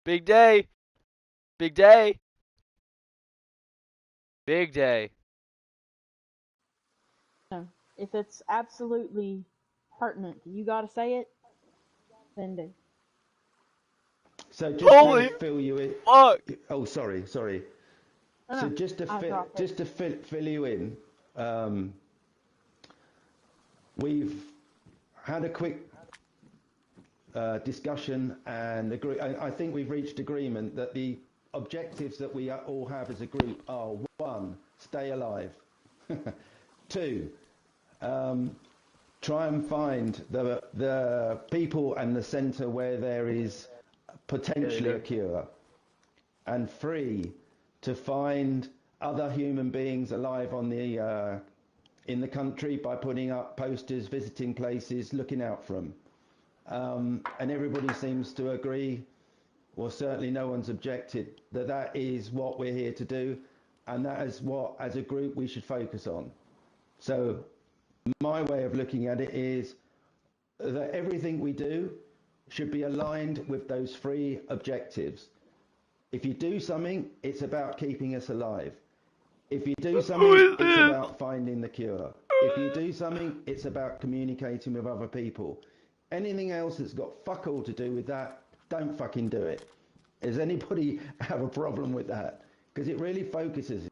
Big day. Big day. Big day. No. If it's absolutely pertinent, you gotta say it, then do. So just to Holy fill you in. fuck. Oh, sorry. No, So no. just to fill you in, um, we've had a quick discussion and agree. I think we've reached agreement that the objectives that we all have as a group are: one, stay alive; two, try and find the people and the centre where there is potentially a cure; and three, to find other human beings alive on the in the country by putting up posters, visiting places, looking out for them. And everybody seems to agree, or certainly no one's objected, that that is what we're here to do, and that is what, as a group, we should focus on. So my way of looking at it is that everything we do should be aligned with those three objectives. If you do something, it's about keeping us alive. If you do Who something, is it's this? about finding the cure. If you do something, it's about communicating with other people. Anything else that's got fuck all to do with that, don't fucking do it. Does anybody have a problem with that? Because it really focuses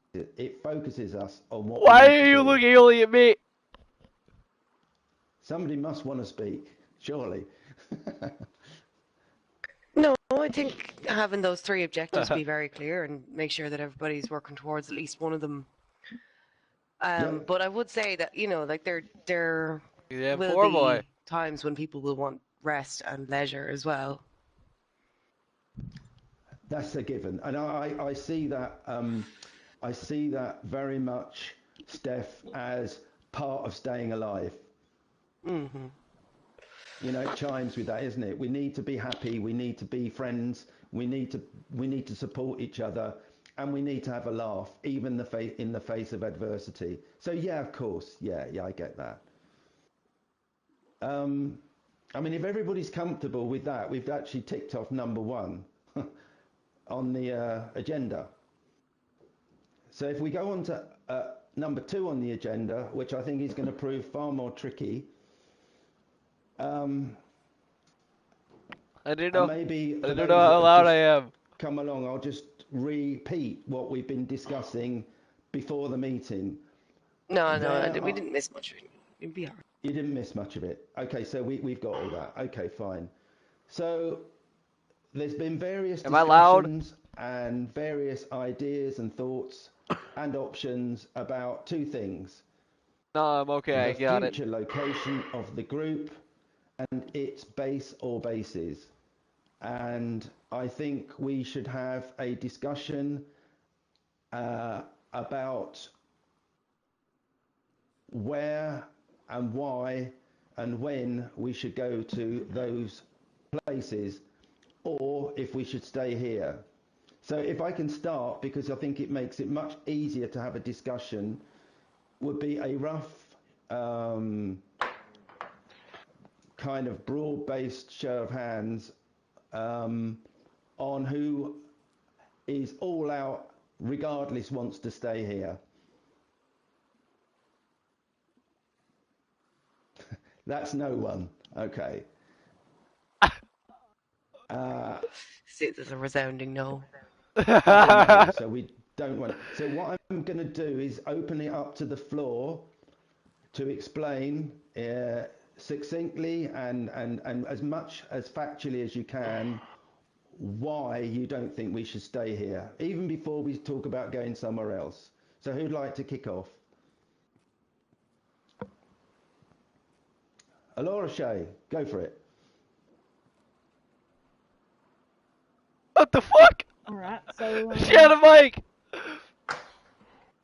us on what we Why need are to you do. looking only at me? Somebody must want to speak, surely. No, I think having those three objectives be very clear and make sure that everybody's working towards at least one of them. Yep. But I would say that, like there Yeah, will poor boy. be times when people will want rest and leisure as well. That's a given, and I see that. I see that very much, Steph, as part of staying alive. Hmm. You know, it chimes with that, isn't it? We need to be happy. We need to be friends. We need to support each other, and we need to have a laugh, even in the face of adversity. So yeah, of course, yeah, I get that. Um, I mean, if everybody's comfortable with that, we've actually ticked off number one on the agenda. So if we go on to number two on the agenda, which I think is going to prove far more tricky, um, I didn't and know. maybe I for didn't know those that how have loud I just am. come along, I'll just repeat what we've been discussing before the meeting. No, There we are, didn't miss much of it. It'd be all right. you didn't miss much of it. Okay, so we've got all that. Okay, fine. So there's been various Am I loud? discussions and various ideas and thoughts and options about two things: No, I'm okay. I the got it. future location of the group and its base or bases. And I think we should have a discussion about where and why and when we should go to those places, or if we should stay here. So if I can start, because I think it makes it much easier to have a discussion, would be a rough um, kind of broad-based show of hands um, on who is all out, regardless, wants to stay here. That's no one. Okay. Uh, See, there's a resounding no. there's a no. So we don't want. So what I'm going to do is open it up to the floor to explain succinctly and as much as factually as you can why you don't think we should stay here, even before we talk about going somewhere else. So who'd like to kick off? Alora Shay, go for it. What the fuck? Alright, so, She had a mic.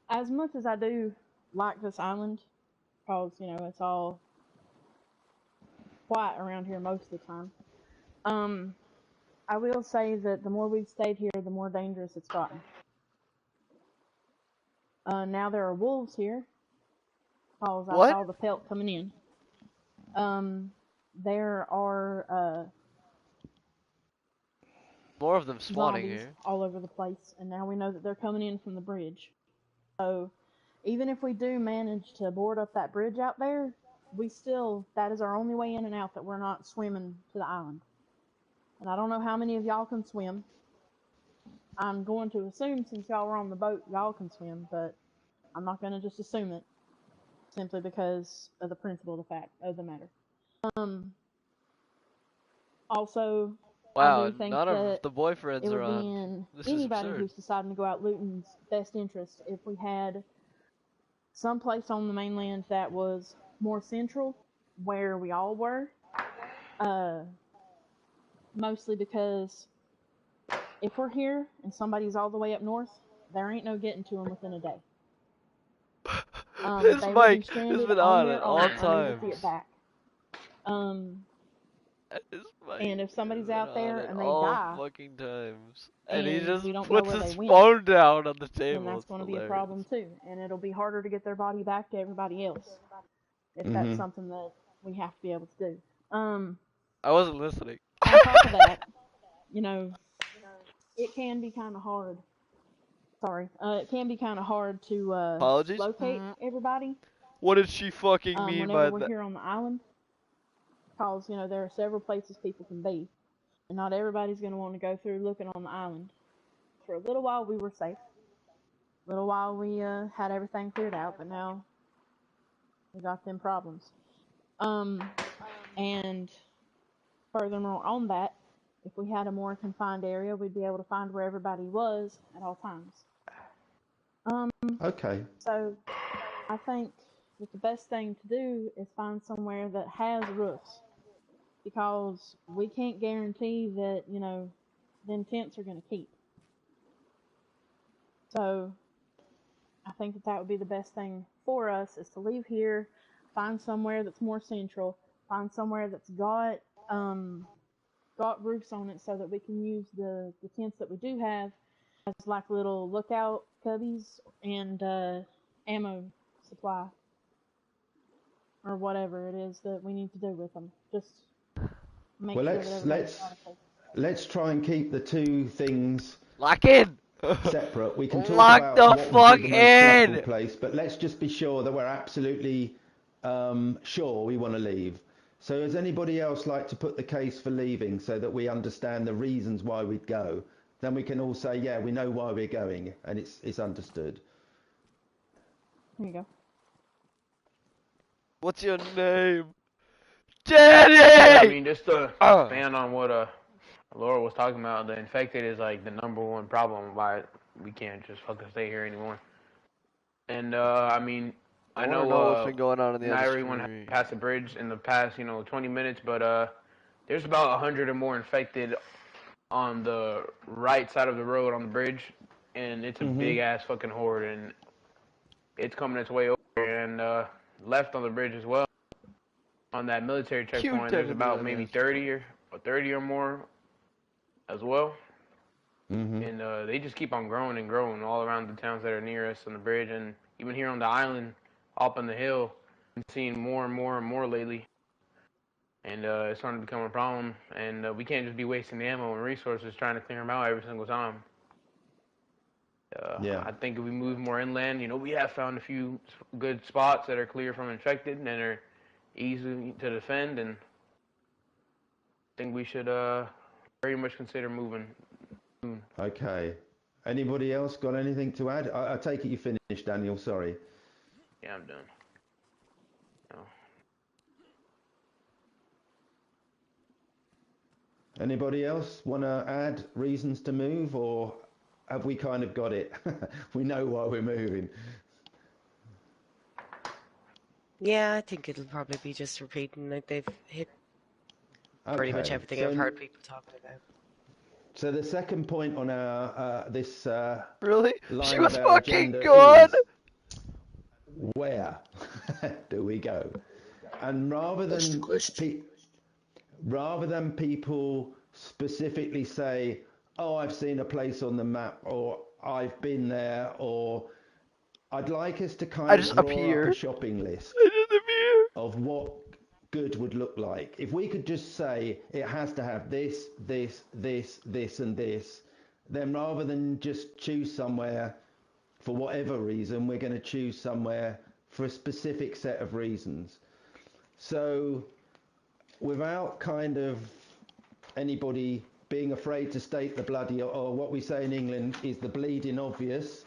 as much as I do like this island, because, it's all quiet around here most of the time, um, I will say that the more we've stayed here, the more dangerous it's gotten. Now there are wolves here, because I What? saw the pelt coming in. There are, More of them spawning zombies here. all over the place, and now we know that they're coming in from the bridge. So even if we do manage to board up that bridge out there, that is our only way in and out, that we're not swimming to the island. And I don't know how many of y'all can swim. I'm going to assume, since y'all were on the boat, y'all can swim, but I'm not going to just assume it, simply because of the principle of the matter. Also, I Wow, do think none of that the boyfriends it are would be on. in This is anybody absurd. who's deciding to go out looting's best interest if we had some place on the mainland that was more central, where we all were. Mostly because if we're here and somebody's all the way up north, there ain't no getting to them within a day. This They would be mic has stranded been on on their at own all unable to get times. back. This mic And if somebody's has been out on there at and they all die, fucking times. And he and just we don't know puts where his they went, phone down on the then table. that's It's going to be a hilarious. problem too. And it'll be harder to get their body back to everybody else if that's something that we have to be able to do. I wasn't listening. On top of that, you know, it can be kind of hard. Sorry, it can be kind of hard to Apologies? locate everybody What did she fucking mean whenever by we're that? here on the island, because there are several places people can be, and not everybody's going to want to go through looking on the island. For a little while we were safe. A little while we had everything cleared out, but now we got them problems. And furthermore on that, if we had a more confined area, we'd be able to find where everybody was at all times. Okay. So I think that the best thing to do is find somewhere that has roofs, because we can't guarantee that, them tents are going to keep. So I think that would be the best thing for us, is to leave here, find somewhere that's more central, find somewhere that's got roofs on it, so that we can use the tents that we do have as like little lookout cubbies and ammo supply, or whatever it is that we need to do with them. Just make Well, sure that everybody's got a place. let's try and keep the two things Lock in! separate. We can talk Lock about the what would fuck be the most stressful in! place, but let's just be sure that we're absolutely sure we want to leave. So does anybody else like to put the case for leaving, so that we understand the reasons why we'd go? Then we can all say, yeah, we know why we're going, and it's understood. Here you go. What's your name? Yeah, I Jenny! mean, just to expand on what Laura was talking about, the infected is like the #1 problem why we can't just fucking stay here anymore. And I mean, I wanna know what's been going on in the not other everyone has stream. passed the bridge in the past 20 minutes, but there's about 100 or more infected on the right side of the road on the bridge, and it's a big ass fucking horde, and it's coming its way over here, and left on the bridge as well. On that military checkpoint, there's about maybe 30 or more as well. And they just keep on growing and growing all around the towns that are near us on the bridge, and even here on the island, up on the hill, I'm seeing more and more and more lately. And it's starting to become a problem, and we can't just be wasting ammo and resources trying to clear them out every single time. Yeah. I think if we move more inland, we have found a few good spots that are clear from infected and are easy to defend, and I think we should very much consider moving soon. Okay. Anybody else got anything to add? I take it you finished, Daniel. Sorry. Yeah, I'm done. No. Anybody else want to add reasons to move, or have we kind of got it? We know why we're moving. Yeah, I think it'll probably be just repeating. Like, they've hit pretty much Okay, everything I've heard people talking about. So the second point on our this Really? line She of was our fucking agenda good! is, where do we go? And rather than people specifically say, oh, I've seen a place on the map, or I've been there, or I'd like us to kind of draw up a shopping list of what good would look like. If we could just say it has to have this, this, this, this, and this, then rather than just choose somewhere for whatever reason, we're going to choose somewhere for a specific set of reasons. So without kind of anybody being afraid to state the bloody, or what we say in England is the bleeding obvious,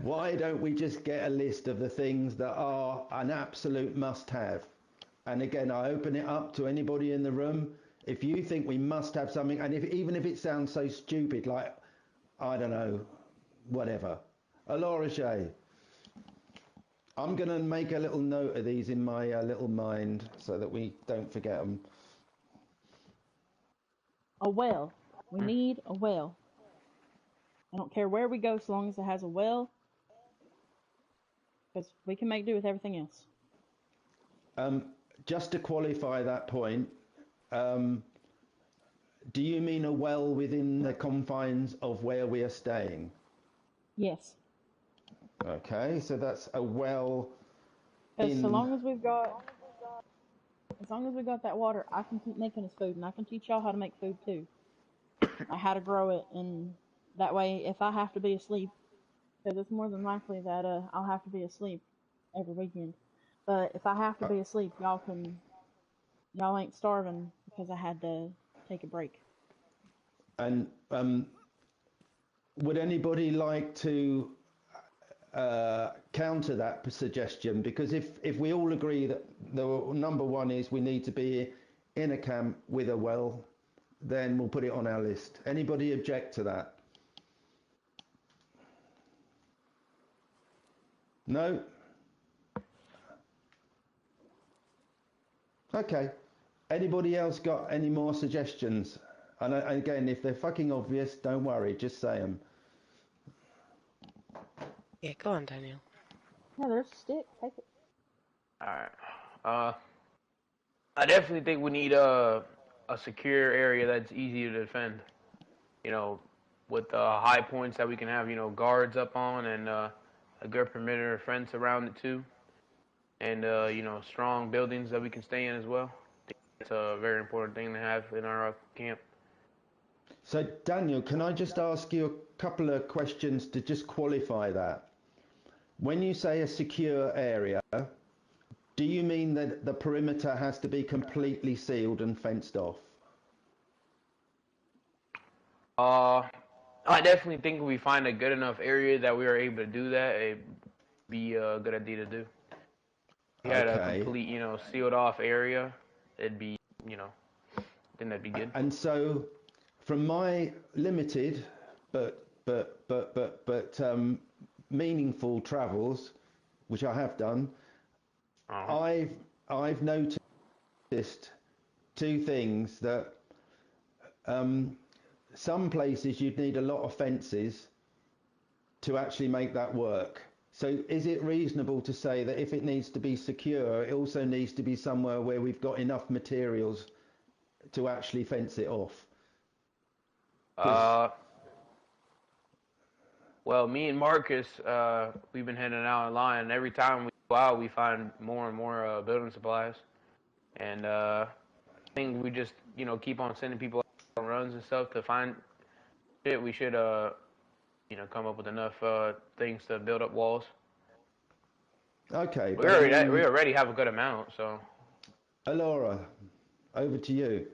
why don't we just get a list of the things that are an absolute must-have? And again, I open it up to anybody in the room. If you think we must have something, and even if it sounds so stupid, like, I don't know, whatever. Alora Shea, I'm going to make a little note of these in my little mind so that we don't forget them. A well. We need a well. I don't care where we go, so long as it has a well, because we can make do with everything else. Just to qualify that point, do you mean a well within the confines of where we are staying? Yes. Okay, so that's a well. Because so long as we've got that water, I can keep making us food, and I can teach y'all how to make food too, like how to grow it, and that way, if I have to be asleep, because it's more than likely that I'll have to be asleep every weekend. But if I have to be asleep, y'all ain't starving because I had to take a break. And would anybody like to counter that suggestion? Because if we all agree that the number one is we need to be in a camp with a well, then we'll put it on our list. Anybody object to that? No? Okay. Anybody else got any more suggestions? And again, if they're fucking obvious, don't worry, just say them. Yeah, go on, Daniel. Yeah, there's a stick. Take it. Alright. I definitely think we need a secure area that's easy to defend. You know, with high points that we can have, you know, guards up on, and a good perimeter fence around it too. And, you know, strong buildings that we can stay in as well. I think it's a very important thing to have in our camp. So, Daniel, can I just ask you a couple of questions to just qualify that? When you say a secure area, do you mean that the perimeter has to be completely sealed and fenced off? I definitely think if we find a good enough area that we are able to do that, it'd be a good idea to do. If we had a complete, you know, sealed off area, it'd be, you know, I think that'd be good. And so, from my limited but meaningful travels, which I have done, I've noticed two things that some places you'd need a lot of fences to actually make that work. So is it reasonable to say that if it needs to be secure, it also needs to be somewhere where we've got enough materials to actually fence it off? Well, me and Marcus, we've been heading out in line, and every time we go out, we find more and more building supplies. And I think we just, you know, keep on sending people on runs and stuff to find shit. We should, you know, come up with enough things to build up walls. Okay. We already have a good amount, so. Alora, over to you.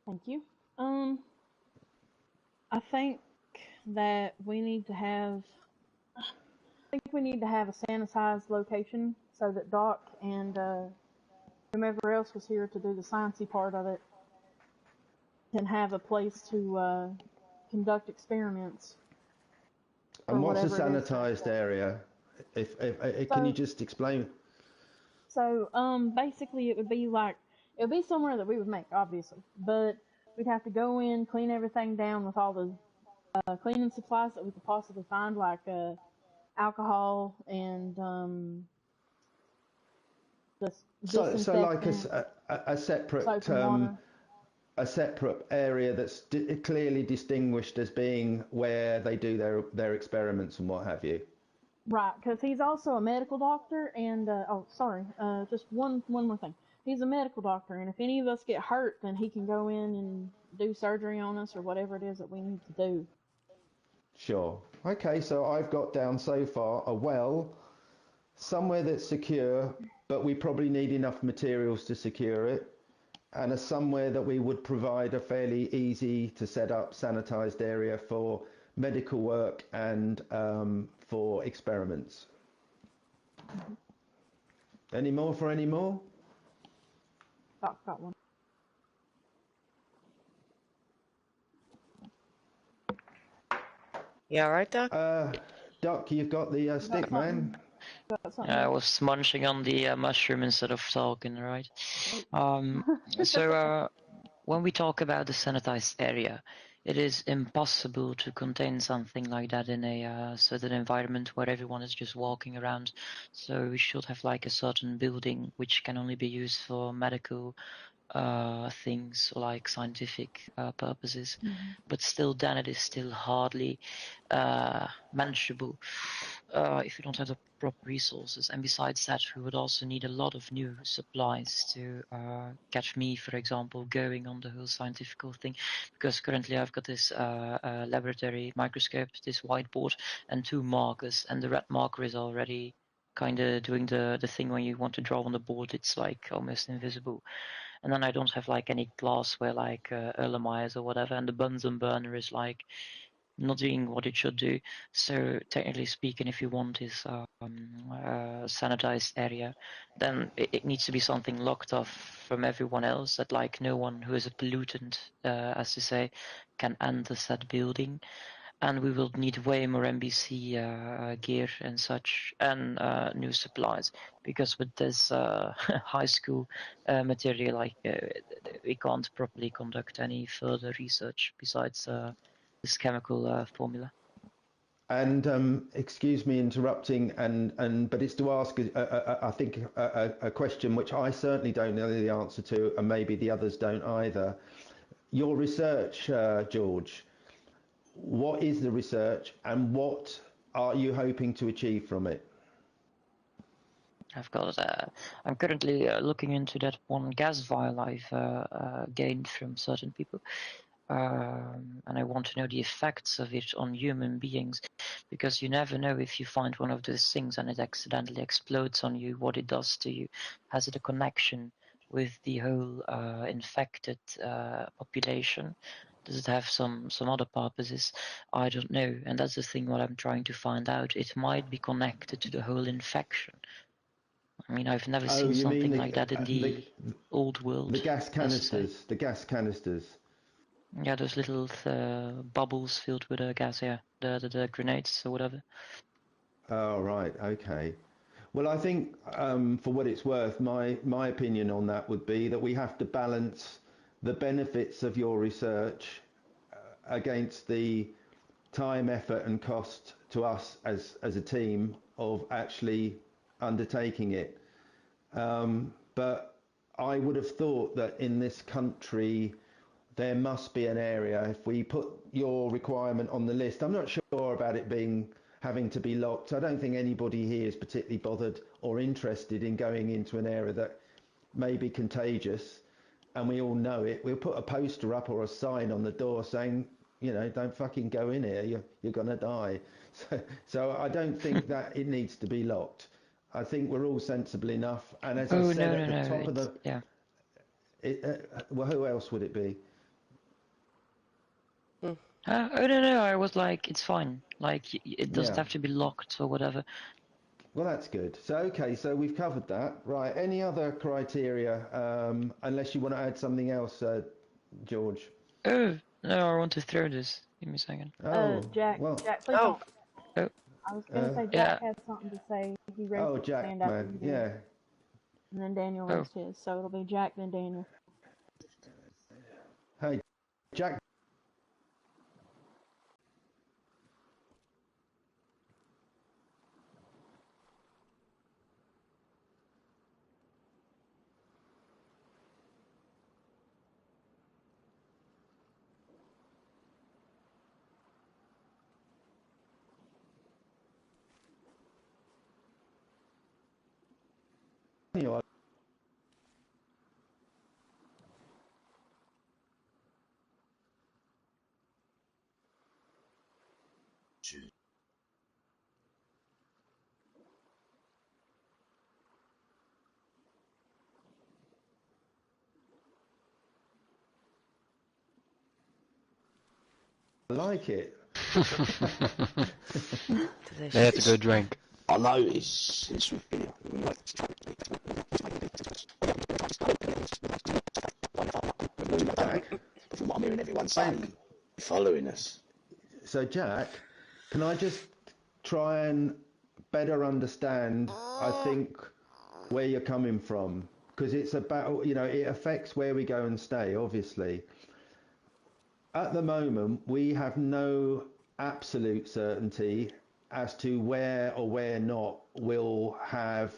Thank you. I think that we need to have a sanitized location so that Doc and whomever else was here to do the sciencey part of it can have a place to conduct experiments. And what's a sanitized area? Can you just explain? So basically it would be somewhere that we would make, obviously, but we'd have to go in, clean everything down with all the cleaning supplies that we could possibly find, like alcohol and so like a separate a separate area that's clearly distinguished as being where they do their experiments and what have you. Right, because he's also a medical doctor, and just one more thing. He's a medical doctor, and if any of us get hurt, then he can go in and do surgery on us or whatever it is that we need to do. Sure. Okay, so I've got down so far a well, somewhere that's secure, but we probably need enough materials to secure it, and a somewhere that we would provide a fairly easy to set up sanitized area for medical work and for experiments. Any more for any more? Got one. Yeah, all right, Doc? Doc, you've got the stick, man. Got something. I was munching on the mushroom instead of talking, right? So when we talk about the sanitized area, it is impossible to contain something like that in a certain environment where everyone is just walking around. So we should have like a certain building which can only be used for medical things like scientific purposes, but still then it is still hardly manageable if you don't have the proper resources. And besides that, we would also need a lot of new supplies to catch me, for example, going on the whole scientific thing, because currently I've got this laboratory microscope, this whiteboard, and 2 markers, and the red marker is already kind of doing the thing when you want to draw on the board. It's like almost invisible. And then I don't have like any glassware like Erlenmeyer's or whatever, and the Bunsen burner is like not doing what it should do. So technically speaking, if you want this sanitized area, then it needs to be something locked off from everyone else, that like no one who is a pollutant, as to say, can enter said building. And we will need way more NBC gear and such, and new supplies, because with this high school material, like we can't properly conduct any further research besides this chemical formula. And excuse me interrupting, but it's to ask, I think, a question which I certainly don't know the answer to, and maybe the others don't either. Your research, George, what is the research and what are you hoping to achieve from it? I've got. I'm currently looking into that one gas vial I've gained from certain people, and I want to know the effects of it on human beings, because you never know if you find one of those things and it accidentally explodes on you, what it does to you. Has it a connection with the whole infected population? Does it have some other purposes? I don't know, and that's the thing what I'm trying to find out. It might be connected to the whole infection. I mean, I've never seen something like that in the old world. The gas canisters, the gas canisters. Yeah, those little bubbles filled with gas, yeah, the grenades or whatever. Oh, right, okay. Well, I think, for what it's worth, my opinion on that would be that we have to balance the benefits of your research against the time, effort, and cost to us as a team of actually undertaking it. But I would have thought that in this country there must be an area, if we put your requirement on the list. I'm not sure about it having to be locked. I don't think anybody here is particularly bothered or interested in going into an area that may be contagious, and we all know it. We'll put a poster up or a sign on the door saying, you know, don't fucking go in here, you're gonna die. So I don't think that it needs to be locked. I think we're all sensible enough, and as I said at the top of the... Yeah. Well, who else would it be? Oh no, I was like, it's fine. Like, it doesn't have to be locked or whatever. Well, that's good. So, okay, so we've covered that. Right, any other criteria, unless you want to add something else, George? Oh, no, I want to throw this. Give me a second. Jack, well, Jack, please don't. Oh. I was going to say Jack had something to say. He raised his Jack, hand after man, you did. yeah. And then Daniel raised his, so it'll be Jack, then Daniel. Hey, Jack. you. I like it. Delicious. Yeah, it's a good drink. I notice it's Jack, from what I'm hearing everyone saying, following us. so Jack, can I just try and better understand, I think, where you're coming from? Because it's about, it affects where we go and stay, obviously. At the moment, we have no absolute certainty as to where or where not we'll have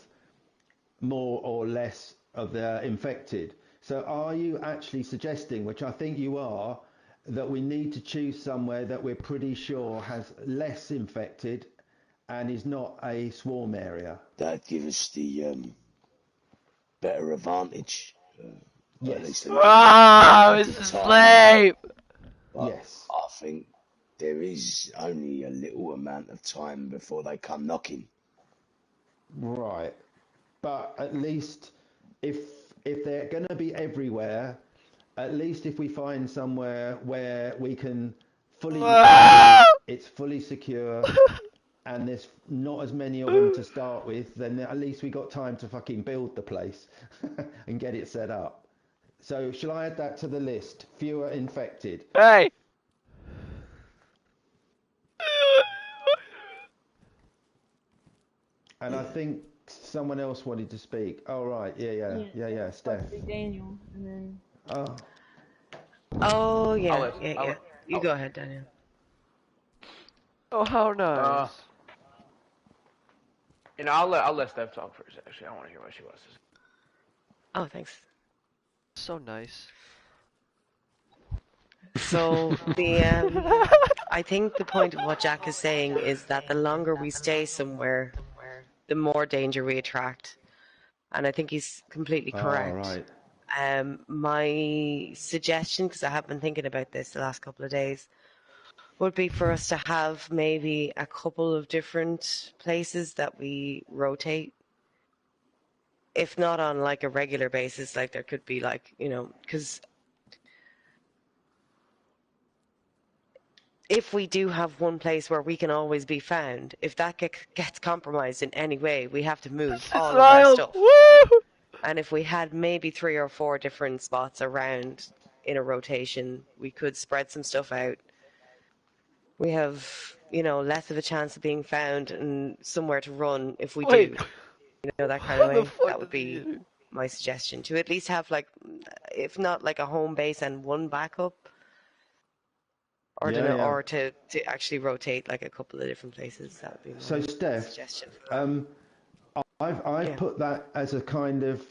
more or less of the infected. So are you actually suggesting, which I think you are, that we need to choose somewhere that we're pretty sure has less infected and is not a swarm area? That'd give us the better advantage. Or at Yes. least Ah, at Mr. the time. Slave! But Yes. I think there is only a little amount of time before they come knocking. Right. But at least if they're going to be everywhere, at least if we find somewhere where we can fully Ah! it's fully secure and there's not as many of them to start with, then at least we got time to fucking build the place and get it set up. So shall I add that to the list? Fewer infected. Hey! And I think someone else wanted to speak. Oh, right. Yeah. Steph. Supposed to be Daniel, and then Oh, Oh yeah, I'll yeah. You go ahead, Daniel. Oh, how nice. I'll let Steph talk first. Actually, I want to hear what she wants to say. Oh, thanks. So nice. So I think the point of what Jack is saying is that the longer we stay somewhere, the more danger we attract, and I think he's completely correct. right. My suggestion, because I have been thinking about this the last couple of days, would be for us to have maybe a couple of different places that we rotate. If not on like a regular basis, like there could be like, because if we do have one place where we can always be found, if that gets compromised in any way, we have to move all of our Smile. stuff. Woo! And if we had maybe 3 or 4 different spots around in a rotation, we could spread some stuff out. We have, less of a chance of being found and somewhere to run if we Wait. do. That kind of How the way. fuck That would did he be do? my suggestion, to at least have like, if not like a home base and one backup, or Yeah. or to actually rotate like a couple of different places. That would be my So Steph, suggestion. I've put that as a kind of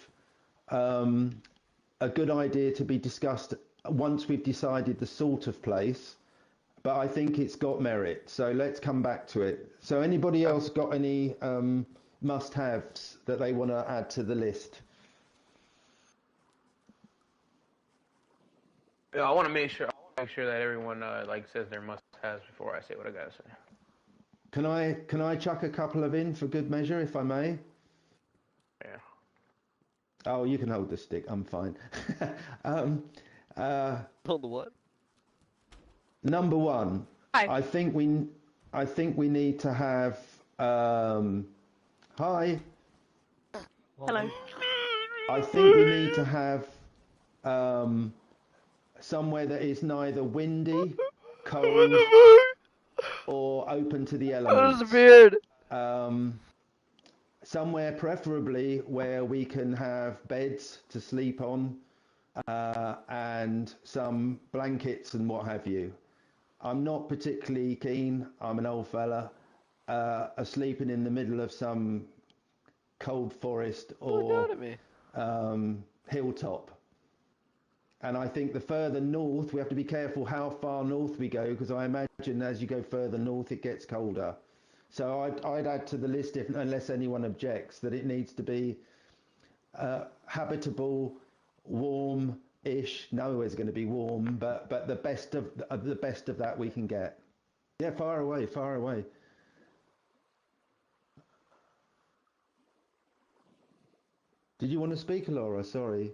a good idea to be discussed once we've decided the sort of place, but I think it's got merit. So let's come back to it. So anybody else got any must-haves that they want to add to the list? Yeah, I want to make sure that everyone says their must-haves before I say what I gotta say. Can I chuck a couple of in for good measure, if I may? Yeah. Oh, you can hold the stick. I'm fine. Hold the what? Number one, Hi. I think we need to have. Hi. hello. I think we need to have somewhere that is neither windy, cold, or open to the That elements. was weird. Somewhere preferably where we can have beds to sleep on and some blankets and what have you. I'm not particularly keen, I'm an old fella, sleeping in the middle of some cold forest Look or down at me. hilltop. And I think the further north, we have to be careful how far north we go, because I imagine as you go further north, it gets colder. So I'd add to the list, unless anyone objects, that it needs to be habitable, warm-ish. Nowhere's going to be warm, but the best of that we can get. Yeah, far away, far away. Did you want to speak, Laura? Sorry.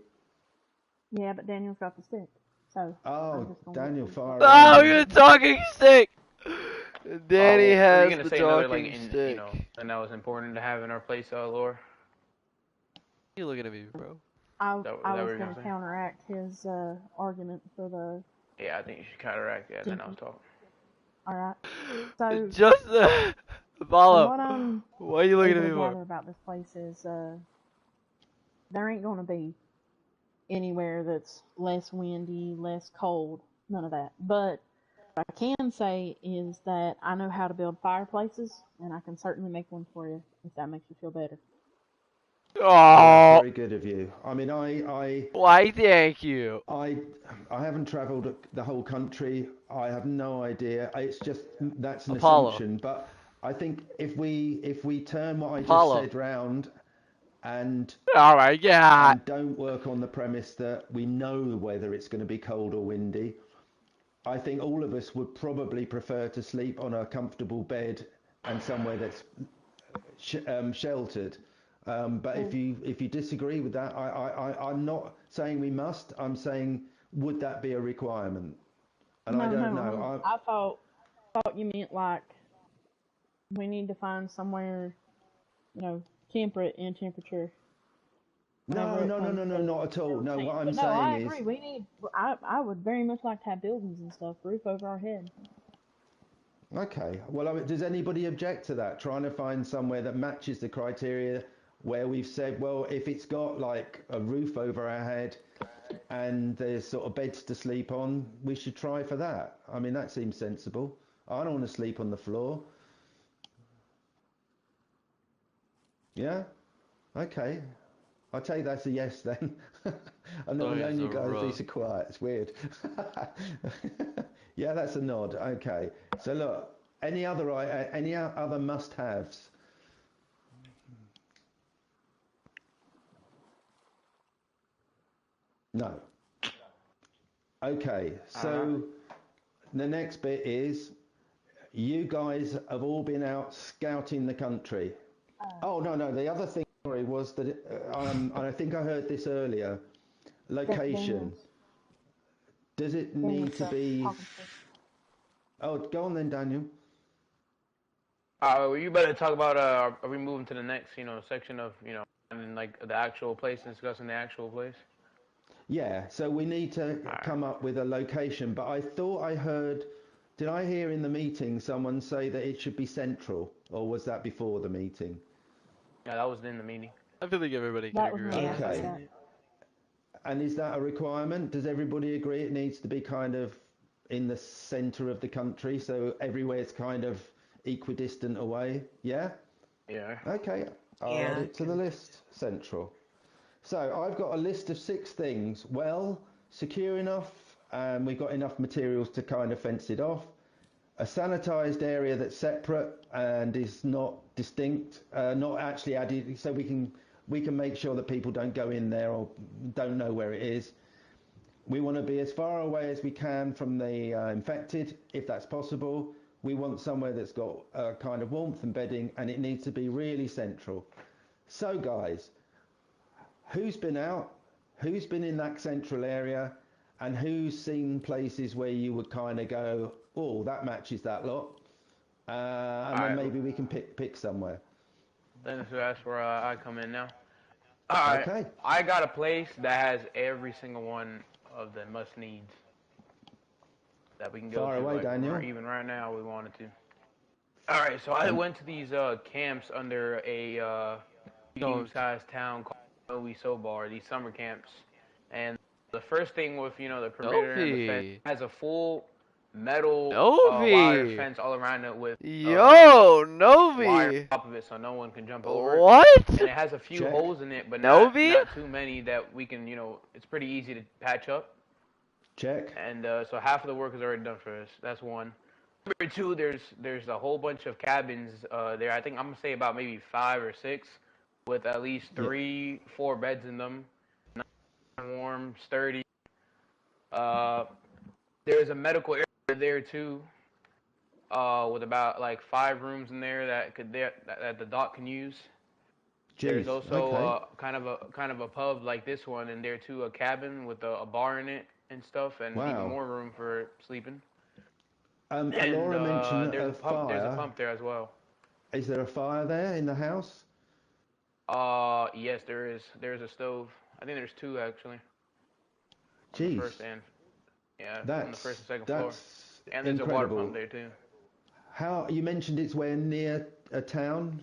Yeah, but Daniel's got the stick, so. Oh, Daniel, far Oh, away. you're the talking stick. Danny Are you has gonna the say another talking stick. you know, and that was important to have in our place, Laura? You looking at me, bro? I Is that was what you're going to saying? counteract his argument for the. Yeah, I think you should counteract that. Then I'll talk. All right. So Just follow. What Why are you looking able at me to for? gather about this place is there ain't going to be anywhere that's less windy, less cold, none of that. But what I can say is that I know how to build fireplaces, and I can certainly make one for you if that makes you feel better. Oh, very good of you. I mean, why? Thank you. I haven't travelled the whole country. I have no idea. It's just that's an assumption. But I think if we turn what I just said round and oh my God, and don't work on the premise that we know whether it's going to be cold or windy, I think all of us would probably prefer to sleep on a comfortable bed and somewhere that's sheltered. But if you disagree with that, I'm not saying we must. I'm saying would that be a requirement? And no, I don't no, know. I thought you meant like we need to find somewhere, temperate in temperature. No, not at all. No, what I'm saying I agree. We need. I would very much like to have buildings and stuff, roof over our head. Okay. Well, does anybody object to that? Trying to find somewhere that matches the criteria where we've said, well, if it's got like a roof over our head and there's sort of beds to sleep on, we should try for that. I mean, that seems sensible. I don't want to sleep on the floor. Yeah? Okay. I'll tell you that's a yes then. I've never known you guys be so quiet. It's weird. Yeah, that's a nod. Okay. So look, any other must-haves? No. Okay. So the next bit is you guys have all been out scouting the country. Oh no, the other thing was that and I think I heard this earlier. Location. Does it need to be? Oh, go on then, Daniel. Well, you better talk about. Are we moving to the next, section of, and like the actual place and discussing the actual place? Yeah. So we need to come up with a location. But I thought I heard. Did I hear in the meeting someone say that it should be central, or was that before the meeting? Yeah, that was in the meeting. I feel like everybody can agree on that. Okay. And is that a requirement? Does everybody agree it needs to be kind of in the centre of the country, so everywhere's kind of equidistant away? Yeah? Yeah. Okay, I'll add it to the list. Central. So I've got a list of 6 things. Well, secure enough, and we've got enough materials to kind of fence it off. A sanitised area that's separate and is not distinct, not actually added, so we can make sure that people don't go in there or don't know where it is. We want to be as far away as we can from the infected, if that's possible. We want somewhere that's got a kind of warmth and bedding, and it needs to be really central. So guys, who's been out? Who's been in that central area? And who's seen places where you would kind of go, oh, that matches that lot? And then maybe we can pick somewhere. Then that's where I come in now. All right. Okay. I got a place that has every single one of the must needs that we can go far to. Away, like, Daniel. Even right now, we wanted to. All right. So I went to these camps under a medium-sized town called Novi Sobar. These summer camps, and the first thing with the perimeter and the fence has a full metal wire fence all around it with Novi wire on top of it so no one can jump over it. And it has a few holes in it, but not too many that we can, it's pretty easy to patch up. Check. And so half of the work is already done for us. That's one. Number 2, there's a whole bunch of cabins there. I think I'm gonna say about maybe 5 or 6 with at least 4 beds in them, nice and warm, sturdy. There's a medical area there too, with about like 5 rooms in there that the doc can use. There's Jeez, also okay. kind of a pub like this one in there too, a cabin with a bar in it and stuff, and even Wow. more room for sleeping. And And Laura mentioned there's a a pump. There's a fire. pump there as well. Is there a fire there in the house? Yes, there is. There's a stove. I think there's 2 actually. On Jeez. the first and on the first and second floor. That's And there's incredible. a water pump there too. How you mentioned it's where near a town?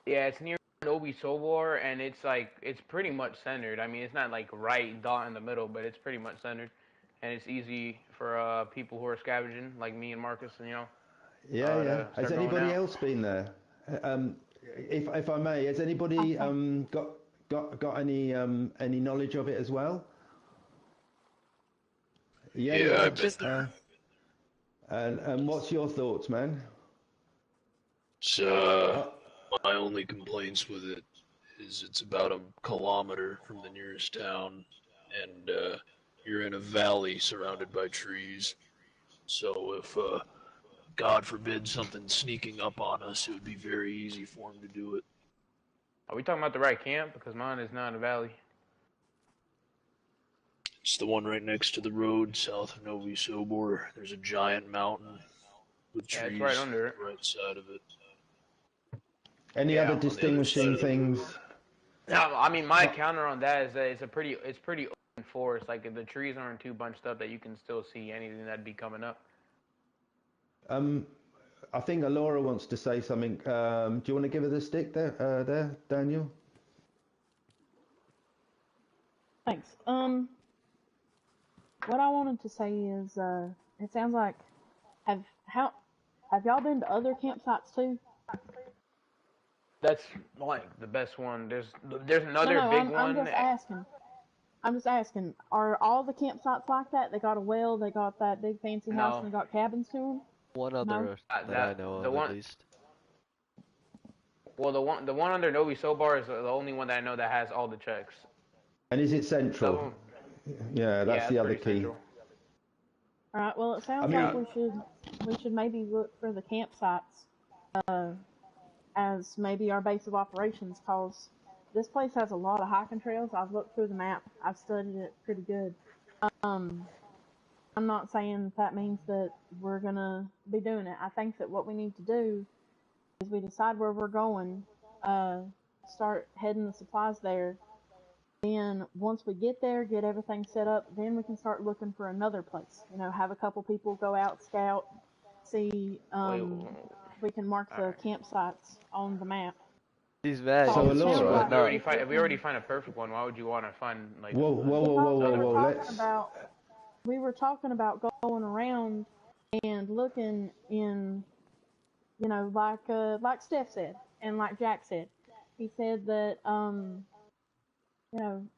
Yeah, it's near Novi Sobor, and it's pretty much centered. I mean, it's not like right dot in the middle, but it's pretty much centered, and it's easy for people who are scavenging like me and Marcus, and Yeah. Has start going anybody out. else been there? If I may, has anybody got any knowledge of it as well? Yeah, I've been there. And what's your thoughts, man? So, my only complaints with it is it's about a kilometer from the nearest town, and you're in a valley surrounded by trees. So if, God forbid, something sneaking up on us, it would be very easy for him to do it. Are we talking about the right camp? Because mine is not in a valley. It's the one right next to the road, south of Novi Sobor. There's a giant mountain with Yeah, trees it's right under it. on the right side of it. Any Yeah, other on the other distinguishing side of the things? road. No, I mean my counter on that is that it's pretty open forest. Like if the trees aren't too bunched up, that you can still see anything that'd be coming up. I think Alora wants to say something. Do you want to give her the stick there, Daniel? Thanks. What I wanted to say is, it sounds like have y'all been to other campsites too? That's like the best one. There's another No, big I'm one. just asking. I'm just asking. Are all the campsites like that? They got a well, they got that big fancy house, No. and they got cabins to them. One other that I know the of one- at least. Well, the one under Novi Sobar is the only one that I know that has all the checks. And is it central? Yeah, that's the other pretty key. central. All right. Well, it sounds I like we should maybe look for the campsites as maybe our base of operations, cause this place has a lot of hiking trails. I've looked through the map. I've studied it pretty good. I'm not saying that means that we're gonna be doing it. I think that what we need to do is we decide where we're going, start heading the supplies there. Then once we get there, get everything set up, then we can start looking for another place. Have a couple people go out, scout, see. We can mark the campsites on the map. He's mad. So, He's Laura- sweating If up. we already find a perfect one, why would you want to find like? Whoa! We were talking about going around and looking in, like Steph said and like Jack said. He said that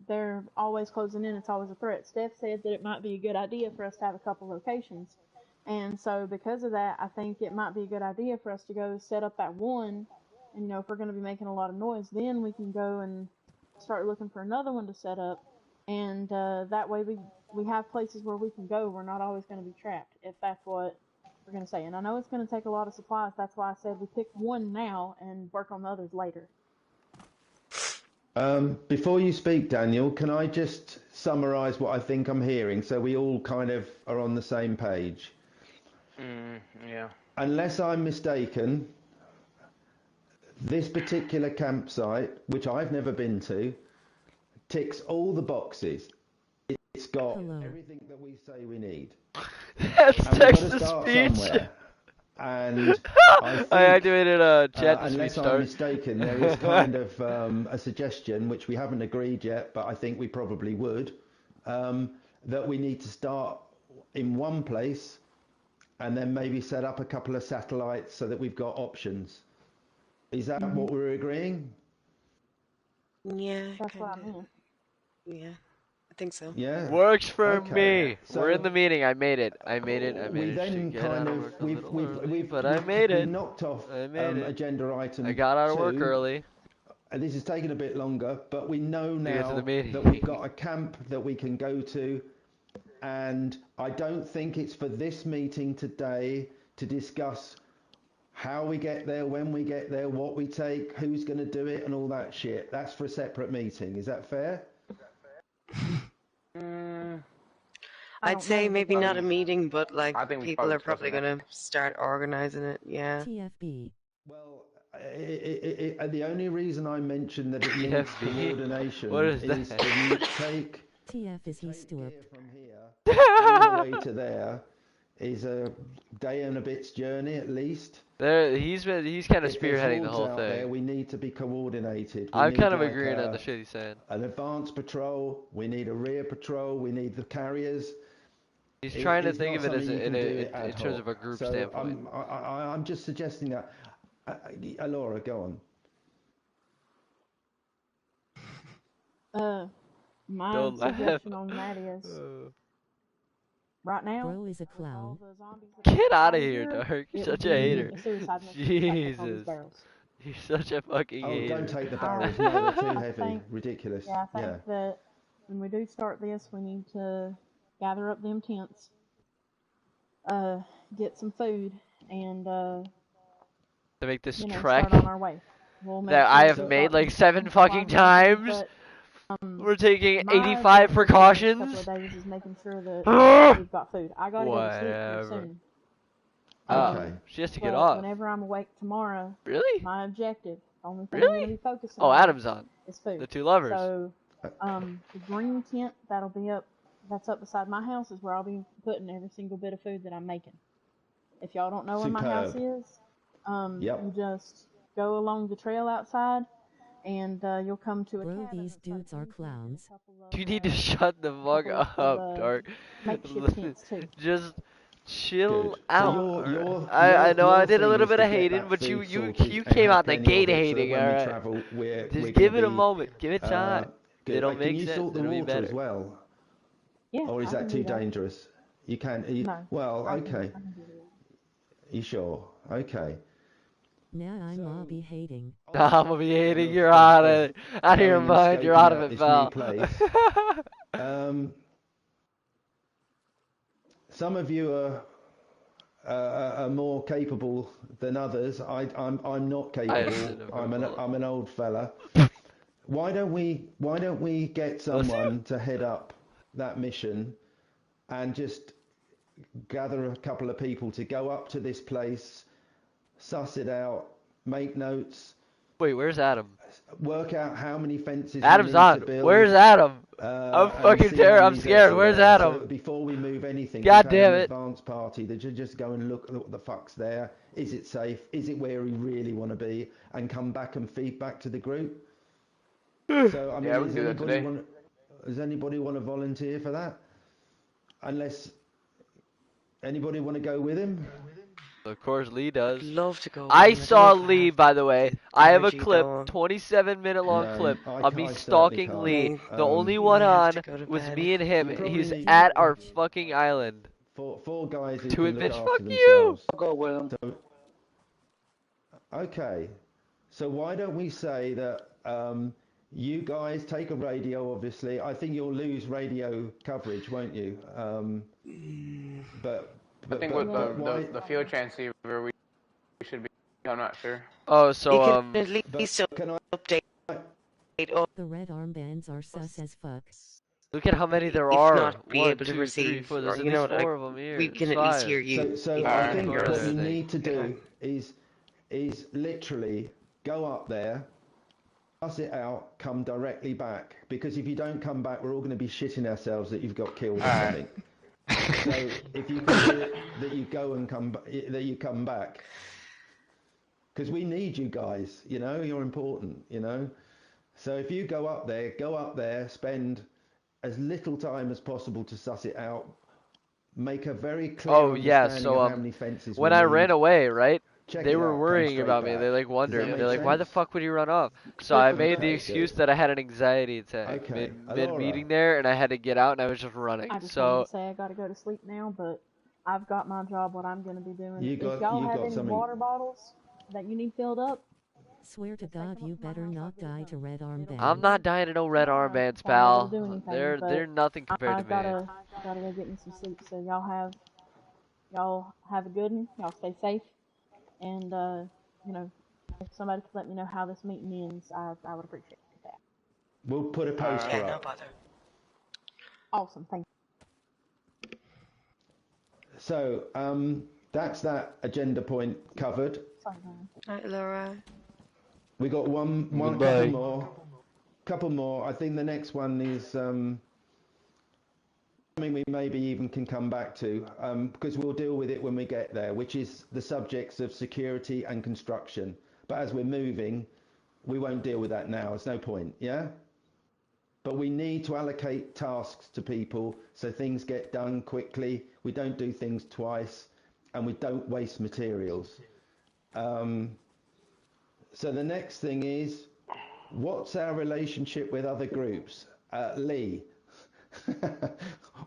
they're always closing in. It's always a threat. Steph said that it might be a good idea for us to have a couple locations. And so because of that, I think it might be a good idea for us to go set up that one. And, if we're going to be making a lot of noise, then we can go and start looking for another one to set up. And that way we have places where we can go. We're not always going to be trapped, if that's what we're going to say. And I know it's going to take a lot of supplies. That's why I said we pick one now and work on the others later. Before you speak, Daniel, can I just summarize what I think I'm hearing so we all kind of are on the same page? Yeah. Unless I'm mistaken, this particular campsite, which I've never been to, ticks all the boxes. It's got everything that we say we need. That's And we've got to text-to-speech. start somewhere. And I think, I activated a chat-to-speech unless I'm start. mistaken, there is kind of a suggestion, which we haven't agreed yet, but I think we probably would, that we need to start in one place and then maybe set up a couple of satellites so that we've got options. Is that what we're agreeing? Yeah, That's what I kinda. meant. Yeah, I think so. Yeah. Works for Okay. me. So We're in the meeting. I made it. I we managed to then get kind out of of work a little early, but I we've made it. knocked off I made it. agenda item I got out of work 2. early. this is taking a bit longer, but we know get to now the meeting. that we've got a camp that we can go to, and I don't think it's for this meeting today to discuss how we get there, when we get there, what we take, who's going to do it, and all that shit. That's for a separate meeting. Is that fair? I'd say maybe not a meeting, but like I think we should people probably are probably discuss going to start organizing it. Yeah. TFB. Well, the only reason I mentioned that it needs TFB? coordination What is is that? to take TF is he here Stuart. from here all the way to there is a day and a bit's journey at least. He's kind of If there's spearheading the wolves whole out there, thing. we need to be coordinated. We I'm need kind of like agreeing on the shit he's saying. an advanced patrol. We need a rear patrol. We need the carriers. He's trying to It's think not of it as something you can do it ad in terms of a hoc. group So standpoint. I'm just suggesting that. Laura, go My Don't laugh. suggestion on that is, right now, Bro is a with all clown. the zombies that are Get out of outside here, here, Dark. You're it such would a be hater. a suicide mission to take the zombies' Jesus. barrels. You're such a fucking on. Oh, hater. don't take the barrels. No, they're too I heavy. think- Ridiculous. Yeah, I think that when we do start this, we need to gather up them tents, get some food, and To make this you know, trek start on our way. We'll make that sure I have we've made got like some 7 fucking supplies and times. everything, We're taking my 85 objective for the next precautions. couple of days is making sure that we've got food. I gotta go to sleep here Whatever. soon. Okay. She has to get But off. whenever I'm awake tomorrow, Really? my objective, the only thing Really? I'm gonna be focusing Oh, on Adam's on. is food. The two lovers. So, the green tent that'll be that's up beside my house is where I'll be putting every single bit of food that I'm making. If y'all don't know where my house Superb. is, Yep. you just go along the trail outside, and you'll come to a Bro, cabin. these It's got dudes are a clowns. couple of, You need to shut the fuck couple of, up, Dark. makeshift tents too. Just chill Good. So out. your- I know I your did a thing little is bit to of get hating, that but food you sorted you and came have out the plenty gate of it so that hating, when we alright? travel, we're Just gonna give it a be, moment. Give it time. good. It'll Can make you sense. salt the It'll be water better. as well? Yeah. Or is I that can too do that. dangerous? You can. No. Well, I can- okay. I can do that. You sure? Okay. Now I'm Lobby hating. Nah, I'm gonna be hating. You're out of it. Out of your Going and mind. You're out of scoping it, out pal. this new place. Some of you are more capable than others. I'm not capable. I'm an old fella. Why don't we get someone to head up that mission and just gather a couple of people to go up to this place, suss it out, make notes, Wait, where's Adam? work out how many fences Adam's we need on. to build. Where's Adam? I'm fucking I'm scared. Where's Adam? So before we move anything, God we've damn had an it. advance party that should just go and look at what the fuck's there. Is it safe? Is it where we really want to be? And come back and feed back to the group. So I mean, Yeah, we can do that today. does anybody want to volunteer for that? Unless anybody want to go with him? Of course, Lee does. I'd love to go. I with them. saw don't know Lee, if by the way. I have a energy clip, though. 27-minute long No, clip I of me certainly stalking can't. Lee. The Um, only You one have on to go to was bed. me and him. We He was probably- at our fucking island. Four guys who Do can it, look bitch. after Fuck you. themselves. I'll go with them. So, okay, so why don't we say that you guys take a radio, obviously. I think you'll lose radio coverage, won't you? But I think but with why- the field transceiver, we should be. I'm not sure. Oh, You so can at but least can I? update. The red armbands are sus as fuck. look at how many there If are. not, be 1, able to 2, 3, receive, 4. or, There's at you know, least like, 4 of them here. we can There's at least 5. hear you. So even I if think you're what we listening. need to do is literally go up there, suss it out, come directly back. Because if you don't come back, we're all going to be shitting ourselves that you've got killed or Alright. something. So if you can do it, that you go and that you come back. Because we need you guys, you know, you're important, you know. So if you go up there, spend as little time as possible to suss it out, make a very clear Oh, yeah, understanding so, of how many fences When we I need. ran away, right? Check They it were out, come worrying straight about me. back. They like Does wondered. that They're make like, "Why the sense? fuck would you run off?" So I made the Okay, excuse good. that I had an anxiety attack Okay, mid Alora. meeting there, and I had to get out, and I was just running. I just So wanted to say I gotta go to sleep now, but I've got my job, what I'm gonna be doing. You If got- y'all you have got any something- water bottles that you need filled up, Swear to God you better not die to red armbands. I'm not dying to no red armbands, Won't be able to pal. do anything, They're but nothing compared I to me. gotta go get me some sleep. So y'all have a good one. Y'all stay safe, and you know, if somebody could let me know how this meeting ends, I would appreciate that. We'll put a poster Yeah, no up. bother. Awesome, thank you. So, that's that agenda point covered. Sorry, man. Right, Laura. We got one Goodbye. couple more. I think the next one is something we maybe even can come back to, because we'll deal with it when we get there, which is the subjects of security and construction. But as we're moving, we won't deal with that now. There's no point, yeah? But we need to allocate tasks to people so things get done quickly. We don't do things twice, and we don't waste materials. So the next thing is, what's our relationship with other groups? Lee,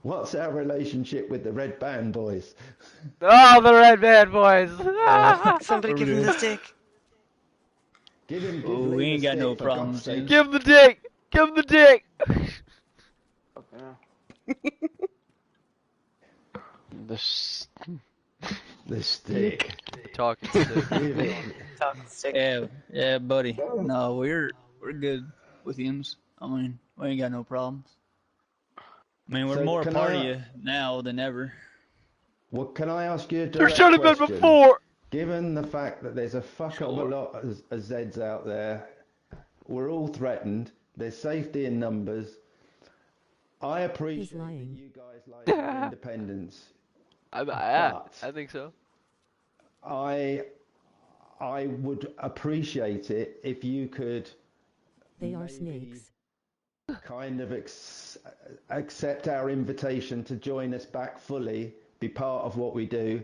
what's our relationship with the Red Band boys? Oh, the Red Band boys! Somebody give him the stick. Give Oh, Lee we the ain't got stick, no for problems, God's sake. dude. Give him the dick! Give him the dick! The stick. Talking stick. Give it. Talking stick. Yeah, buddy. No, we're good with yous. I mean, we ain't got no problems. I mean, we're So more a can part of I- you now than ever. Well, can I ask you a There direct should have been question? before! Given the fact that there's a fuck of a lot of Zeds out there, we're all threatened, there's safety in numbers. I appreciate that lying. you guys like your independence. I think so. I would appreciate it if you could They are maybe snakes. kind of accept our invitation to join us back fully, be part of what we do,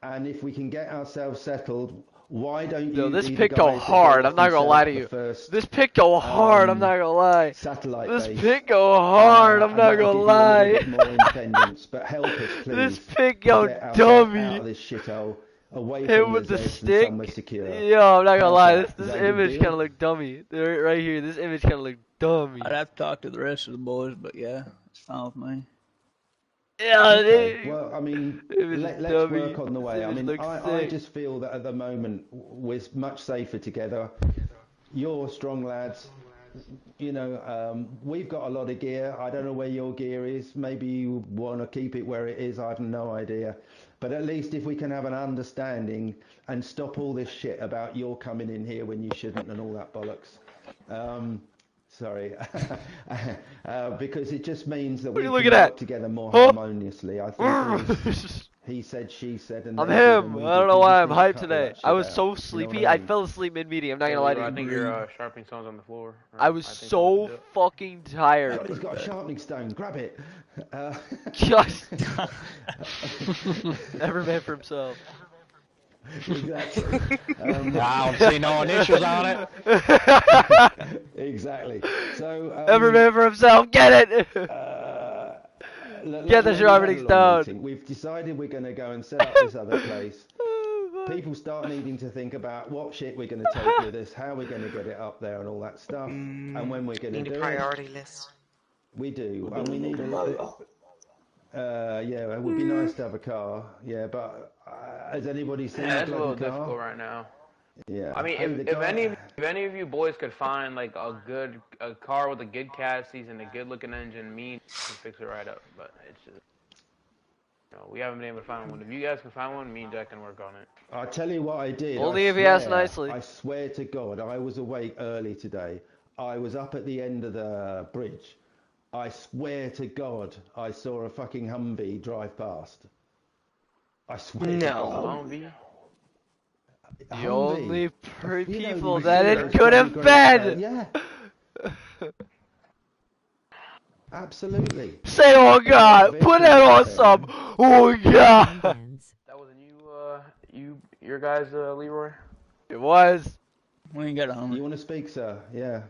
and if we can get ourselves settled, why don't you Yo, this be the pick go guys that hard, go I'm not off and gonna set lie up to the you. first, This pick go hard, I'm not gonna lie. satellite This base, pick go hard, I'm and not that'll gonna give you a little lie. bit more independence, but help us please This pick to go get ourselves out dummy. of this shithole, away Hit from with the the Zeds and stick. somewhere secure. Yo, I'm not gonna How's lie, that? Is this that a good image deal? kinda look dummy. Right here, this image kinda look dummy. I'd have to talk to the rest of the boys, but yeah, it's fine with me. Yeah, Okay. Well, I mean, image is let's dummy. work on the This way. I image mean, looks I sick. just feel that at the moment we're much safer together. You're strong lads. You know, we've got a lot of gear. I don't know where your gear is. Maybe you want to keep it where it is. I have no idea. But at least if we can have an understanding and stop all this shit about you're coming in here when you shouldn't and all that bollocks. Sorry, because it just means that What are we you can looking work at? together more Huh? harmoniously. I think it was he said, she said, and I'm they did, and him. we I did. don't know We why just I'm need to hyped cut all today. that I shit was out. so You know what sleepy. I I mean? fell asleep mid-meeting. I'm not Hey, gonna lie to Leroy, I you. think your sharpening stone's on the floor. Or I was I think so something- fucking tired. Somebody's got a sharpening stone. Grab it. Gosh. Every man for himself. Exactly. I don't see no initials on it. Exactly. So Every man for himself. Get it. Get the we've had a sharpening long stone. meeting. We've decided we're going to go and set up this other place. People start needing to think about what shit we're going to take with us, how we're going to get it up there, and all that stuff, and when we're going to Need do a priority list. it. We do, and we need a lot. Yeah, it would be nice to have a car. Yeah, but has anybody seen Yeah, a it's a little bloody car? difficult right now. Yeah. I mean, Hey, the if guy- any of you boys could find like a car with a good chassis and a good looking engine, me can fix it right up. But it's just, you know, we haven't been able to find one. If you guys can find one, me and Jack can work on it. I'll tell you what I did. Only I if he asks swear- nicely. I swear to God, I was awake early today. I was up at the end of the bridge. I swear to God, I saw a fucking Humvee drive past. I swear to No. God. Humvee? The Humvee. only You know, people you that see it those could have Johnny been. Yeah. Absolutely. Say, oh God, put that on some. Oh God. Armbands. That wasn't your guys, Leroy? It was. We ain't got a You Hummer. want to speak, sir? Yeah.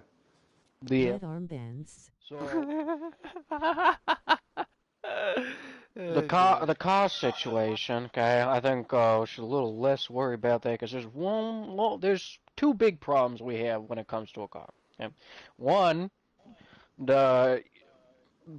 Red armbands. So the car situation, okay, I think we should a little less worry about that because there's two big problems we have when it comes to a car. Okay? One, the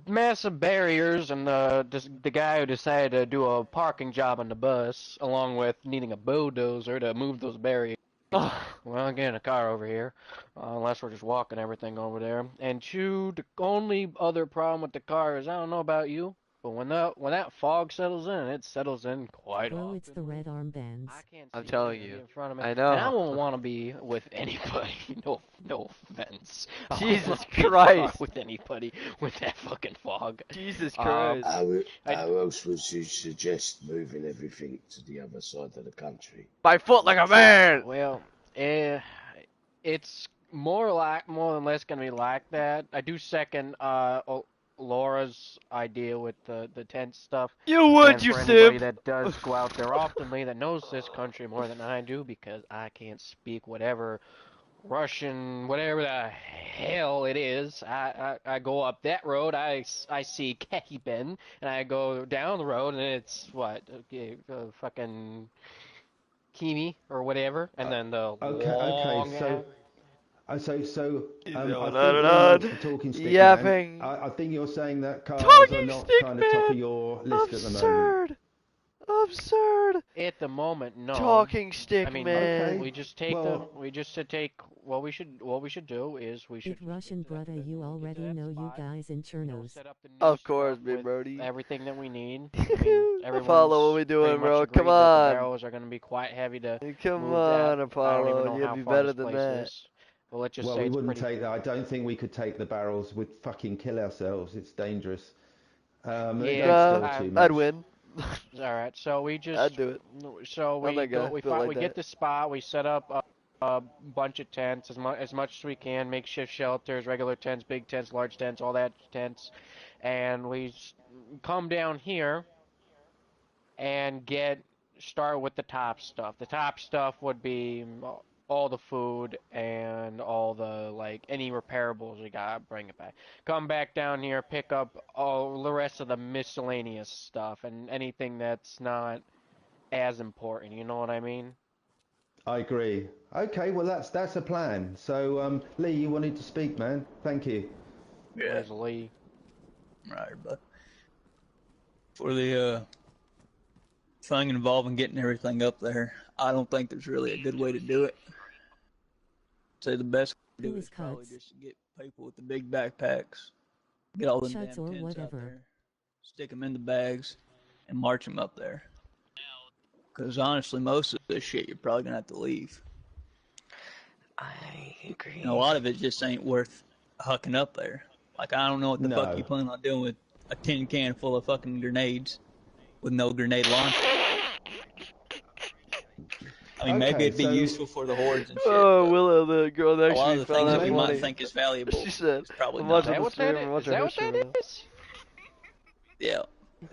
massive barriers and the guy who decided to do a parking job on the bus, along with needing a bulldozer to move those barriers. Well, getting a car over here, unless we're just walking everything over there. And two, the only other problem with the car is, I don't know about you, but when that fog settles in, it settles in quite Bro, often. it's the red armbands. I'm telling you. In front of me. I know. And I won't want to be with anybody. No offense. I don't Jesus wanna be in a car Christ. with anybody with that fucking fog. Jesus Christ. How else would you suggest moving everything to the other side of the country? By foot like a man. Well, it's more than less gonna be like that. I do second Laura's idea with the tent stuff. You would, and you for anybody simp. that does go out there oftenly that knows this country more than I do, because I can't speak whatever Russian, whatever the hell it is. I go up that road, I see Kehiben, and I go down the road, and it's what, fucking Kimi or whatever, and then the long So I think Nod. for talking stick Yapping. man, I think you're saying that cars are Talking not stick kind of top of man. your list at the moment. Absurd. Absurd. At the moment, no. Talking stick I mean, man. we just take what we should do is we should Eat Russian brother, you already know you guys in Chernos. set up the new Of course, stuff big with Brody. everything that we need. I mean, Apollo, what we everyone's doing, pretty bro? much agreed Come that on. The barrels are going to be quite heavy to Come move on, that. I don't even Apollo. know You'd how be far better this than place that. is. Well, let's just Well, say we it's wouldn't pretty. take that. I don't think we could take the barrels. We'd fucking kill ourselves. It's dangerous. They don't steal too much. I'd win. All right, so we just. I'd do it. So I'm that guy, we built like we that. get the spot. We set up a bunch of tents as much as we can, makeshift shelters, regular tents, big tents, large tents, all that tents, and we come down here and start with the top stuff. The top stuff would be all the food and all the, like, any repairables we got, bring it back. Come back down here, pick up all the rest of the miscellaneous stuff and anything that's not as important, you know what I mean? I agree. Okay, well that's a plan. So Lee, you wanted to speak, man. Thank you. Where's Lee? Right, but for the thing involving getting everything up there, I don't think there's really a good way to do it. Say the best way to do it is probably just to get people with the big backpacks, get all the damn Shuts or tents out whatever. there, stick them in the bags, and march them up there. Because honestly, most of this shit you're probably gonna have to leave. I agree. And a lot of it just ain't worth hucking up there. Like, I don't know what the No. fuck you plan on doing with a tin can full of fucking grenades with no grenade launcher. I mean, maybe it'd be useful for the hordes and shit. Oh, Willow, the girl that a lot actually of the found things that that we money. might think is valuable. She said, is probably I'm not. watching the stream, I'm watching her stream right now. Yeah.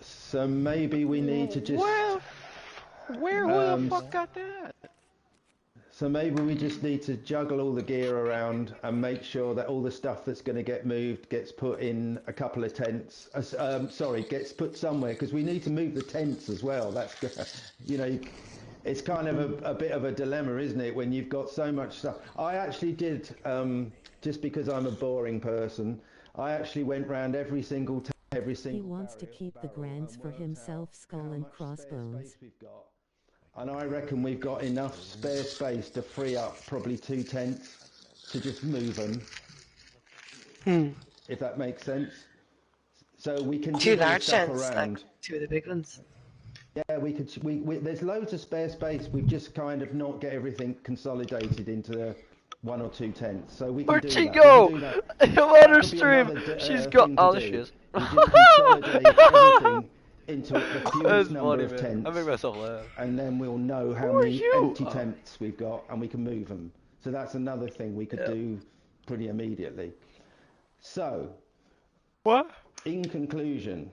So maybe we need to just. Where the fuck got that? So maybe we just need to juggle all the gear around and make sure that all the stuff that's going to get moved gets put in a couple of tents. Gets put somewhere, because we need to move the tents as well. That's, you know, it's kind of a bit of a dilemma, isn't it, when you've got so much stuff. I actually did, just because I'm a boring person, I actually went round every single tent, He wants to keep the grands for himself, skull and crossbones. And I reckon we've got enough spare space to free up probably 2 tents to just move them. If that makes sense. So we can 2 jiggle large stuff tents, around. like 2 of the big ones. Yeah, we could. There's loads of spare space. We've just kind of not get everything consolidated into 1 or 2 tents. So we can Where'd do she that. go? We can do I'm that. on That her could be stream. another, She's got. thing to Oh, do. there she is. We just consolidate everything into the That's fewest number funny, of man. tents. I make myself laugh. And then we'll know how Who are many you? empty tents we've got, and we can move them. So that's another thing we could do pretty immediately. So, what? In conclusion,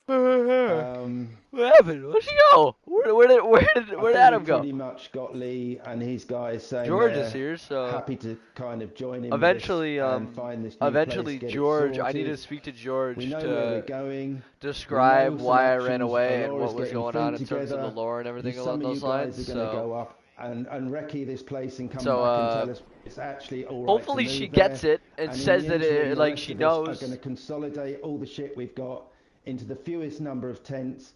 what happened? Where'd she go? Where did Adam go? Pretty much got Lee and his guys saying George they're is here, so happy to kind of join in. eventually, with this and find this new eventually, place, get it George. I need sorted. to speak to George We know where we're to going. describe We know some why I ran options. away and Aurora's what was getting going food on in terms of the together. lore and everything along Some of those you guys lines. are going to So go up and recce this place and come So, back and tell us it's actually all right. hopefully to she move gets there. it and in says the that interim, the like rest she of us knows. are going to consolidate all the shit we've got into the fewest number of tents,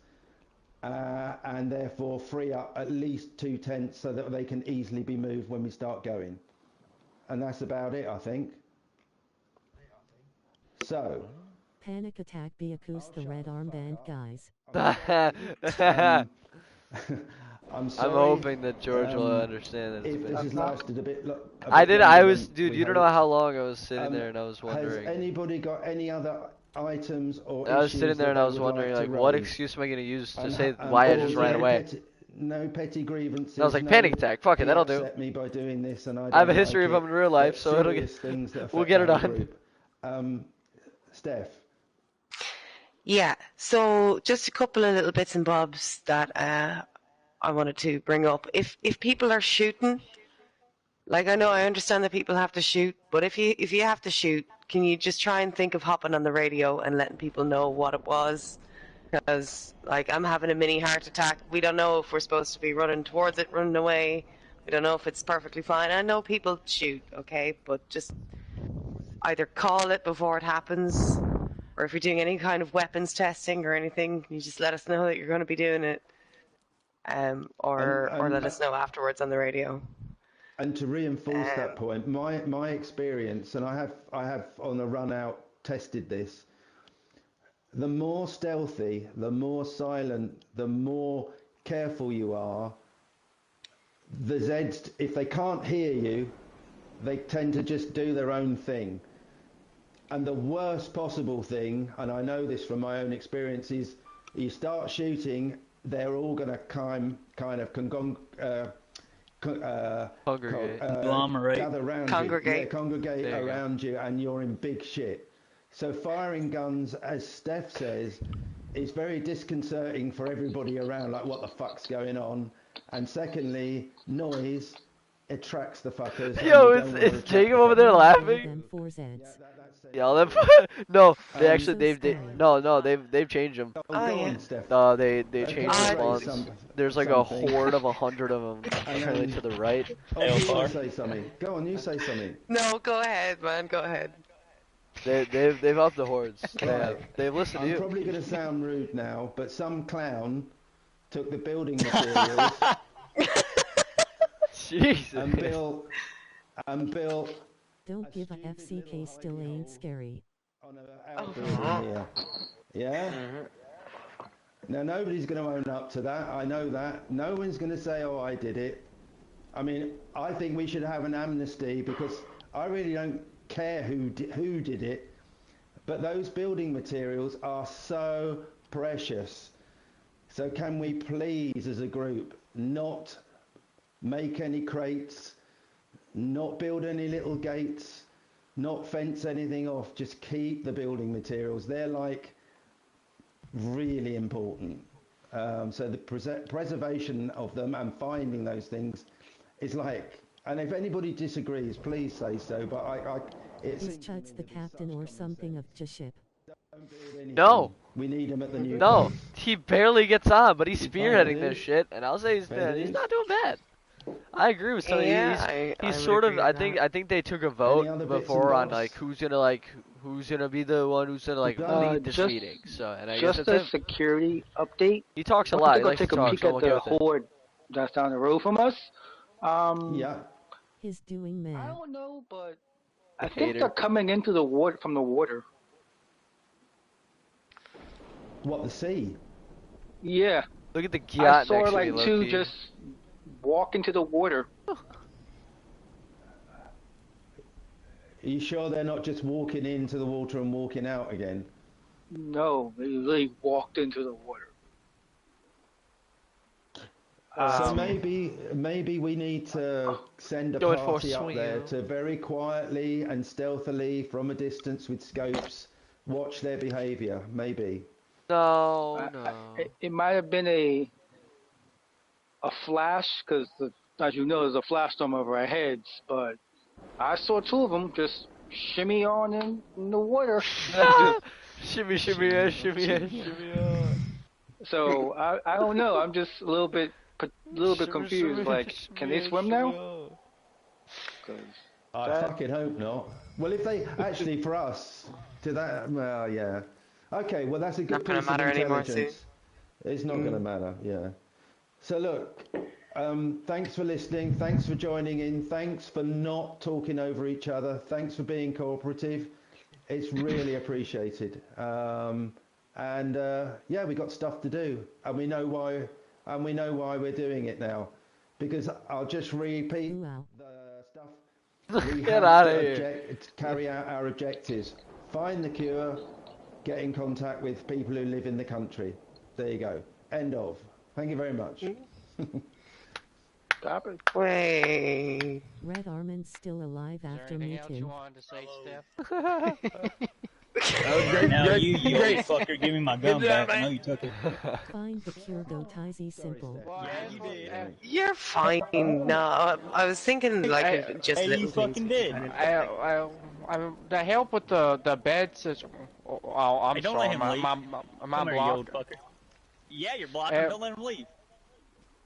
and therefore free up at least 2 tents so that they can easily be moved when we start going. And that's about it, I think. So. Panic attack Biakus the red armband guys. I'm sorry. I'm hoping that George will understand that. If this has lasted a bit I did. longer I was, than dude. we You don't know hoped. how long I was sitting there, and I was Has wondering. anybody got any other items or I was issues sitting there and that I they was would wondering, like like, to what raise? excuse am I going to use to And- say and why I all just the ran away? No petty grievances. I was like, no, panic attack. Fuck it, he that'll do. upset me by doing this, and I I have a don't history like of them it, in real life, but so it'll serious get. things that We'll affect get it the whole done. group. Steph. Yeah, so just a couple of little bits and bobs that I wanted to bring up. If people are shooting, like I understand that people have to shoot, but if you have to shoot, can you just try and think of hopping on the radio and letting people know what it was? Because like I'm having a mini heart attack. We don't know if we're supposed to be running towards it, running away. We don't know if it's perfectly fine. I know people shoot, okay, but just either call it before it happens, or if you're doing any kind of weapons testing or anything, can you just let us know that you're going to be doing it, or let us know afterwards on the radio. And to reinforce that point, my experience, and I have on a run out tested this. The more stealthy, the more silent, the more careful you are, the Zeds, if they can't hear you, they tend to just do their own thing. And the worst possible thing, and I know this from my own experience, is you start shooting, they're all going to kind of Congregate. Gather around Congregate. you. Yeah, congregate There you go. around you, and you're in big shit. So firing guns, as Steph says, is very disconcerting for everybody around, like what the fuck's going on. And secondly, noise attracts the fuckers. and Yo, you don't wanna is attract Jacob the over there fuckers. laughing? Them 4 Zeds. Yeah, them. No, they Um, actually So they scary. no they've changed them. Oh, Oh, go yeah. on, Steph. They Okay, changed say the spawns. some- There's like something. a horde of 100 of them currently to the right. Oh, you want to say something? Go on, you say something. No, go ahead, man. Go ahead. They've upped the hordes. Right. They've listened to I'm you. probably going to sound rude now, but some clown took the building materials Jesus. and built Don't give a FCK still ain't scary. on a building here. Yeah? Now, nobody's going to own up to that. I know that. No one's going to say, oh, I did it. I mean, I think we should have an amnesty because I really don't care who did it. But those building materials are so precious. So can we please, as a group, not make any crates, not build any little gates, not fence anything off, just keep the building materials. They're like really important. So the preservation of them and finding those things is like, and if anybody disagrees, please say so, but it's... Is Chuds the captain or something of the ship? No. We need him at the new No, place. he barely gets on, but he's He spearheading finally this is. shit, and I'll say he's not doing bad. I agree with something. Yeah, he's I would sort of. agree I with think. that. I think they took a other vote bits and before on bobs? who's gonna be the one who's gonna lead this just- meeting. So, and I guess Just that's a him. security update. He talks a I lot. went He to likes go to take a talk. peek So I'm at okay the with it. horde that's down the road from us. Yeah. His doing I man. don't know, but I Hater. think they're coming into the water from the water. What, the sea? Yeah, Look at the I yacht saw next to like me, two low-key. just walk into the water. Are you sure they're not just walking into the water and walking out again? No, they really walked into the water. So maybe we need to send a Go for a party up there swim. to very quietly and stealthily from a distance with scopes watch their behaviour. Maybe. No, no. It might have been a flash because, as you know, there's a flash storm over our heads. But I saw two of them just shimmy on in the water. Shimmy, shimmy, yeah, shimmy, yeah, shimmy. Yeah. So I don't know. I'm just a little bit a little bit confused. Like, can they swim now? I fucking hope not. Well, if they actually for us, to that, well, yeah. Okay, well that's a good piece of intelligence. It's not going to matter, yeah. So look, thanks for listening. Thanks for joining in. Thanks for not talking over each other. Thanks for being cooperative. It's really appreciated. Yeah, we got stuff to do, and we know why. And we know why we're doing it now, because I'll just repeat the stuff. Get out of here. Carry out our objectives. Find the cure. Get in contact with people who live in the country. There you go. End of. Thank you very much. Stop it. Wait. Red Armand's still alive after Anything else you meeting. wanted to say, Steph? Now you old fucker, give me my gun back. I know you took it. Find the cure, go Tizy simple. Yeah, you did. You're fine. No, I was thinking like just Hey, little you fucking things. did. The help with the beds is. Oh, I'm Hey, don't sorry. let him leave. I'm Come here, you old blocked. fucker. Yeah, you're blocking. Don't let him leave.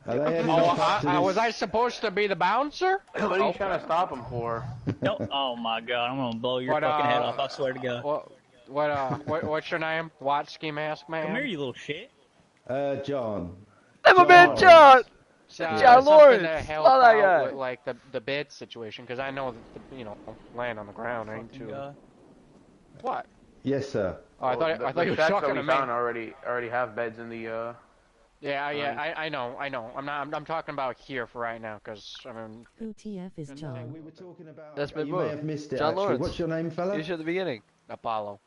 Was I supposed to be the bouncer? What are you trying to stop him for? No. Oh my god, I'm gonna blow your fucking head off. I swear to God. What's your name? Watsky Mask Man? Come here, you little shit. John. Never been John. John Lawrence. To help Love that out guy. with, like the bed situation, because I know that laying on the ground ain't too. What? Yes, sir. Oh, I thought you were shacks talking that to we me. found already have beds in the. I know. I'm talking about here for right now, because I mean. Who TF is John? We were talking about. That's been You may have missed it. John actually. Lawrence. What's your name, fella? You should at the beginning. Apollo.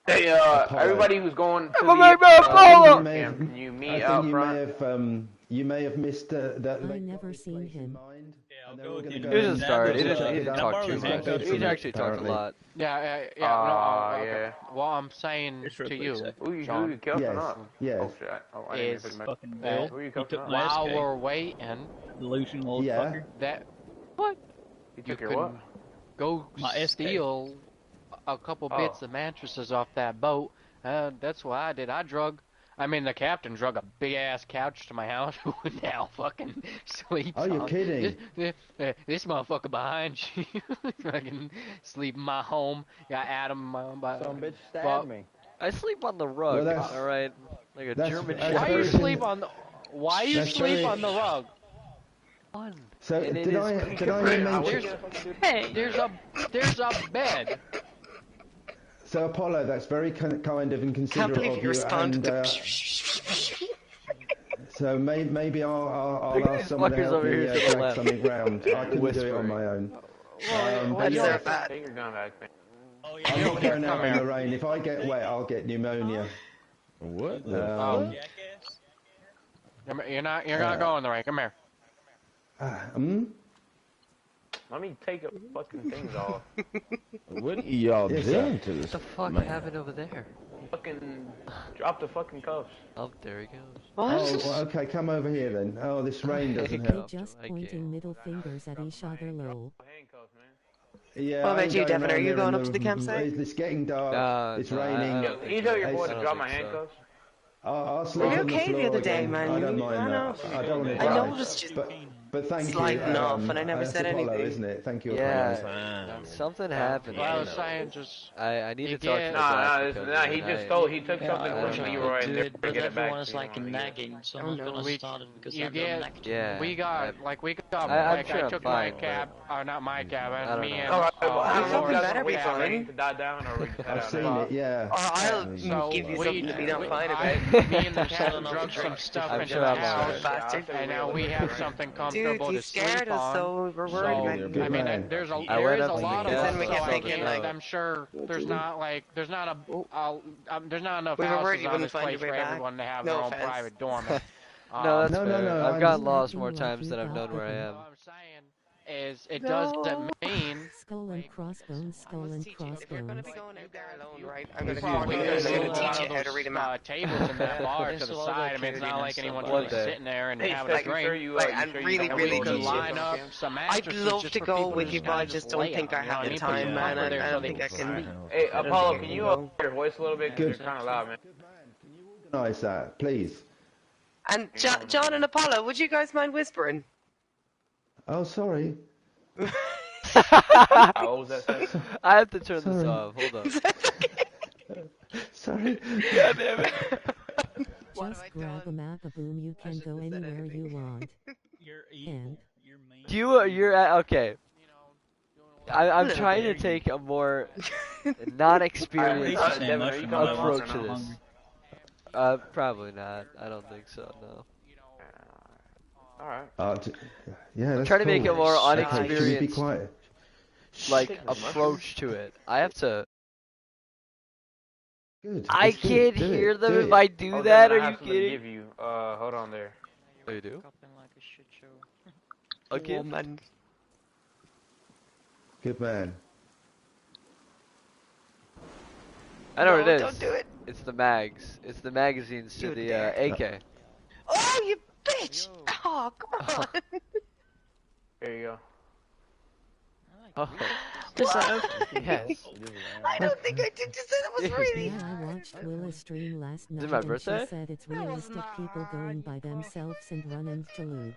Hey, everybody who's going to Apollo. can you meet I out think front? you may have missed that. I never seen him. I'll go with you. He was a start. He didn't talk too much. He actually talked a lot. Yeah. Yeah. Well, I'm saying to you, Who you John, cuffing Yes. up? Yes. Oh shit. Oh, I didn't is even Fucking that Bill. Who you He cuffing took up? my while SK. we're waiting, Delusional old Yeah. fucker. that what You you took your can what? go My SK. steal a couple bits of mattresses off that boat. That's what I did. The captain drug a big ass couch to my house who now fucking sleeps. Oh, you're on. kidding. This motherfucker behind you fucking sleep in my home. Got Adam. Some bitch but- stabbed me. I sleep on the rug. Well, that's- all right, like a that's- German that's Why shepherd. you very- sleep on the? Why you That's sleep very- on the rug? Fun. So And it did is I convenient. mention? There's a bed. So Apollo, that's very kind of and Can't considerate believe of you you. responded And, to. so maybe I'll Look at ask these someone to fuckers help over me here to the drag left. something round. I couldn't do it on Whispering. my own. Well, But yeah, deserve that. Take your gun back, man. Oh I'm yeah. not going out Come in here. the rain. If I get wet, I'll get pneumonia. What? Um, Jackass. You're not going the right. Come here. Let me take the fucking things off. What are y'all Yes, doing sir. to this? What the fuck man? happened over there? Fucking drop the fucking cuffs. Oh, there he goes. Oh, well, okay, come over here then. Oh, this rain doesn't They help. just I pointing can't. middle fingers at each other lol. Handcuffs, man. Yeah, What about I'm you, going Devin? Are around you here going in up to the campsite? It's getting dark. It's No, raining. I Yo, don't can you think tell so. your boy I to don't drop my think so. handcuffs? I'll sleep Were you on the okay the floor other day, again. man? I don't You- mind I know. that. I don't want to I die. noticed you But thank you. sliding off, and I never that's said Apollo, anything. isn't it? Thank you, Yeah, Apollo. something happened. Well, I you was know. saying just. I need to You talk to get- the Nah, black nah, because he I- just stole. He took Yeah, something I from don't Leroy and do they're it, but get it back. everyone is to you. like nagging, so I'm not gonna we- start it because you I'm get- nagged. Yeah. We got I- like we got I'm like sure I I'm took fine, my cab, not my cab, I don't me know. and Alright, well, I'm how fucking long better be we got fine. to die down or we just head I've out seen now? it, yeah. I'll So give you we- something to be not fine about. Me and the captain drug some stuff I'm into sure the I'm house, alright. and now we have something Dude, comfortable you to scared sleep us, on. so we're worried So, about you. Good I mean, man. there is I a went up to lot the of gas us, and so I saw the can't, snow. I'm sure there's not We there's not enough were worried houses you on wouldn't this find place your for way back. everyone to have No their own offense. private dorm. No, that's No, no, fair. no, I've I'm gotten just lost acting more like times you than I've thought known where I with am. All I'm saying is it doesn't mean Skull and crossbones, skull and If you're gonna crossbones. be going out there alone, right? I'm we gonna could teach you a lot how of to read a those map. tables in that bar to There's the a lot of side. I mean, it's not like anyone's One really day. sitting there and Hey, having a Steph, you drink. sure you, Like, you I'm sure you really, don't really want to could teach go you. line up camp? some I'd mattresses love just to for go people with to you, just but I kinda just lay don't think on, I you know have what the mean? time, Put man. some there I so don't they think I can. Hey, Apollo, can you up your voice a little bit? Because Good. you're kind of loud, man. Organise that, please. And John and Apollo, would you guys mind whispering? Oh, sorry. How old was that? I have to turn this Sorry. off. Hold on. Sorry. God damn it. Just grab a map of boom. You can go anywhere you want. And You're at, okay. I'm trying to take a more non-experienced approach to this. Probably not. I don't think so. No. Alright. Yeah, that's I'm trying to make cool. a more Okay, can you be unexperienced quiet? like approach to it. I have to. Good. I It's good. can't Do hear it. them Do if it. I do Oh, that. Devin, Are I you have something to kidding? give you. Hold on there. Oh, you do? Okay. Woman. Good man. I know what it is. Don't do it. It's the mags. It's the magazines to the AK. Oh, you bitch! Oh, come on. There you go. Oh. Deserve. Yes. I don't think I did just say that was really. yeah, I watched Willa's stream last night it my and birthday? she said it's realistic people going by themselves and run into lube.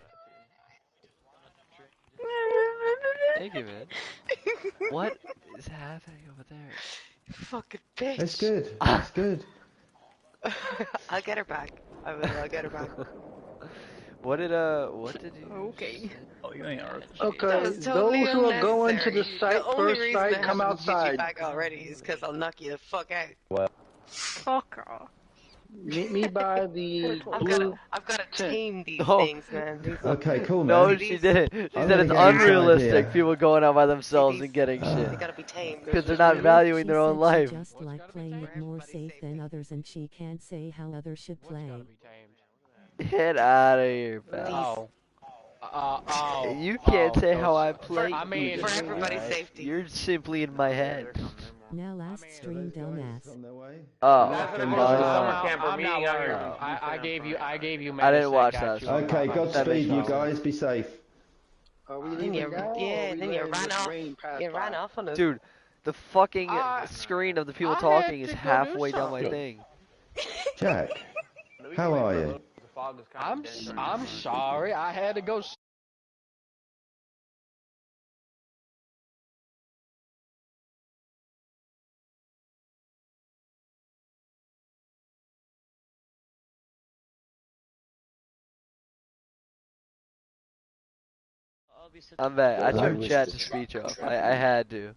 Thank you, man. What is happening over there? Fucking bitch. That's good. That's good. I'll get her back. I'll get her back. What did you? Okay. Oh, you ain't alright. Okay, That was totally those who are going to the unnecessary. site The only first reason site, I come haven't hit you outside. back already is because I'll knock you the fuck out. Well, Fuck off. Meet me by the blue I've got to tent. tame these Oh. things, man. These Okay, cool, No, man. she didn't. She I'm said gonna it's get inside unrealistic. here. People going out by themselves and getting shit They gotta be tamed. because they're not valuing She their own said life. she just like playing it more safe than others and she can't say how others should play. Get out of here, pal. Oh. You can't say how I For, play. I mean, For everybody's safety. You're simply in my head. Now last stream dumbass. On their way? Oh, That's what no. it is. Summer camp or I'm meeting not out worried. here. I gave you. I didn't watch got that. you. Okay, That Godspeed, makes you sense. guys. Be safe. Are we Then leaving you, now? or yeah, are we then you letting ran the off. rain pass You ran by? off on us. Dude, the fucking I- screen of the people I had talking is to go do halfway down my something. thing. Jack, how are you? The fog is kind of dense. I'm sorry. I had to go. I'm back. I I turned wish chat the to truck speech off. traffic- I had to.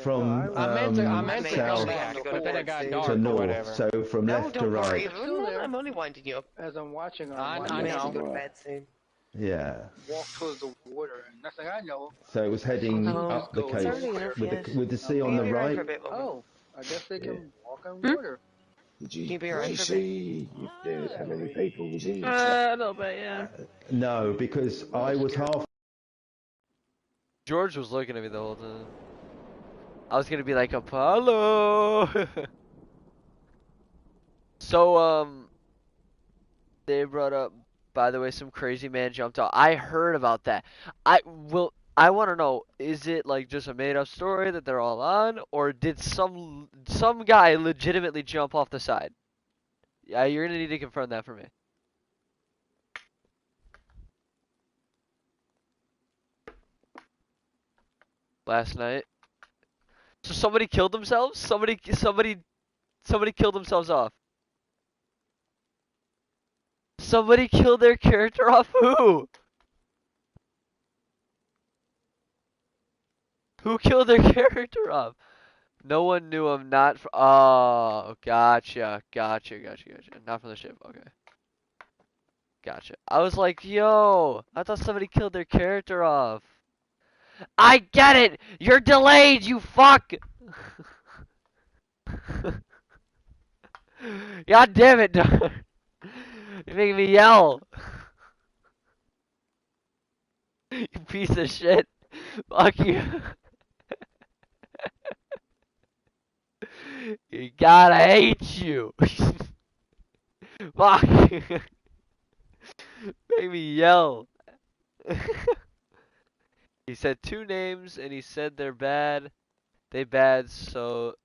From I meant to come south back, but then it got dark to or north, whatever. so from No, left to don't worry. right. I'm only winding you up. As I'm watching, I I'm know. I may have to watching go to bed soon. Yeah. walk towards the water, and next thing I know, So it was heading Oh, up the it's coast early enough, with yes. the sea on You'll the be around right. for a bit, won't we? oh, I guess they can walk on Hmm? water. Did Can you be did around you for a see if there how many people was in? A little bit, yeah. No, because I was half. George was looking at me the whole time. I was gonna be like Apollo. So they brought up. By the way, some crazy man jumped out. I heard about that. I want to know: is it like just a made-up story that they're all on, or did some guy legitimately jump off the side? Yeah, you're gonna need to confirm that for me. Last night. So somebody killed themselves? Somebody killed themselves off. Somebody killed their character off? Who? Who killed their character off? No one knew him, not fr oh, gotcha. Not from the ship, okay. Gotcha. I was like, yo, I thought somebody killed their character off. I get it! You're delayed, you fuck! God damn it, dog. You're making me yell. You piece of shit. Fuck you. You gotta hate you. Fuck. Make me yell. He said two names and he said they're bad. They bad, so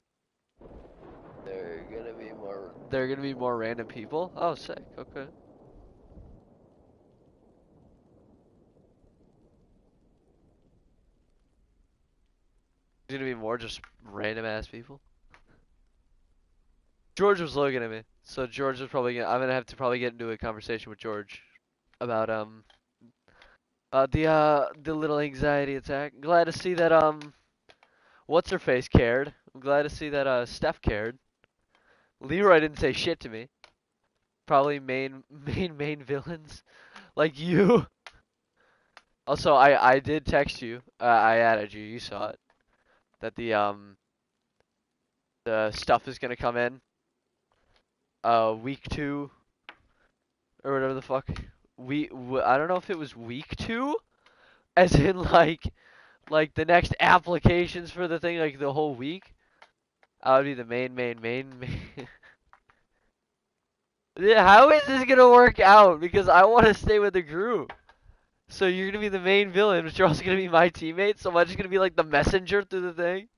they're gonna be more random people. Oh, sick. Okay. There's gonna be more just random ass people. George was looking at me, so George is probably gonna. I'm gonna have to probably get into a conversation with George about the little anxiety attack. Glad to see that what's her face cared. I'm glad to see that Steph cared. Leroy didn't say shit to me. Probably main villains like you. Also, I did text you. I added you. You saw it. That the stuff is gonna come in. Week 2 or whatever the fuck. I don't know if it was week 2, as in like the next applications for the thing, like the whole week. I would be the main. Yeah, how is this gonna work out? Because I want to stay with the group. So you're gonna be the main villain, but you're also gonna be my teammate. So am I just gonna be like the messenger through the thing?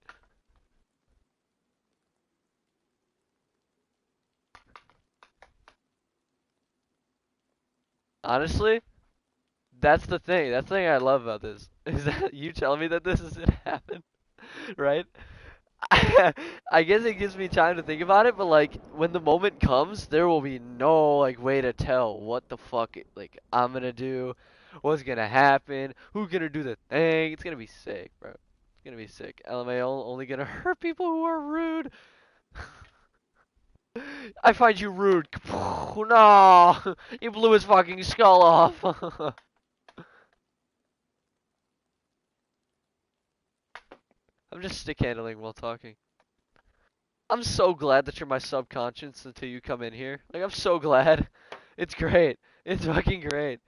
Honestly, that's the thing. That's the thing I love about this. Is that you telling me that this is gonna happen, right? I guess it gives me time to think about it, but like when the moment comes, there will be no like way to tell what the fuck I'm gonna do, what's gonna happen, who's gonna do the thing. It's gonna be sick, bro. It's gonna be sick. LMAO only gonna hurt people who are rude. I find you rude. No, he blew his fucking skull off. I'm just stick handling while talking. I'm so glad that you're my subconscious until you come in here. Like, I'm so glad. It's great. It's fucking great.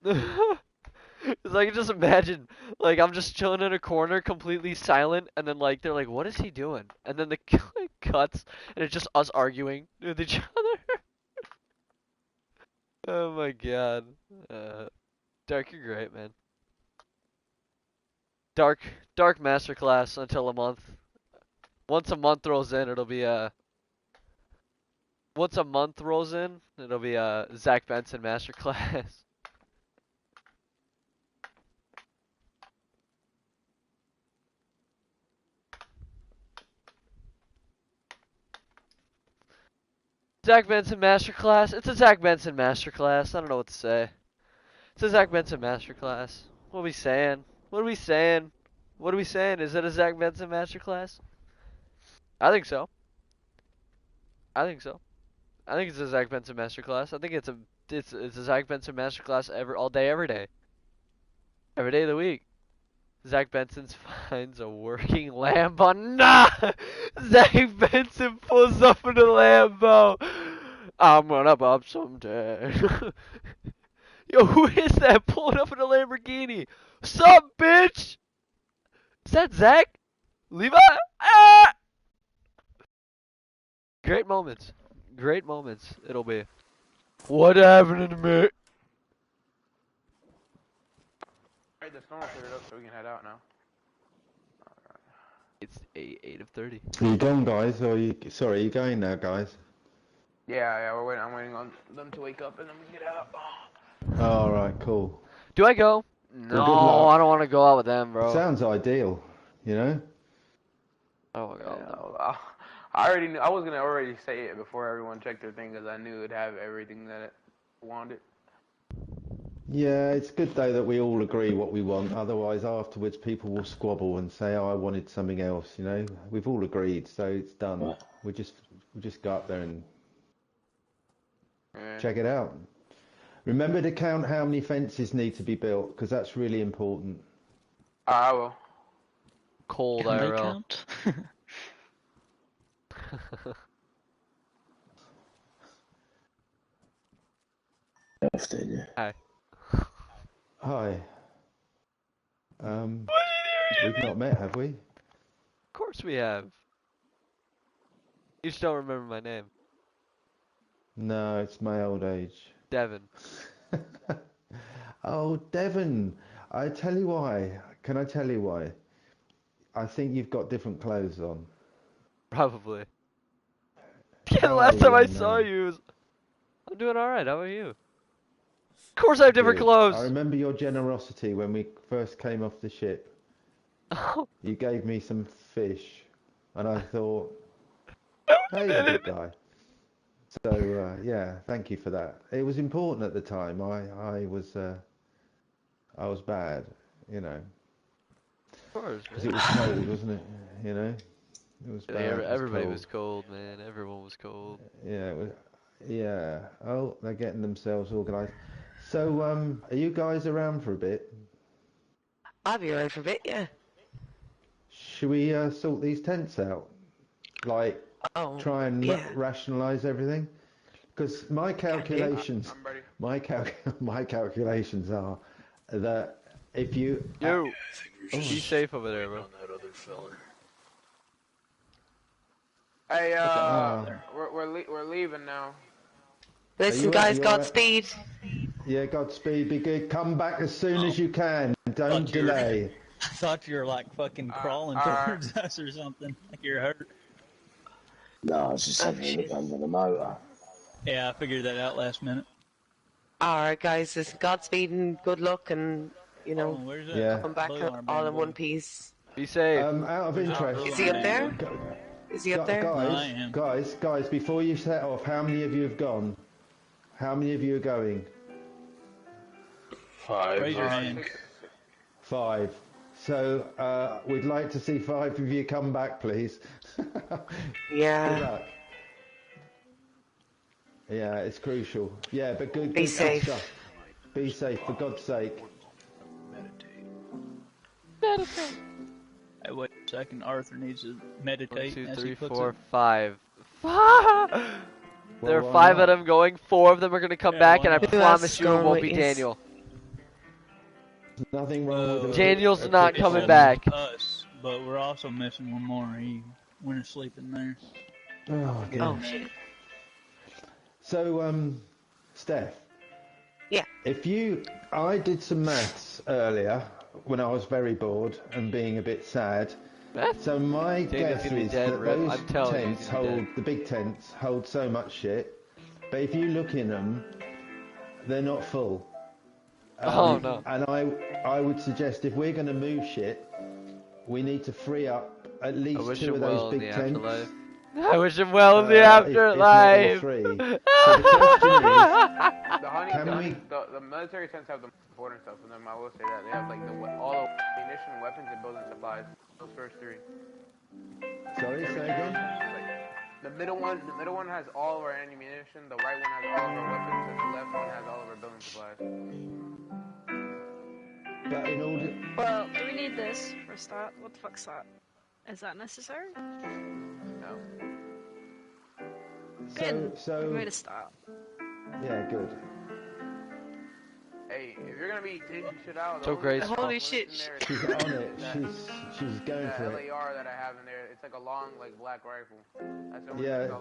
Cause I can just imagine, like, I'm just chilling in a corner, completely silent, and then, like, they're like, what is he doing? And then the cuts, and it's just us arguing with each other. Oh my god. Dark, you're great, man. Dark masterclass until a month. Once a month rolls in, it'll be once a month rolls in, it'll be a Zach Benson masterclass. Zach Benson masterclass. It's a Zach Benson masterclass. I don't know what to say. It's a Zach Benson masterclass. What are we saying? What are we saying? What are we saying? Is it a Zach Benson masterclass? I think so. I think so. I think it's a Zach Benson masterclass. I think it's a Zach Benson masterclass all day, every day. Every day of the week. Zach Benson finds a working Lambo. Nah! Zach Benson pulls up in a Lambo. I'm gonna bump someday. Yo, who is that pulling up in a Lamborghini? Sup, bitch? Is that Zach? Levi? Ah! Great moments. Great moments. It'll be. What happened to me? Alright, the storm cleared up so we can head out now. It's 8 of 30. Are you gone, guys? Or are you? Sorry, are you going now, guys? Yeah, we're waiting. I'm waiting on them to wake up and then we can get out. All right, cool. Do I go? No, I don't want to go out with them, bro. Sounds ideal, you know. Oh my god. Yeah, I already knew. I was gonna already say it before everyone checked their thing because I knew it'd have everything that it wanted. Yeah, it's good though that we all agree what we want. Otherwise, afterwards, people will squabble and say, "Oh, I wanted something else." You know, we've all agreed, so it's done. We just go up there and check it out. Remember to count how many fences need to be built because that's really important. I will. Cold Can they IRL. count? Hi. Hi. We've not met, have we? Of course we have. You just don't remember my name. No, it's my old age. Devin. Oh, Devin. I tell you why. Can I tell you why? I think you've got different clothes on. Probably. Yeah, the How last are time you, I young saw man? you, I'm doing alright. How about you? Of course I have different Good. clothes. I remember your generosity when we first came off the ship. You gave me some fish, and I thought, hey, he's a good guy. So yeah, thank you for that. It was important at the time. I was bad, you know, Of course, because it man. was cold, wasn't it? You know, it was bad. It was Everybody cold. was cold, man. Everyone was cold. Yeah, it was, yeah. Oh, they're getting themselves organised. So are you guys around for a bit? I'll be around for a bit, yeah. Should we sort these tents out? Like, try and rationalise everything? Because my calculations, my calculations are that if you Yo, be safe over there, bro. That other fella. Hey, we're leaving now. Listen, guys, Godspeed. Yeah, Godspeed. Be good. Come back as soon as you can. Don't delay. I thought you were like fucking crawling towards us or something. Like you're hurt. No, I was just having a look under the motor. Yeah, I figured that out last minute. Alright, guys, listen, Godspeed and good luck, and, you know, come back all in one piece. Be safe. Out of interest. Is he up there? Is he up there? Guys, before you set off, how many of you have gone? How many of you are going? 5. Raise your hand. 5. So we'd like to see 5 of you come back, please. Yeah. Good luck. Yeah, it's crucial. Yeah, but good. Be safe. Stuff. Be safe, for God's sake. Meditate. Hey, wait a second. Arthur needs to meditate. 1, 2, as 3, he puts 4, it. 5. There are 5 of them going. 4 of them are gonna come back, and I promise you it won't be Daniel. Nothing wrong with Daniel's not coming It's back. Us, but we're also missing one more. He went to sleep in there. Oh, God. Shit. So, Steph. Yeah. I did some maths earlier when I was very bored and being a bit sad. So my guess is that those tents hold, the big tents hold so much shit, but if you look in them, they're not full. Oh no. And I would suggest if we're going to move shit, we need to free up at least 2 of those big tents. I wish him well in the afterlife. So the question is, the military tents have the important stuff, and then I will say that they have like all the ammunition, weapons, and building supplies. Those first 3. Sorry, say again. The middle one has all of our ammunition. The right one has all of our weapons, and the left one has all of our building supplies. But in order. Well, we need this for a start. What the fuck's that? Is that necessary? No. Good. So Good way to start. Yeah, good. Hey, if you're gonna be taking shit out, So graceful. Holy shit. She's on it. She's going for it. LAR that I have in there, it's like a long, like black rifle. That's the only Yeah, fine.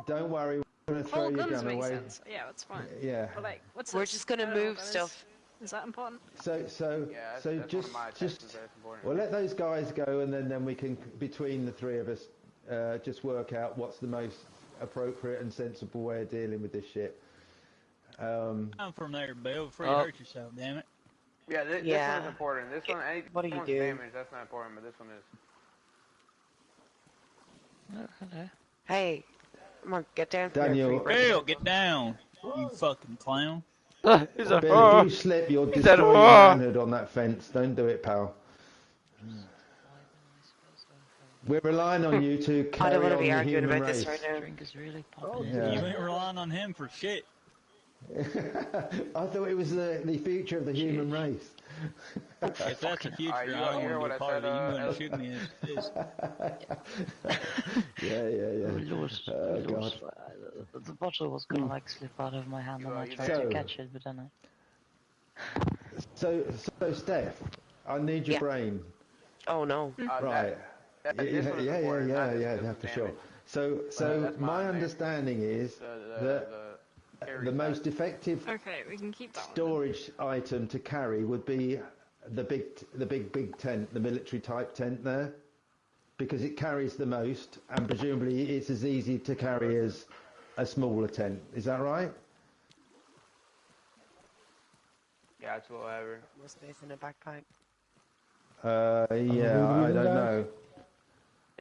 don't worry. We're gonna throw All your guns gun make away. sense. Yeah, that's fine. Yeah. But like, what's We're this? just gonna I don't know move what that stuff. Is that important? So that's just well, let those guys go, and then we can, between the 3 of us, just work out what's the most appropriate and sensible way of dealing with this shit. I'm from there, Bill. Before you hurt yourself, damn it. Yeah, this one's important. This one, what are you one's doing? damaged, that's not important, but this one is. Hello. Hey, come on, get down. Daniel. Bill, get down. You fucking clown. He's a Bill, if you slip, you'll destroy your manhood on that fence. Don't do it, pal. We're relying on you to carry I don't want to on be the arguing human about race. this right now. Drink is really popular. Yeah. You ain't relying on him for shit. I thought it was the future of the human race. If that's the future, you I don't hear want to what be I part of said, it. You want to shoot me as Yeah. Oh god. The bottle was gonna like slip out of my hand and I tried to catch it, but then So Steph, I need your brain. Oh no. Right. Yeah, for sure. So my understanding is that the most effective Okay, we can keep that storage item to carry would be the big tent, the military type tent there, because it carries the most, and presumably it's as easy to carry as a smaller tent. Is that right? Yeah, it's a little heavier. More space in a backpack. Yeah, I don't know.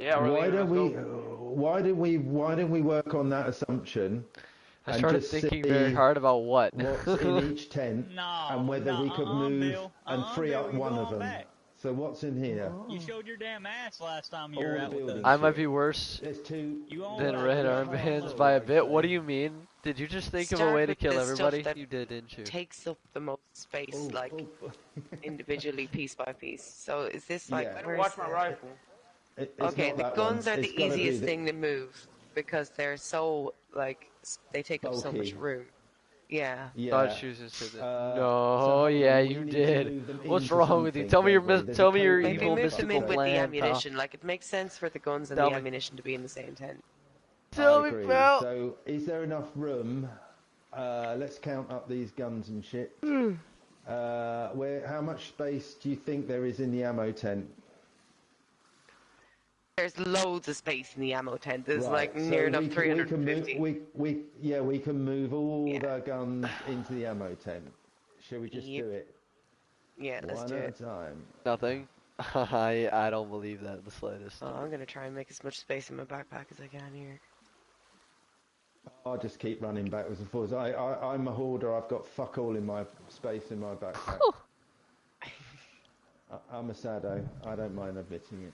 Yeah, we're Why leaving. don't Let's we? go. Why don't we work on that assumption I and started just thinking very see hard about what. what's in each tent No, and whether we could move Bill. and free Bill, up you're one of going them. back. So what's in here? You showed your damn ass last time you All were the out with building us. I might shit. be worse There's two. You own than that red shit. armbands by a bit. What do you mean? Did you just think of a Start way to with kill the everybody? stuff that You did, didn't you? takes up the most space, like individually, piece by piece. So is this like? Yeah. Better Where's watch my the... rifle. It's Okay, not the that guns one. are It's the gotta be easiest the thing to move because they're so like they take up so much bulky. room. Yeah. Thought Yeah. choosing to the... So No, hold yeah, on, we you need to did. move them What's into wrong with you? something, Tell me your Gregory. There's tell a me your code Maybe evil move them mystical in with the plan, pal. ammunition. Like it makes sense for the guns and Tell the me. ammunition to be in the same tent. Tell I me, agree. pal. So, is there enough room? Let's count up these guns and shit. How much space do you think there is in the ammo tent? There's loads of space in the ammo tent. There's Right, like near enough we can 350. we can move all the guns into the ammo tent. Shall we just do it? Yeah, let's One do at it. a time. Nothing. I don't believe that in the slightest. Oh, I'm gonna try and make as much space in my backpack as I can here. I'll just keep running backwards and forwards. I'm a hoarder. I've got fuck all in my space in my backpack. I'm a sado. I don't mind admitting it.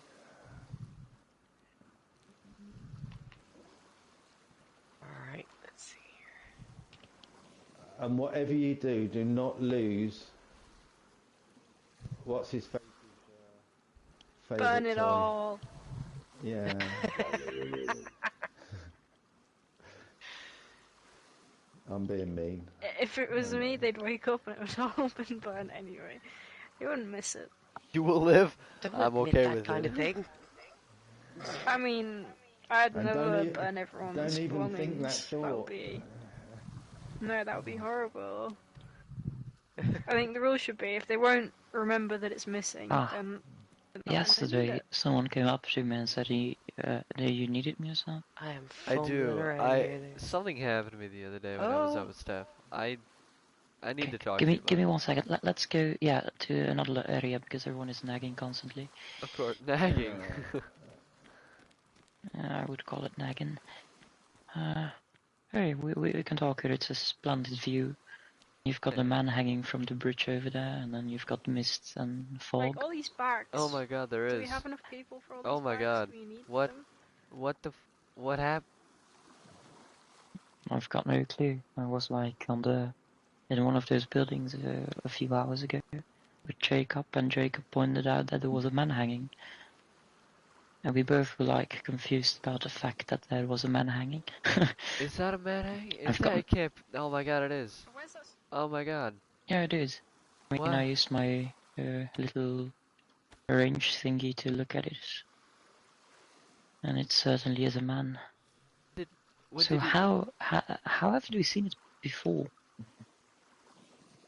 Alright, let's see here. And whatever you do, do not lose. What's his favorite? Burn it toy? all. Yeah. I'm being mean. If it was me, they'd wake up and it would all been burnt anyway. You wouldn't miss it. You will live. Don't I'm admit okay that with kind it. of thing. I mean, I'd And never burn everyone's don't even belongings. think that That would thought. be... No, that would be horrible. I think the rule should be, if they won't remember that it's missing, Ah. then... Yesterday, someone came up to me and said that you needed me or something. I am I fumbling do. around here. Something happened to me the other day when I was Oh. out with Steph. I need to talk Give to me, you give me about 1 second. Let's go, to another area because everyone is nagging constantly. it. Of course, nagging. I would call it nagging. Hey, we can talk here. It's a splendid view. You've got the man hanging from the bridge over there, and then you've got the mist and fog. Like, all these barracks. Oh my god, there Do we is. have enough people for all these Oh my barracks? god. Do we need What? them? What happened? I've got no clue. I was like in one of those buildings a few hours ago with Jacob, and Jacob pointed out that there was a man hanging. And we both were like confused about the fact that there was a man hanging. Is that a man hanging? I've Is that? got- It can't. Oh my god, it is. Where's that? Oh my god. Yeah, it is. I mean, What? I used my little range thingy to look at it. And it certainly is a man. What So did you- how have we seen it before?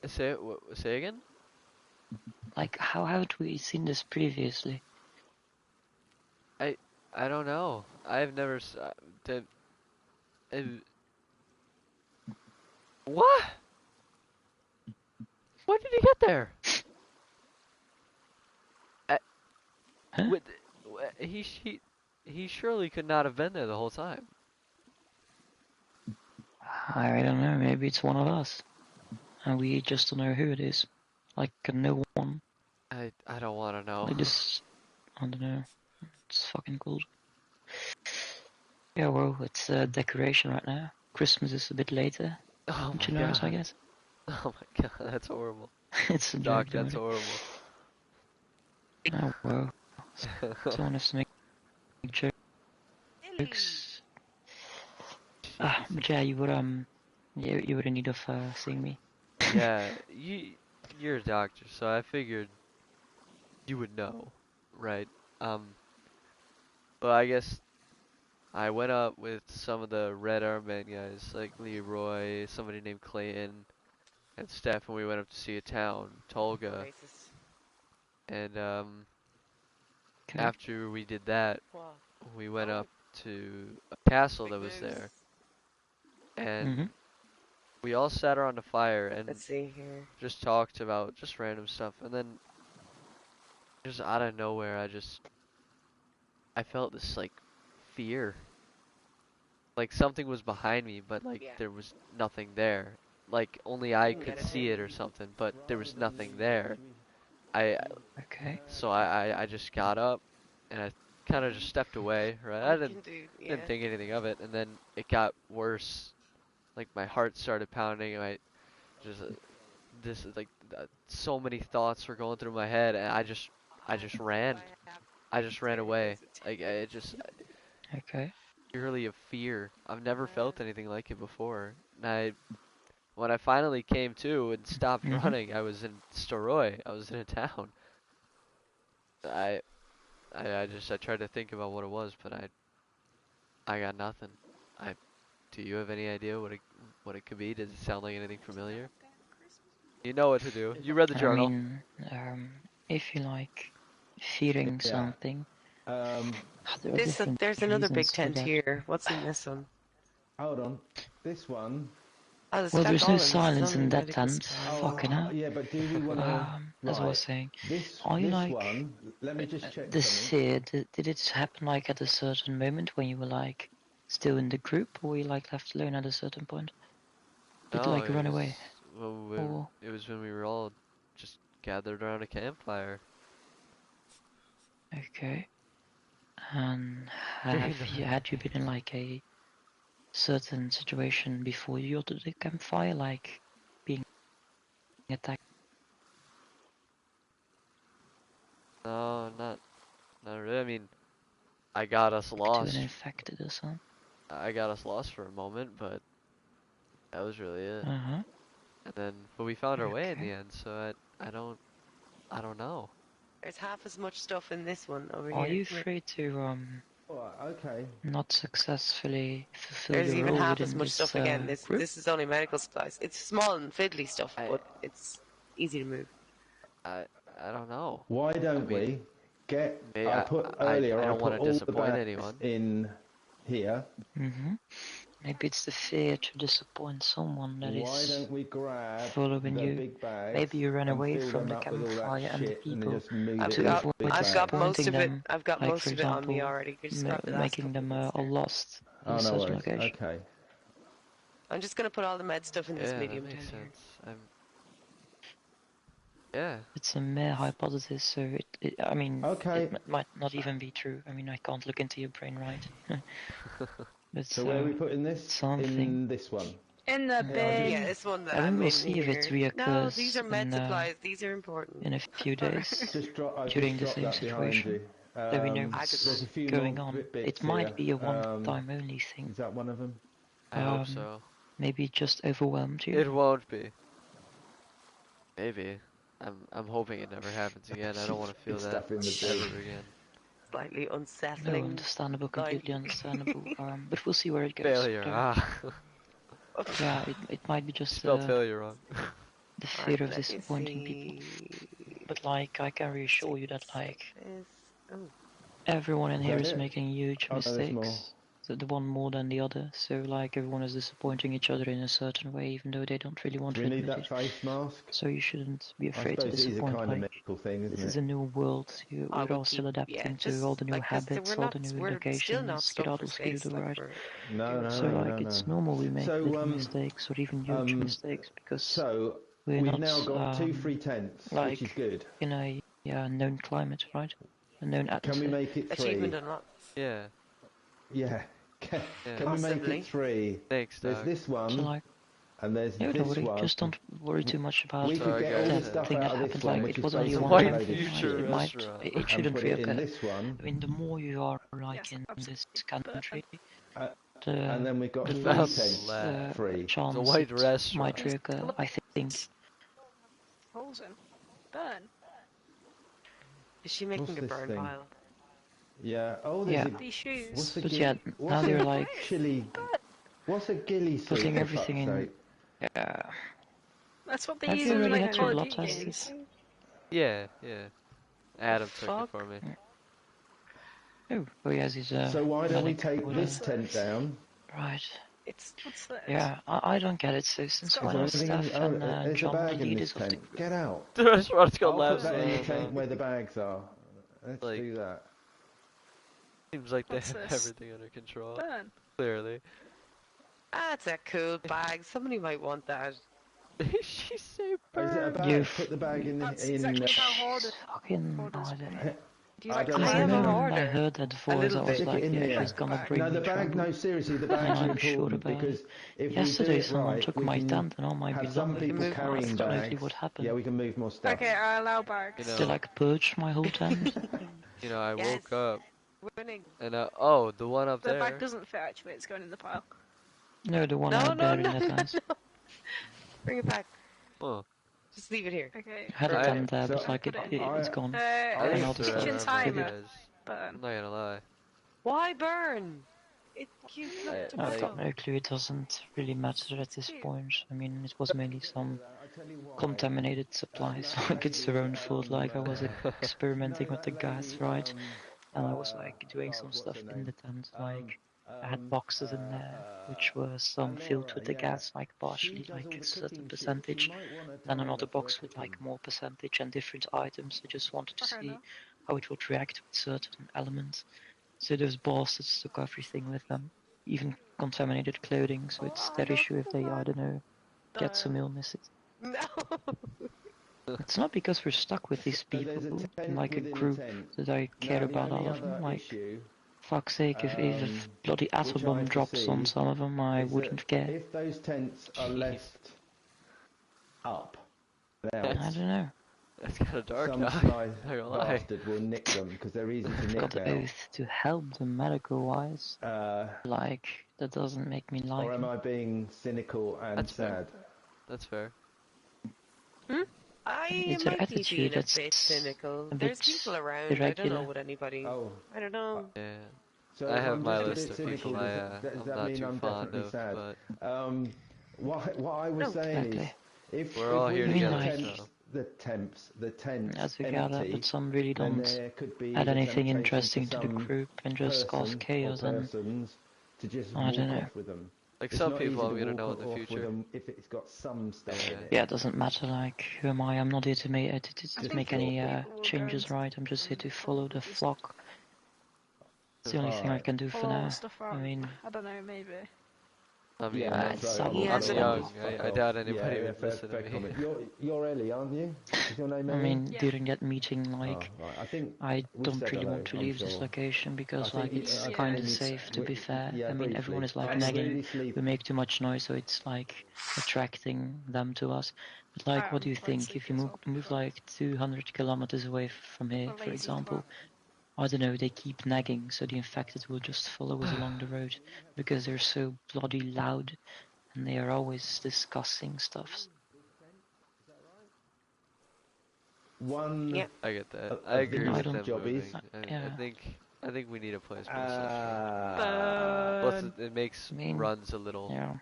Say say again? Like, how have we seen this previously? I don't know. I've never what? When did he get there? Huh? He surely could not have been there the whole time. I don't know, maybe it's one of us. And we just don't know who it is. Like, no one. I don't want to know. They just, I don't know. It's fucking cool. Yeah, well, it's decoration right now. Christmas is a bit later. Oh Don't my you notice, I god. guess? Oh my god, that's horrible. It's a Doc, joke, that's don't horrible. Oh, well. Someone has to make jokes. But yeah, you would in need of seeing me. Yeah, you're a doctor, so I figured you would know, right? But I guess I went up with some of the Red Armband guys, like Leroy, somebody named Clayton, and Steph, and we went up to see a town, Tolga. Racist. And Okay. after we did that, Wow. we went up to a castle that was there, and Mhm. we all sat around the fire and Let's see here. just talked about just random stuff, and then just out of nowhere, I felt this like fear. Like something was behind me, but like there was nothing there. Like only I could see it or something, but there was nothing there. Okay. So I just got up and I kind of just stepped away, right? I didn't think anything of it, and then it got worse. Like my heart started pounding, and I just this is like so many thoughts were going through my head, and I just ran. I just ran away. Like it just Okay. purely of fear. I've never felt anything like it before. And when I finally came to and stopped running, I was in Storoi. I was in a town. I tried to think about what it was, but I got nothing. Do you have any idea what it could be? Does it sound like anything familiar? You know what to do. You read the journal. I mean, if you like fearing something, There's another big tent here. What's in this one? Hold on. This one. Oh, there's well, there's no Collins. silence in that Medical tent. supplies. Fucking hell. Yeah, but do we want to? As I was saying, This are you like one? Let me just check. the fear? Did it happen like at a certain moment when you were like still in the group, or were you like left alone at a certain point? Did you like run away? Well, it was when we were all just gathered around a campfire. Okay. And had you been in like a certain situation before you got to the campfire, like being attacked? No, not really. I mean, I got us lost. To an infected or something? I got us lost for a moment, but that was really it. And then, but we found our way in the end. So I don't know. There's half as much stuff in this one over here. Are you free to not successfully fulfill There's your even role half within as much this, stuff again. group? This is only medical supplies. It's small and fiddly stuff, but it's easy to move. I don't know. Why don't we get? I put earlier. I don't want put to all the disappoint bags anyone. in here. Maybe it's the fear to disappoint someone that Why is don't we grab following the you. big bags Maybe you ran and away fill from them the up with all that campfire and the shit and people just move I've it in got big bags. most of it. them, I've got like, most for of it on me example, already. Just grab the last making them all lost at Oh, a no certain worries. location. Okay. I'm just gonna put all the med stuff in this Yeah, medium that makes tent here. sense. Yeah. It's a mere hypothesis, so I mean, Okay. it might not even be true. I mean, I can't look into your brain, right? But, So where are we putting this? something. In this one. In the bin. Yeah, this one that I think I'm we'll in see here. if it reoccurs No, these are med in, supplies. These are important. in a few days Just drop. I during just the dropped same that behind situation. you. So we know There's what's a few going more on. bits It might here. be a one-time only thing. Is that one of them? I hope so. Maybe it just overwhelmed you. It won't be. Maybe. I'm hoping it never happens again. I don't want to feel It's that stuff in the bin. ever again. Slightly No, unsettling. understandable, completely understandable. But we'll see where it goes. Failure. Yeah, it might be just Spelled failure wrong. the fear of disappointing people. But like, I can reassure you that like everyone in here is making huge Oh, no, there's more. mistakes. The one more than the other. So like, everyone is disappointing each other in a certain way, even though they don't really want Do to we need admit that it. face mask? So you shouldn't be I afraid to suppose it is a disappoint. kind of Like, medical thing, this isn't is it? a new world. We're all still adapting to all the new habits, all the new locations, skedaddle, right? No, So like, it's normal we make So, little mistakes or even huge mistakes because So we're we've not now got 2 free tents, like which is good. in a known climate, right? A known Can atmosphere. we make it 3? Achievement unlocked. Yeah. Yeah. Can we make Possibly. it 3? Thanks, There's Doc. this one, So like, and there's no, this don't worry. one. Just don't worry too much about We could get all the that stuff thing out that of this happened. one, Like, which it is was only basically one White time. future It might, restaurant. it and shouldn't put it in reoccur. this one, I mean, the more you are like in this country, and then we've got the 3 less tents free. chance The white it restaurant. might reoccur. I think. Holes in. Burn. Is she making What's a this burn thing? pile? Yeah. Oh, Yeah. there's These a. shoes. What's the But gilly? yeah, What's now a they're like chili? What's a gilly soup? putting for everything fuck's in. sake? Yeah. That's what they Have use you in already like had your Call of blood Duty tests? games. Yeah. Adam took it Fuck. for me. Oh, yes, he's So why don't we medic take or this whatever. tent down? Right. It's What's this? Yeah, I don't get it. So since got when Is was there anything Steph in- and there's a John the bag in this leaders of the tent. Get out. The restaurant's got I'll put labs. that in the tent where the bags are. Let's Like- do that. Seems like they What's have this? everything under control. Burn. Clearly. That's a cool bag. Somebody might want that. She say Is it a burn. bag? You Put the bag in. That's in exactly how hard it Fucking, I orders. don't know. Do you I like don't to know. I am a burn? hoarder. I heard that voice. I little was bit. Stick like, it in yeah, here. she's gonna bring No, me the bag. trouble. No, seriously, the bag's I'm sure important about it. because if Yesterday we do it someone right, took we my can tent and all my have some belongings. people move carrying That's totally bags. what happened. Yeah, we can move more stuff. Okay, I allow bags. You know, They like purged my whole tent. You know, I Yes. woke up Winning. and oh, the one up The there. bag doesn't fit actually, it's going in the pile. No, the one No, out no, there no, in Netherlands. no. Bring it back. Oh, Just leave it here. Okay. I had a I- tent there, so but like Put it in. it's gone. Uh, I And used all to the stuff. kitchen remember timer. you guys. Burn. I'm not gonna lie. Why burn? It keeps I- to I've I- got no clue. It doesn't really matter at this point. I mean, it was mainly some contaminated supplies. Like it's their own fault. Like I was experimenting with the gas, right? And I was like doing some stuff in the tent. Like I had boxes in there, which were some filled with the gas, like partially, like a certain percentage. Then another box with like more percentage and different items. I just wanted to Okay, see no. how it would react with certain elements. So those bastards took everything with them, even contaminated clothing. So it's their issue if they, I don't know, get some illnesses. No. It's not because we're stuck with these So there's people a tent in like a within the group tent. that I care Now, the about only all of them. other Like, issue, fuck's sake, if a bloody atom which I bomb drops foresee on some of them, I is that wouldn't care. If those tents are left up, I now don't know. That's kind of dark some now. sly Not gonna lie. bastard will nick them because they're easy to I've nick got the out. oath to help them medical-wise. Like, that doesn't make me like Or am them. I being cynical and That's fair. sad? That's fair. I It's their might be attitude being a that's bit cynical. a There's bit people around. I don't irregular. know what anybody. Oh, I don't know. Yeah. so I if have I'm my just a list bit of cynical, people does I'm that not mean too I'm fond definitely of, sad? but What I was No, saying exactly. is, if we're all we here leave together, the tents As we gather, empty, but some really then don't there could be add the anything temptation interesting for to the some group and just cause person chaos or and persons to just I walk don't know. off with them. like It's some not people easy I'm to gonna walk know in the off with future. them if it's got some stuff in it. yeah, it doesn't matter. Like, who am I? I'm not here to to think make any people will go changes, into right? I'm just here to follow the just flock. It's the only thing I Alright. can do for Pull all now. the stuff out. I mean, I don't know, maybe. I mean, Yeah, it's that's so- right. He I'm has an young. Fuck I off. doubt anybody Yeah, would fair listen to me. comment. You're Ellie, aren't you? Is your name I Ellie? mean, Yeah. during that meeting, like, Oh, right. I think I we've don't said really hello, want to I'm leave this sure. location because, I like, think it's yeah, kind of it's- safe, to be fair. Yeah, I mean, briefly. everyone is like I'm nagging. really sleepy. We make too much noise, so it's like attracting them to us. But like, what do you quite think sleepy if you as move well, to be move fair. like 200 kilometers away from here, I'm for lazy example? twat. I don't know. They keep nagging, so the infected will just follow us along the road because they're so bloody loud and they are always discussing stuff. One. Yeah. I get that. A- I a agree village with them job is- moving. Yeah. I think we need a place more Uh, safe. Plus, it makes I mean, runs a little Yeah.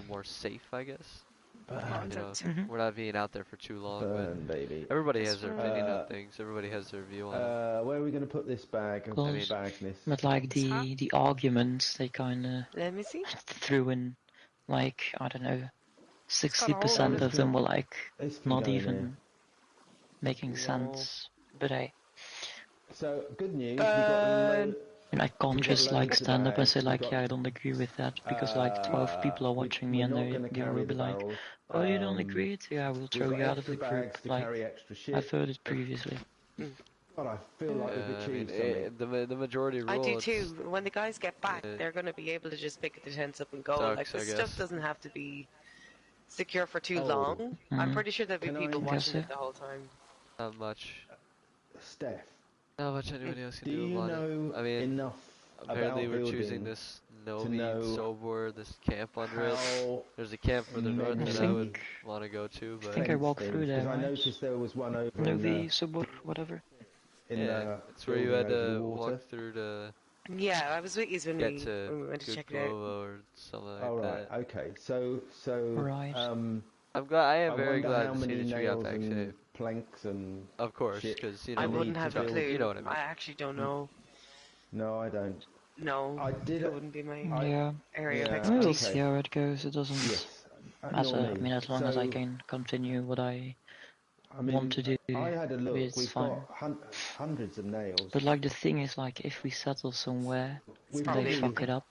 more safe, I guess. burn, You know, Mhm. we're not being out there for too long. burn, baby. But everybody has their opinion Uh, on things. Everybody has their view on it. Where are we going to put this bag? Cool. I mean, bagness. But like It's hot. the arguments they kind of Let me see. threw in, like, I don't know, got a 60% hole of them were like This can not go in even making No. sense. But here. So good news. Burn. I can't We've got just like loads of stand up and bags, say we've like, got- yeah, I don't agree with that because like 12 people are watching me and they will be like, oh, you don't agree? Yeah, I will throw you out of the group. Like, extra shit. I've heard it previously. But I feel like we've I mean, achieved something. the majority rule. I do it's- too. When the guys get back, it they're going to be able to just pick the tents up and go. sucks, Like, the I stuff guess. doesn't have to be secure for too Oh. long. I'm Mhm. pretty sure there'll be Can I people guess watching it? it the whole time. Not much. Steph, Not much anybody else can do do you about know it. I mean, enough apparently about we're choosing building this no to meat know sober, this camp under it. how There's a camp further north many that I would think- want to go to, but I think I walked fenced through in? there, 'Cause I right? noticed there was one over Novi, in Subur, whatever. yeah, it's where you building had over to the water. walk through to Yeah, I was with you when get we to went to check it out. Guklovo or something like Oh right, that. okay. So Right. I'm glad. I am I very wonder glad how to see many that you got nails back and safe. planks and Of course, shit because you I I know wouldn't need have to a build. clue. You know what I mean. I actually don't know. no, I don't. No, I did. it wouldn't be my Yeah. area of Yeah, We'll expertise. see how it goes. It doesn't Yes. matter. nor I me. mean, as long as I So- can continue what I I mean, want to do, I had a look. maybe it's We've fine. got hundreds of nails. But like the thing is, like if we settle somewhere We and probably- they fuck it up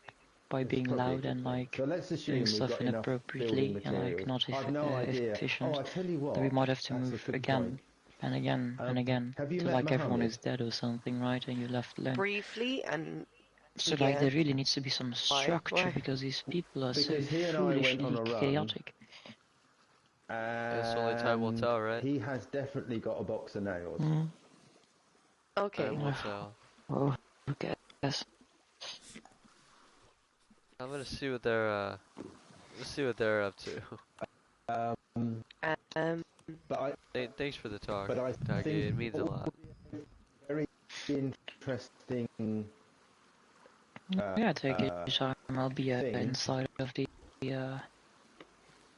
by It's being probably a loud good and point. like So let's assume doing we've stuff got enough inappropriately building and like materials. not I've no idea. efficient, Oh, I tell you what. then we might have to that's a move good again point. and again and again Have you till met like everyone Mohammed? is dead or something, right? And you're left alone. Briefly, and So like yeah. there really needs to be some structure Why? because these people are so Because he and I went foolishly on a run. chaotic. Guess only time will tell, right? He has definitely got a box of nails. Okay. Time will tell. Oh, okay. Yes. I'm gonna see what they're let's see what they're up to. But Thanks for the talk, but I Taki. think It means a lot. very interesting. Yeah, take your time. I'll be thing inside of the.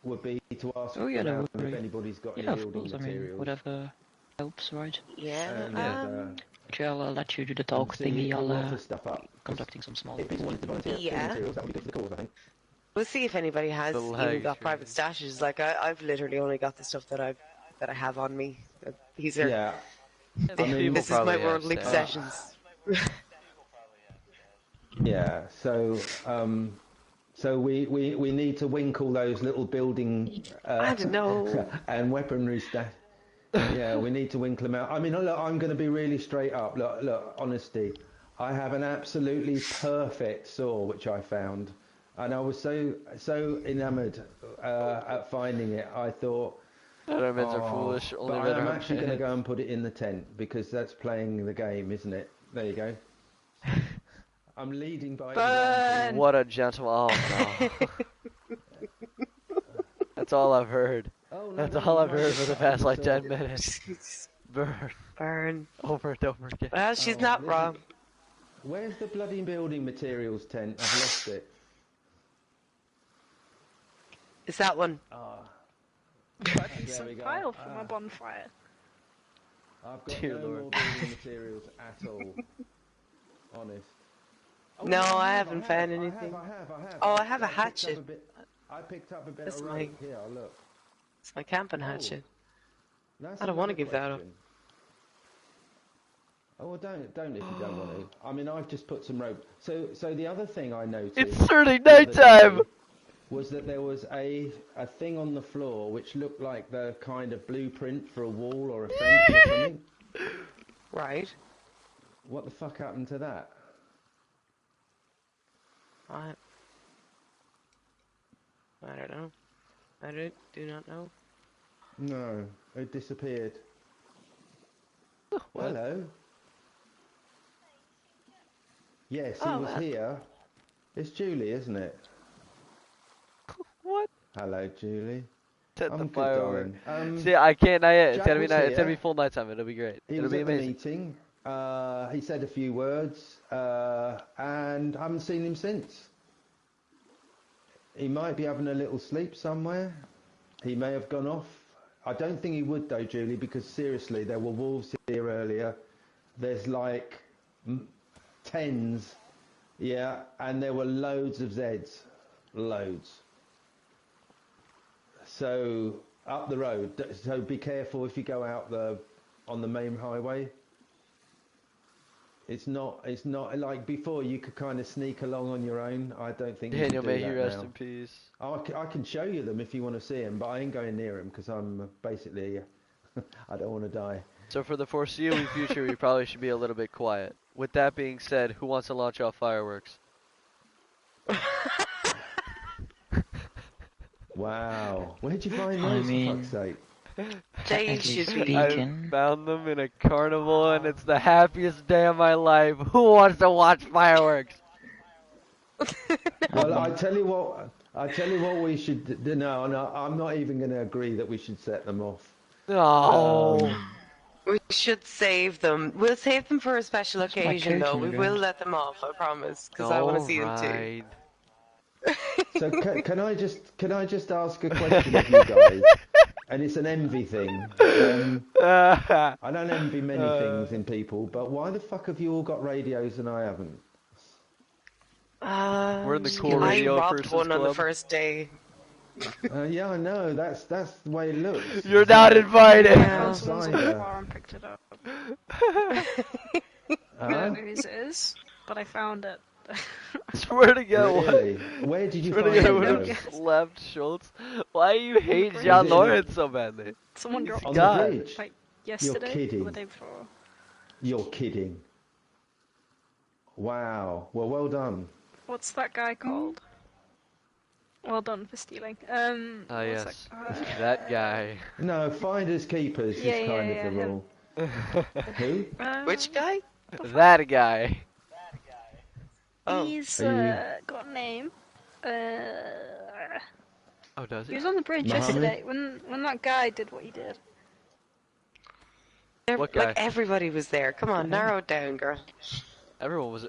Would be to ask Oh yeah, no around if worry. anybody's got Yeah, any of building course. I mean, materials. whatever helps, right? Yeah. And, Okay, I'll let you do the talk see thingy. a I'll lot of stuff up. conducting some small. If people wanted to volunteer for Yeah. materials, that would be good for the cause, I think. We'll see if anybody has The even lag got is private stashes. Like I've literally only got the stuff that I have on me. These are Yeah. I mean, this is people my probably have worldly stats. possessions. Yeah. So we need to wink all those little building I don't know. and weaponry stuff. Yeah, we need to winkle them out. I mean, look, I'm going to be really straight up. Look, honesty. I have an absolutely perfect saw which I found, and I was so enamoured at finding it. I thought, Other men are foolish. but Only I men am are actually going to mad. go and put it in the tent because that's playing the game, isn't it? There you go. I'm leading by example. What a gentleman! Oh no. That's all I've heard. Oh, no, That's no, all I've no, heard for the past like so- 10 minutes. Burn. Burn. Over and over again. Well, she's Oh, not listen. wrong. Where's the bloody building materials tent? I've lost it. It's that one. There Some we go. pile for my bonfire. I've got Dear no Lord. more building materials at all. Honest. Oh, No, I I have, haven't I found have, anything. I have. Oh, I have a picked up hatchet. I picked up a bit That's of my- rope. Here, look. It's my camping Oh. hatchet. That's I don't want to another give that up. question. Oh, well, don't if you don't want to. I mean, I've just put some rope. So the other thing I noticed. It's turning the other nighttime! day was that there was a thing on the floor which looked like the kind of blueprint for a wall or a fence or something. Right. What the fuck happened to that? I don't know. I do not know. No, it disappeared. What? Hello. Yes, he Oh, was well. here. It's Julie, isn't it? What? Hello, Julie. Set I'm the good, firework. darling. See, I can't, not yet. It's Jack gonna be was night. It's gonna here. be full nighttime. It'll be great. He It'll was be at the amazing. meeting. He said a few words, and I haven't seen him since. He might be having a little sleep somewhere. He may have gone off. I don't think he would though, Julie, because seriously, there were wolves here earlier. There's like tens, yeah, and there were loads of Zeds, loads. So up the road. So be careful if you go out on the main highway. It's not like before you could kind of sneak along on your own. I don't think you Daniel, can do may he that rest now. in peace. Oh, I can show you them if you want to see them, but I ain't going near them because I'm basically I don't want to die. So for the foreseeable future, we probably should be a little bit quiet. With that being said, who wants to launch off fireworks? Wow, where'd you find I those? mean- For fuck's sake. Jay Technically should be. I speaking, found them in a carnival, and it's the happiest day of my life. Who wants to watch fireworks? Well, I tell you what we should do. No, I'm not even going to agree that we should set them off. No. We should save them. We'll save them for a special That's my occasion, though. coaching We again. will let them off, I promise, because I want to see them too. Alright. So can I just ask a question of you guys? And it's an envy thing. I don't envy many things in people, but why the fuck have you all got radios and I haven't? We're in the cool I radio robbed persons one on the club. first day. Yeah, I know. That's the way it looks. You're not invited. I found someone's on the bar and picked it up. I don't know whose it is, but I found it. Swear to God, Really? Where did you Swear find to God, I it? would though? have slapped Schultz. Why do you hate bridge. John Is it- Lawrence so badly? Someone dropped On it the God. bridge? like yesterday or kidding. the day before. You're kidding. Wow. Well done. What's that guy called? Well done for stealing. Ah, what's yes. that- That guy. No, finders keepers Yeah, is kind yeah, of the yeah, rule. Who? Which guy? That guy. Oh. He's Are you- got a name. Oh, does He he? was on the bridge Mohammed? yesterday when that guy did what he did. What guy? Like everybody was there. Come on, narrow it down, girl. Everyone was.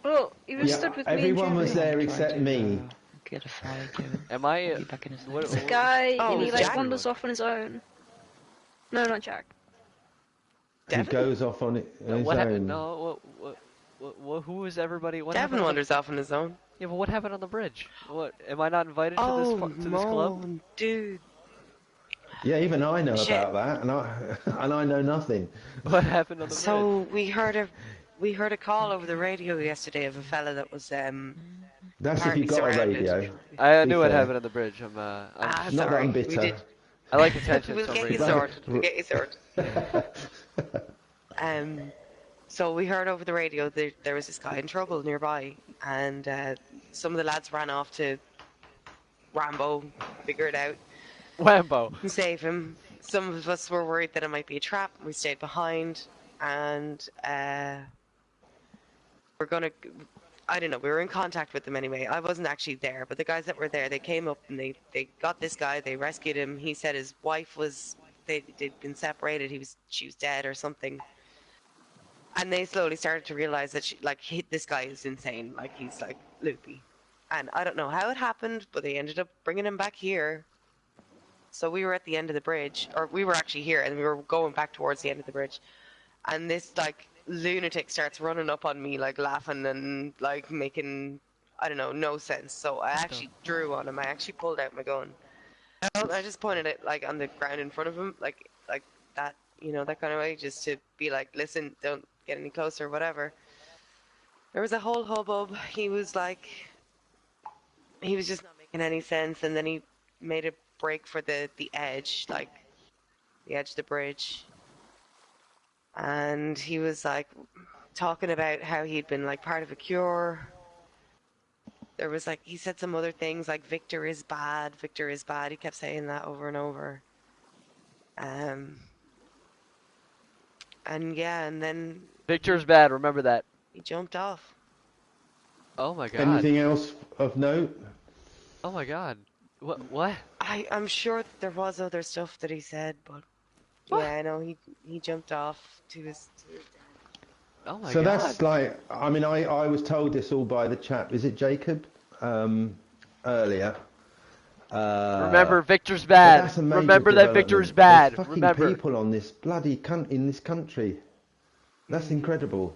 Well, he was Yeah, stood with everyone me and was Julie. there except me. Get a fire going. Am I? Be back in a second. What, The guy, Oh, and he like Jack? wanders off on his own. No, not Jack. He Devin? goes off on his what happened? own. No. What? Who was everybody? What Devin happened? wanders off on his own. Yeah, but what happened on the bridge? What? Am I not invited to this Oh, to this club? Mon, dude. Yeah, even I know Shit. about that, and I know nothing. What happened on the So we heard a call over the radio yesterday of a fella that was That's if Partly you've got a surrounded. radio. bridge? I Be knew what fair. happened on the bridge. I'm Not that sorry. I'm We bitter. did. I like attention. We'll for get some you reason. sorted. We'll get you sorted. So we heard over the radio there was this guy in trouble nearby, and some of the lads ran off to Rambo, figure it out, Wambo. and save him. Some of us were worried that it might be a trap. We stayed behind, and we're gonna. I don't know. We were in contact with them anyway. I wasn't actually there, but the guys that were there, they came up and they got this guy. They rescued him. He said his wife was they'd been separated. She was dead or something. And they slowly started to realize that this guy is insane. Like he's like loopy. And I don't know how it happened, but they ended up bringing him back here. So we were at the end of the bridge, or we were actually here, and we were going back towards the end of the bridge. And this like lunatic starts running up on me, like laughing and like making, I don't know, no sense. So I actually drew on him. I actually pulled out my gun. I just pointed it like on the ground in front of him, like that, that kind of way, just to be like, listen, don't get any closer, whatever. There was a whole hubbub. He was just not making any sense, and then he made a break for the edge, like the edge of the bridge. And he was like talking about how he'd been like part of a cure. There was like, he said some other things like Victor is bad, Victor is bad. He kept saying that over and over. And yeah, and then Victor's bad. Remember that. he jumped off. Oh my God. Anything else of note? Oh my God. What? I'm sure there was other stuff that he said, but yeah, I know he jumped off to his Oh my So God. that's like, I mean, I was told this all by the chap. Is it Jacob? Earlier. Remember, Victor's But bad. that's a major Remember that Victor's development. bad. There's fucking Remember. people on this bloody in this country. That's incredible.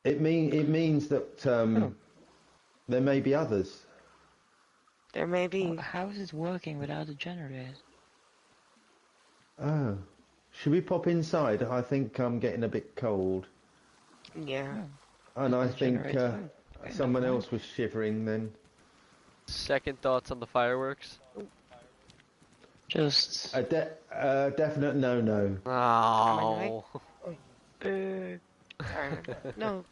It means that there may be others. There may be. How is it working without a generator? Oh, should we pop inside? I think I'm getting a bit cold, Yeah. and I think generator. someone else was shivering then. Second thoughts on the fireworks? Just A definite no. Oh. No,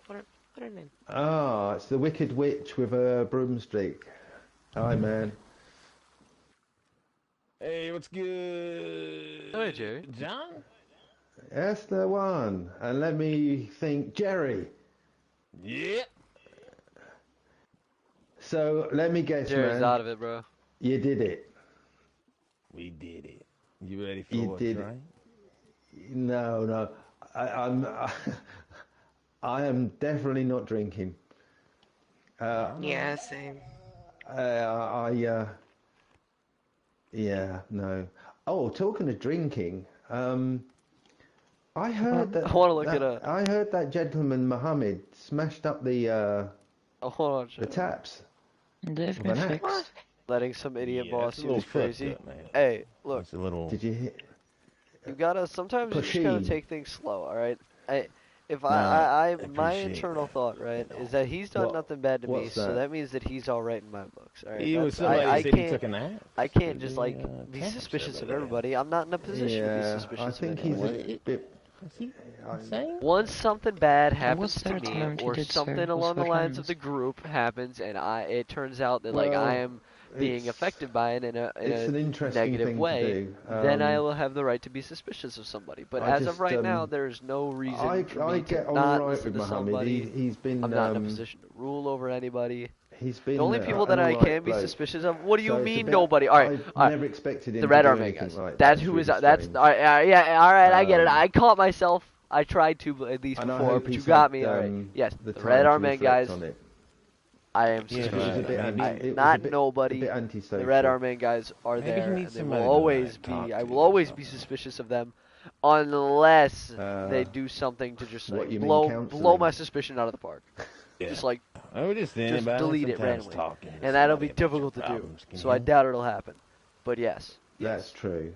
put it in. Ah, it's the Wicked Witch with a broomstick. Hi, man. Hey, what's good? Hey, Jerry. John? That's the one. And let me think, Jerry. Yeah. So let me guess, Jerry's man. out of it, bro. You did it. We did it. You ready for You what's did right? No. I am definitely not drinking. Yeah, same. Yeah, no. Oh, talking of drinking, I heard that. I wanna look it up. I heard that gentleman Mohammed smashed up the Oh, hold on. taps. they've With been an axe. fixed. letting some idiot Yeah, boss that's a he little was crazy. fucked up, man. Hey, look, That's a little. Did you hit you gotta sometimes you just gotta Pusheen? take things slow. All right. If Nah, I I my appreciate internal that. thought, right, is that he's done What? nothing bad to me, What's so that? that means that he's all right in my books. All right. He was That's somebody I said he can't took a nap. I can't Could just be, like be camping suspicious stuff of like that. everybody. I'm not in a position to be Yeah, suspicious I of think anyone. he's a bit. Insane? Once something bad And happens what's to their me, time to or did something serve was along the what lines of happens. the group happens, and it turns out that like I Well, am being it's affected by it in it's an a interesting negative thing to way, do. then I will have the right to be suspicious of somebody. But I as of just right now, there's no reason I for I me get to on not all right listen with to Mohammed. somebody. He's been I'm not in a position to rule over anybody. he's The been only people an that I all right can be bloke. suspicious of. What do you So it's a mean bit. nobody? All right, I all right. never expected him The to Red do Army anything guys. like that. That's It's who is. really That's strange. all right, yeah. All right, I get it. Um, I caught myself. I tried to at least and I before, hope but you he's got had me. All right. Yes, the the time Red to Army reflect guys. on it. I am Yeah, Because it was a suspicious. bit maybe, anti, it was Not a bit nobody. antisocial. The Red Army guys are maybe he there, and needs they will somebody to always talk be. I to will or always be something. suspicious of them, unless they Uh, do something to just what like you mean blow counselling? my suspicion out of the park. Yeah. Just like I was just thinking just about delete it sometimes randomly, talking to and that'll somebody be about your difficult to do. problems can So I help. doubt it'll happen. But yes, That's true.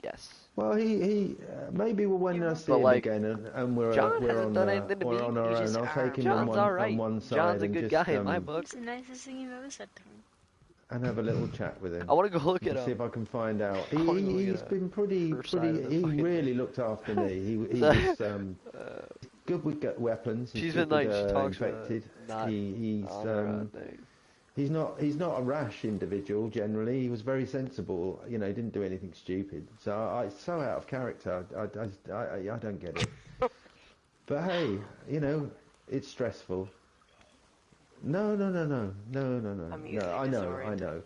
yes. Well, he maybe when I see But him like, again and we're John we're hasn't on done anything to we're me. on our You own. just I'll are. take him John's all on right. one side John's a and good just guy in my book. It's the nicest thing you've ever said to me. and have a little chat with him. I want to go look To it see up. if I can find out. I wanna go look He's at been pretty. first side of the He fucking really looked after me. He was good with weapons. He's She's good been like, with, she talks infected. not He's on her own thing. he's not a rash individual generally. He was very sensible. You know, he didn't do anything stupid. So it's so out of character. I don't get it. But hey, you know, it's stressful. No. I'm usually I know. disoriented.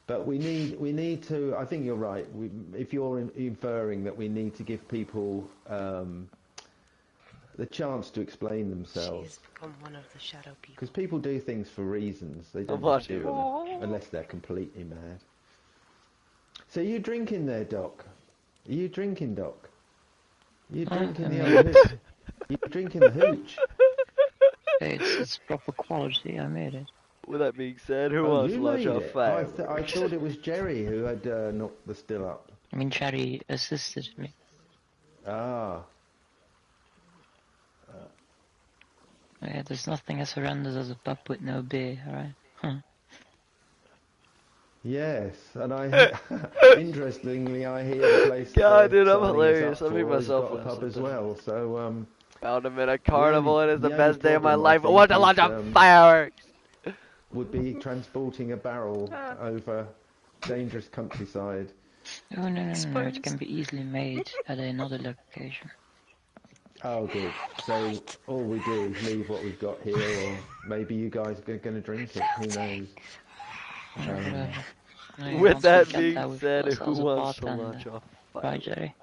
But we need to. I think you're right. If you're inferring that we need to give people the chance to explain themselves, She's become one of the shadow people. because people do things for reasons. They don't I'm just do watching. them unless they're completely mad. So you drinking there, Doc? Are you drinking, Doc? You drinking the old hooch? You drinking the hooch? Hey, it's proper quality. I made it. With that being said, who Oh, wants you to watch made our it. fireworks? I thought it was Jerry who had knocked the still up. I mean, Cherry assisted me. Ah. Yeah, there's nothing as horrendous as a pub with no beer, alright? Huh. Yes, and interestingly, I hear the place. God, dude, I'm signing us hilarious. up I'm being for has myself got a now pub as sometimes. well. So Found him in a carnival, and it's the the best only day of my problem, I life. I want to think, launch is, a fireworks. would be transporting a barrel over dangerous countryside. Oh, no, it can be easily made at another location. Oh, good. So all we do is leave what we've got here, or maybe you guys are going to drink it. Who knows? Whatever. No, With once that we get being there, we've said, got who ourselves a wants to bartender. launch a Right, fireworks? Jerry?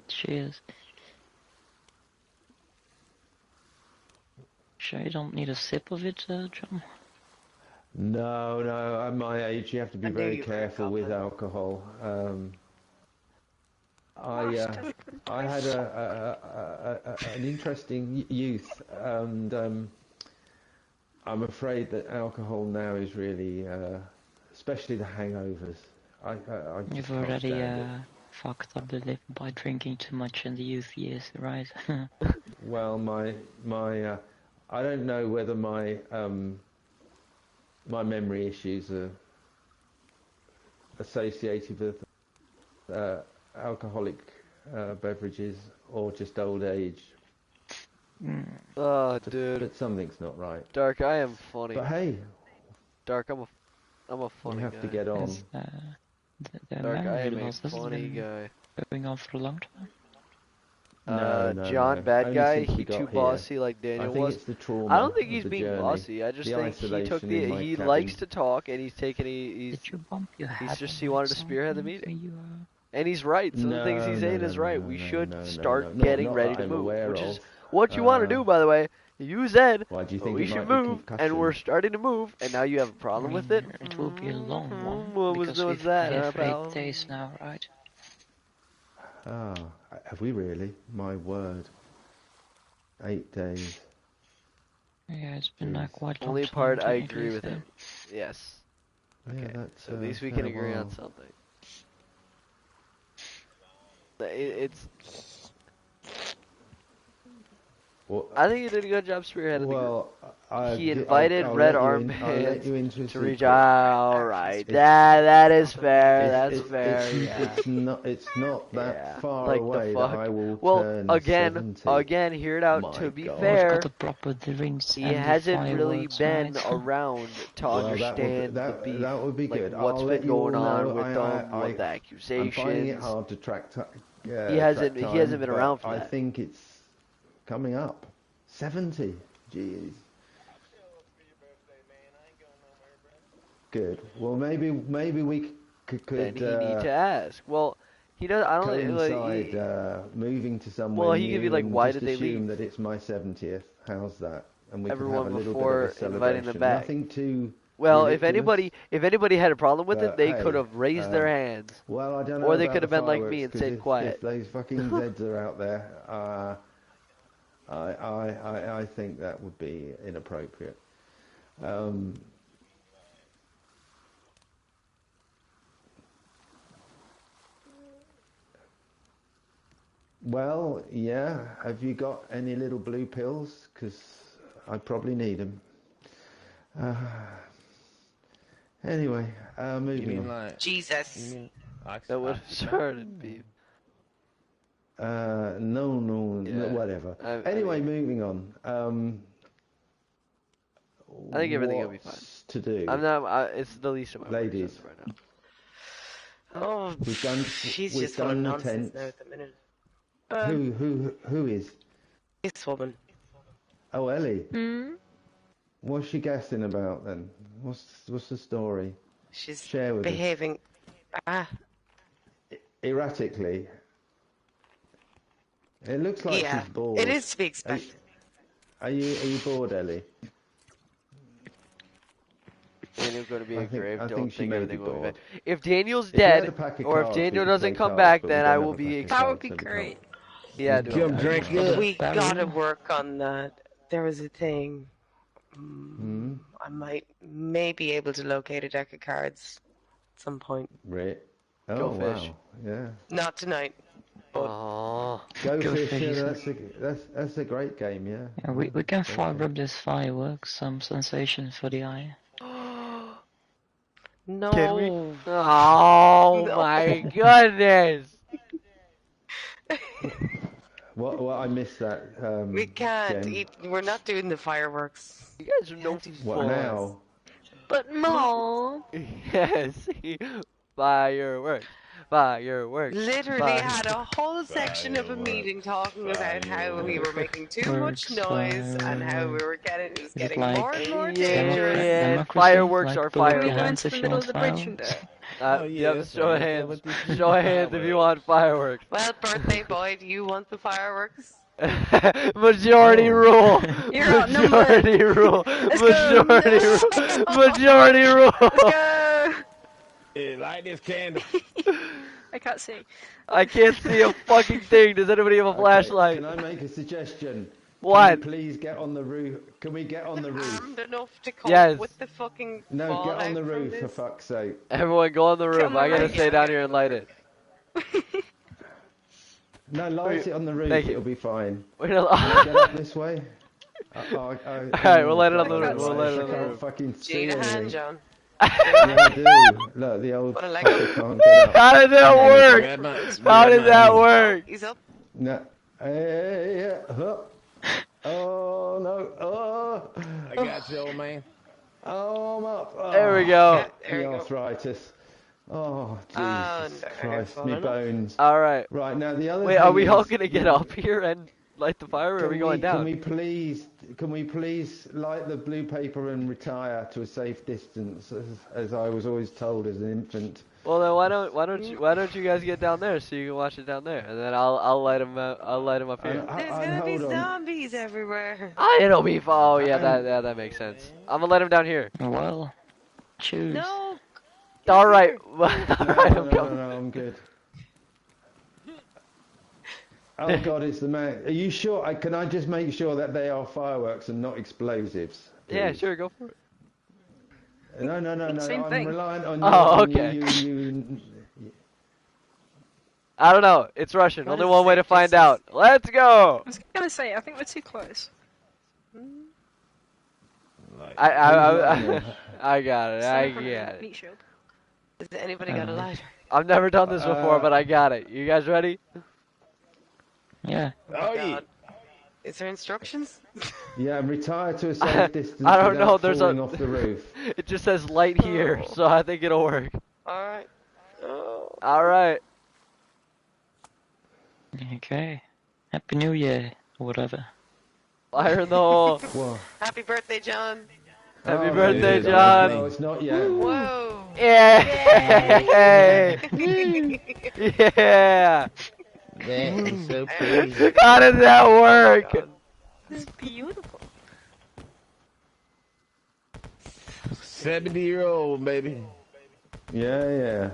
Cheers. Sure you don't need a sip of it, John? No. At my age, you have to be I knew very you were a careful with goblin. alcohol. I had an interesting youth, and I'm afraid that alcohol now is really, especially the hangovers. I just You've can't already stand it. fucked up the lip by drinking too much in the youth years, right? Well, my I don't know whether my my memory issues are associated with alcoholic beverages or just old age. Oh, dude. But something's not right. Dark, I am funny. But hey, Dark, I'm a funny you have guy. to get on. The Dark, I memory am a loss has funny been guy. going on for a long time. John, bad Only guy, since we he got too here. bossy like I Daniel think was. it's the trauma I don't think of he's the being journey, bossy. I just the think he took isolation in my he cabin. likes to talk, and he's taking he's Did you bump your head? he's just on he wanted to something? spearhead the meeting. And he's right. Some of the things he's saying is right. We should start no. getting Not ready that to I'm move, aware which is of. what you want to do, by the way. You said Why do you but think we it should might be move, and concussion? we're starting to move, and now you have a problem with it. It will be a long one. What because was we've that, been here for pal? 8 days now, right? Ah, have we really? My word. 8 days. Yeah, it's been quite a long Only time, part I technically, agree with so- him. Yes. Yeah, Okay. that's, So at least we been can a agree on while. something. It's. Well, I think he did a good job spearheading the group. well, He invited I'll Red let you in, I'll let Armbands you into a to reach secret. out. Alright, It's- that is fair. That's It's, fair. it's, Yeah. it's not that Yeah. far Like the away fuck. that I will Well, turn again, 70. hear it out. My To be God. fair, We've got the proper drinks he and the hasn't really fireworks, been right? around to Well, understand that the beef. would be like good. what's I'll been let you all going on know. with them, what the I'm accusations. finding it hard to track. He hasn't been but around for I that. think it's coming up. 70. Jeez. Good. Well, maybe we could Then he need to ask. Well, he does. I don't think. coincide moving to somewhere Well, he could be new like, and why just did they assume leave? that it's my 70th. How's that? And we Everyone can have a little before bit of a inviting them celebration. back. Nothing too Well, ridiculous. if anybody had a problem with it, But, they hey, could have raised their hands. Well, I don't know Or they about could have the been like me fireworks, and 'cause stayed quiet. If those fucking Zeds are out there, I think that would be inappropriate. Well, yeah. Have you got any little blue pills? Because I probably need them. Anyway, moving on. Jesus. That would have started beef. No, Yeah. whatever. I Anyway, mean- moving on. I think everything will be fine. What's to do? I'm not. It's the least of my worries Ladies. as of right now. Oh, We've done. she's we've just full of done the nonsense tents. now at the minute. Who is? This woman. Oh, Ellie. Hmm? What's she guessing about then? What's the story? She's Share with us. behaving. Erratically. It looks like Yeah, she's bored. it is to be expected. Are you bored, Ellie? Daniel's going to be I a think- grave. I Don't think she think may everything be will be bored. fine. If Daniel's If you had dead, a pack of or if cards, we Daniel could doesn't play come cards, back, but we then don't I have will a be. pack of Ex- That would be so we can't. great. yeah, Come drink it. We gotta work on that. There was a thing. Hmm? I may be able to locate a deck of cards at some point. Right. Oh, Go fish. wow. Yeah. Not tonight. Oh, Go Go Fish, Fish. that's a great game, yeah. Yeah, we can Okay. fire up this fireworks, some sensation for the eye. No. Can we? Oh No. my goodness! What I missed that. We can't. Jen. We're not doing the fireworks. You guys are no What fun. now? But Mom, Yes, fireworks, fireworks. Literally fire- had a whole section of a meeting talking about how we were making too much noise and how we were it was getting like more and more Yeah, dangerous. yeah, Democracy, fireworks like are put up can we your go hands into if the you middle want of the bridge and do fireworks. it? Oh, Yep, yes, show of yeah, hands. with these- Show of hands if you want fireworks. Well, birthday boy, do you want the fireworks? Majority Oh. rule. You're outnumbered. Majority rule. Let's go. Majority rule. Majority rule. Let's go! Yeah, light this candle. I can't see. I can't see a fucking thing. Does anybody have a Okay, flashlight? Can I make a suggestion? What? Can we please get on the roof? Can we get on the roof? Armed enough to cope Yes. with the fucking No, get fallout on the from roof for this? fuck's sake. Everyone go on the roof. Come I gotta on. stay down here and light it. No, light it on the roof. Thank you. It'll be fine. We're Can I get up this way? Alright, we'll light it on the roof, we'll light it on I the can't roof. fucking Do see you need a hand, anything. John? Yeah, I do. Look, the old Wanna let fucker go? can't get up. How did that work? Grab my- How grab did my that knee. work? He's up. No. Hey, huh. Oh, no. Oh. I got you, old man. Oh, I'm up. Oh. There we go. There The you go. arthritis. Oh, Jesus Oh, no, Christ, you're me falling bones. Alright. Right, now the other Wait, thing are we all is- gonna get up here and light the fire, or are we going down? Can we please light the blue paper and retire to a safe distance, as I was always told as an infant? Well then, why don't you guys get down there so you can watch it down there, and then I'll light them up here. There's gonna be zombies everywhere. It'll be fun. Oh yeah, that makes sense. I'm gonna let him down here. Well, choose. No. All right, all right, I'm coming. No, I'm good. Oh God, it's the man. Are you sure? Can I just make sure that they are fireworks and not explosives? Yeah, please? sure, go for it. No. Same I'm thing. reliant on Oh, you. okay. You. I don't know. It's Russian. What Only is one way safe to find distance? out. Let's go. I was gonna say, I think we're too close. Like, I got it. I Sniper get it. meat shield. Has anybody got a lighter? I've never done this before, but I got it. You guys ready? Yeah. oh yeah. God. Is there instructions? Yeah, retire to a safe distance I don't without know. There's falling a. off the roof. It just says light here, so I think it'll work. Alright. Oh. All right. Okay. Happy New Year, or whatever. Fire in the hole. Whoa. Happy birthday, John. Happy Oh, birthday, yeah. John. No, it's not yet. Whoa. Yeah. Yeah. That is so pretty. How did that work? This is beautiful. 70-year-old baby. Yeah.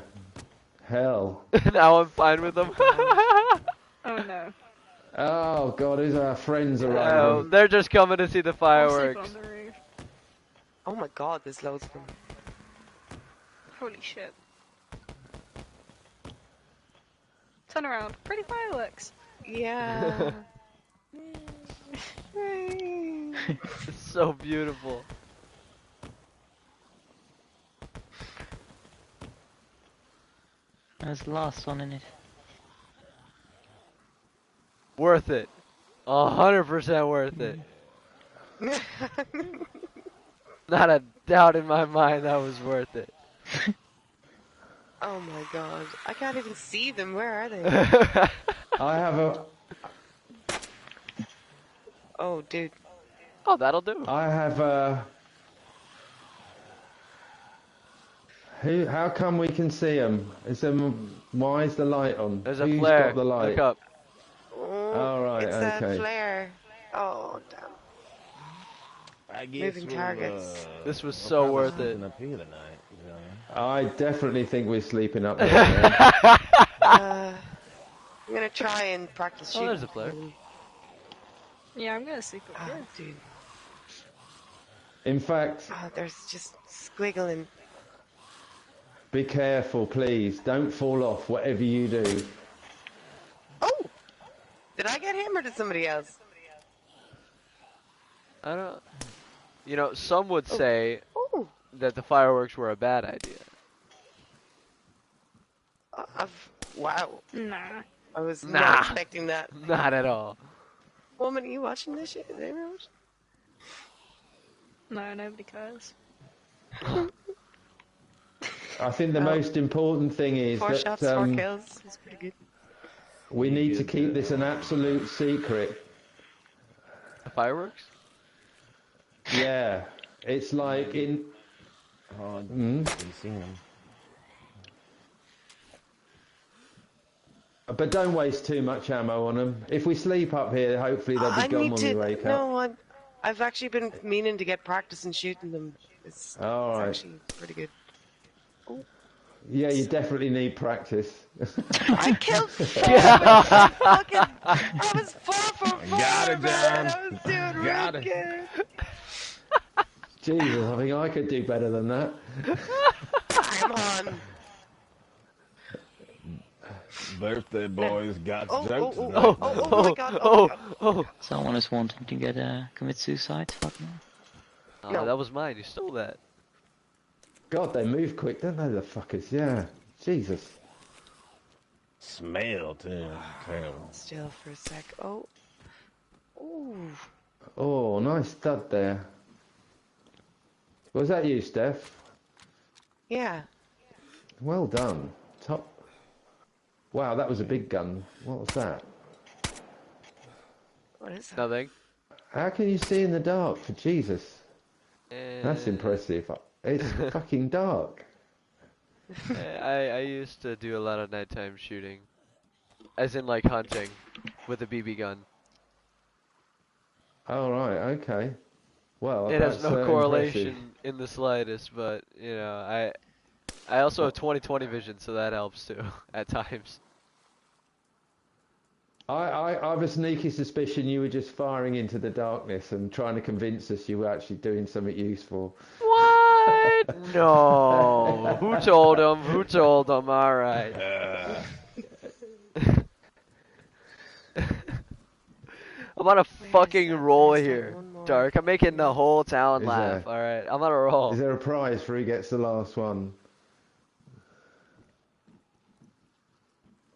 Hell. Now I'm fine with them. Oh no. Oh God, who's our friends Oh, arriving? they're just coming to see the I'll sleep fireworks. on the roof. Oh my god, there's loads of them. Holy shit. Turn around. Pretty fireworks. Yeah. It's so beautiful. There's the last one in it. Worth it. 100% worth it. Not a doubt in my mind that was worth it. Oh my god. I can't even see them. Where are they? I have a. Oh, dude. Oh, that'll do. I have a. Who? How come we can see them? Why is the light on? There's a Who's flare. got the light? Look up. Oh, right, It's okay. that flare. Oh, damn. I guess Moving targets. This was so worth it. Up here tonight, you know? I definitely think we're sleeping up there. I'm gonna try and practice shooting. Oh, there's a flare. Yeah, I'm gonna sleep up Oh, here. dude. In fact, Oh, there's just squiggling. be careful, please. Don't fall off, whatever you do. Oh! Did I get him or did somebody else? I don't. You know, some would say Oh! that the fireworks were a bad idea. Wow. Nah. I was Nah. not expecting that. Not at all. Woman, are you watching this shit? Is anyone watching? No, nobody cares. I think the most important thing is 4 that shots, 4 kills. It's pretty good. we need to keep this an absolute secret. The fireworks? Yeah, it's like in. Oh, Mm. you seen them. But don't waste too much ammo on them. If we sleep up here, hopefully they'll be I gone need when to. we wake up. No, I've actually been meaning to get practice in shooting them. It's All right. actually pretty good. Yeah, you definitely need practice. I killed 4 fucking. I was 4 for 4. Got it, man. John. I was doing Got really it. good. Jesus, I think I could do better than that. Come on. Birthday boys got jokes. Oh my god. Oh my god. Someone is wanting to get commit suicide. Fuck no. Oh, No. that was mine. You stole that. God, they move quick, don't they, the fuckers? Yeah. Jesus. Smell too. Terrible. Still for a sec. Oh. Ooh. Oh, nice stud there. Was that you, Steph? Yeah. Well done. Top. Wow, that was a big gun. What was that? What is that? Nothing. How can you see in the dark? For Jesus. That's impressive. It's fucking dark. I used to do a lot of nighttime shooting. As in, like, hunting. With a BB gun. Oh, right, okay. Well, It has that's, no correlation impressive. in the slightest, but, you know, I also have 20/20 vision, so that helps too, at times. I have a sneaky suspicion you were just firing into the darkness and trying to convince us you were actually doing something useful. What? No. Who told him? Who told him? All right. I'm on a fucking roll here, Dark. I'm making the whole town laugh. All right, I'm on a roll. Is there a prize for who gets the last one?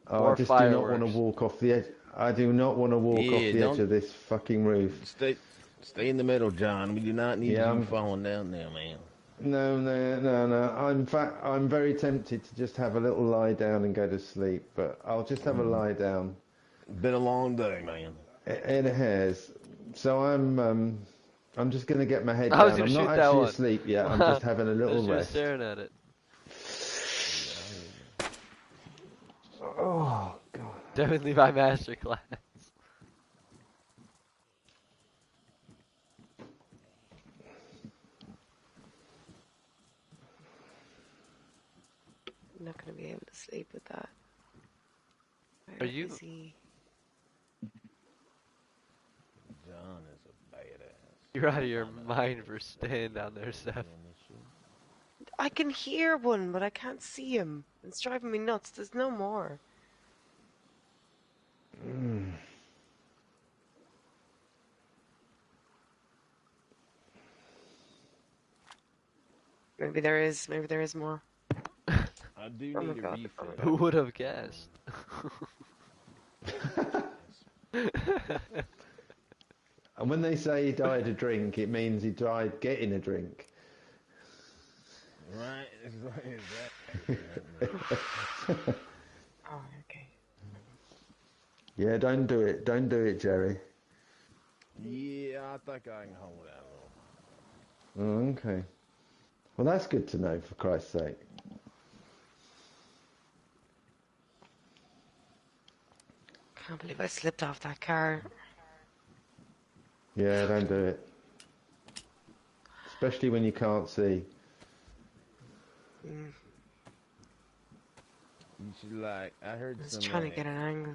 Oh, More I just do not want to fireworks. walk off the edge. I do not want to walk off the edge of this fucking roof. Stay in the middle, John. We do not need Yeah, you I'm- falling down there, man. No. I'm very tempted to just have a little lie down and go to sleep, but I'll just have a lie down. Been a long day, man. It has. So I'm just going to get my head I was down. gonna I'm shoot not that actually one. asleep yet. I'm just having a I little was just rest. staring at it. Oh God. Definitely my masterclass. I'm not going to be able to sleep with that. Are you? Is he? John is a badass. You're out of your mind for staying down there, Steph. I can hear one, but I can't see him. It's driving me nuts. There's no more. Maybe there is. Maybe there is more. I do Oh my need a God. refill. Who would have guessed? And when they say he died a drink, it means he died getting a drink. Right? Exactly. Oh, okay. Yeah, don't do it. Don't do it, Jerry. Yeah, I think I can hold out a little. Oh, okay. Well, that's good to know, for Christ's sake. Can't believe I slipped off that car. Yeah, don't do it. Especially when you can't see. Mm. You should like. I heard I was some. trying to get an angle.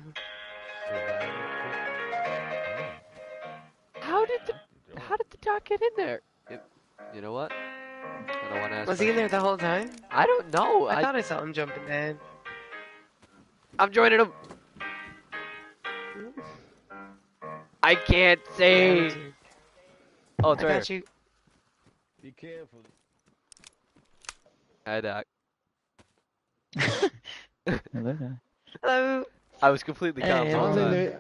How did the dog get in there? You know what? I don't want to ask. Was he in there the whole time? I don't know. I thought I saw him jumping down. I'm joining him. I can't see. Oh, it's I right got here. you. Be careful. Hi, Doc. Hello there. Hello. I was completely calm. Hey, the whole hello.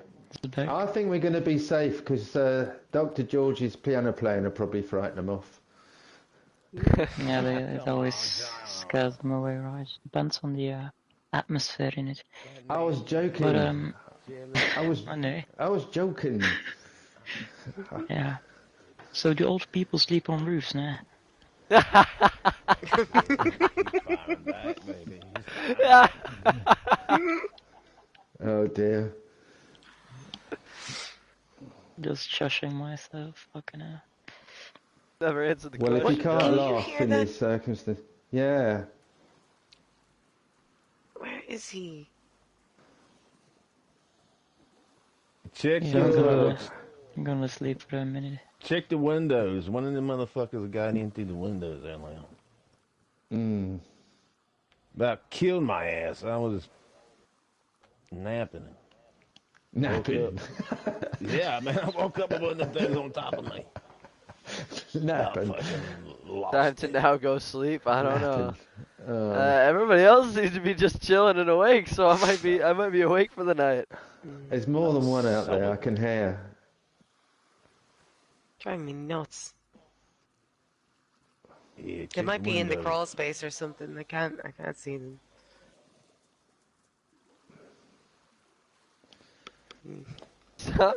time. I think we're going to be safe because Dr. George's piano playing will probably frighten them off. Yeah, it always scares them away, right? Depends on the atmosphere in it. I was joking. But I was joking. yeah. So do old people sleep on roofs now? Oh dear. Just shushing myself, fucking hell. Never answered the Well, if question. you can't Can you laugh hear in that? these circumstances, yeah. Where is he? Check Yeah, your. I'm gonna sleep for a minute. Check the windows. One of them motherfuckers got in through the windows earlier. Mm. About killed my ass. I was napping. Napping. Yeah, man. I woke up and one of them things on top of me. Napping. Time to now go sleep. I don't know. Napping. Everybody else seems to be just chilling and awake, so I might be awake for the night. There's more than one out there. I can hear. Driving me nuts. Yeah, They check might be in the windows. crawl space or something. I can't see them. Stop.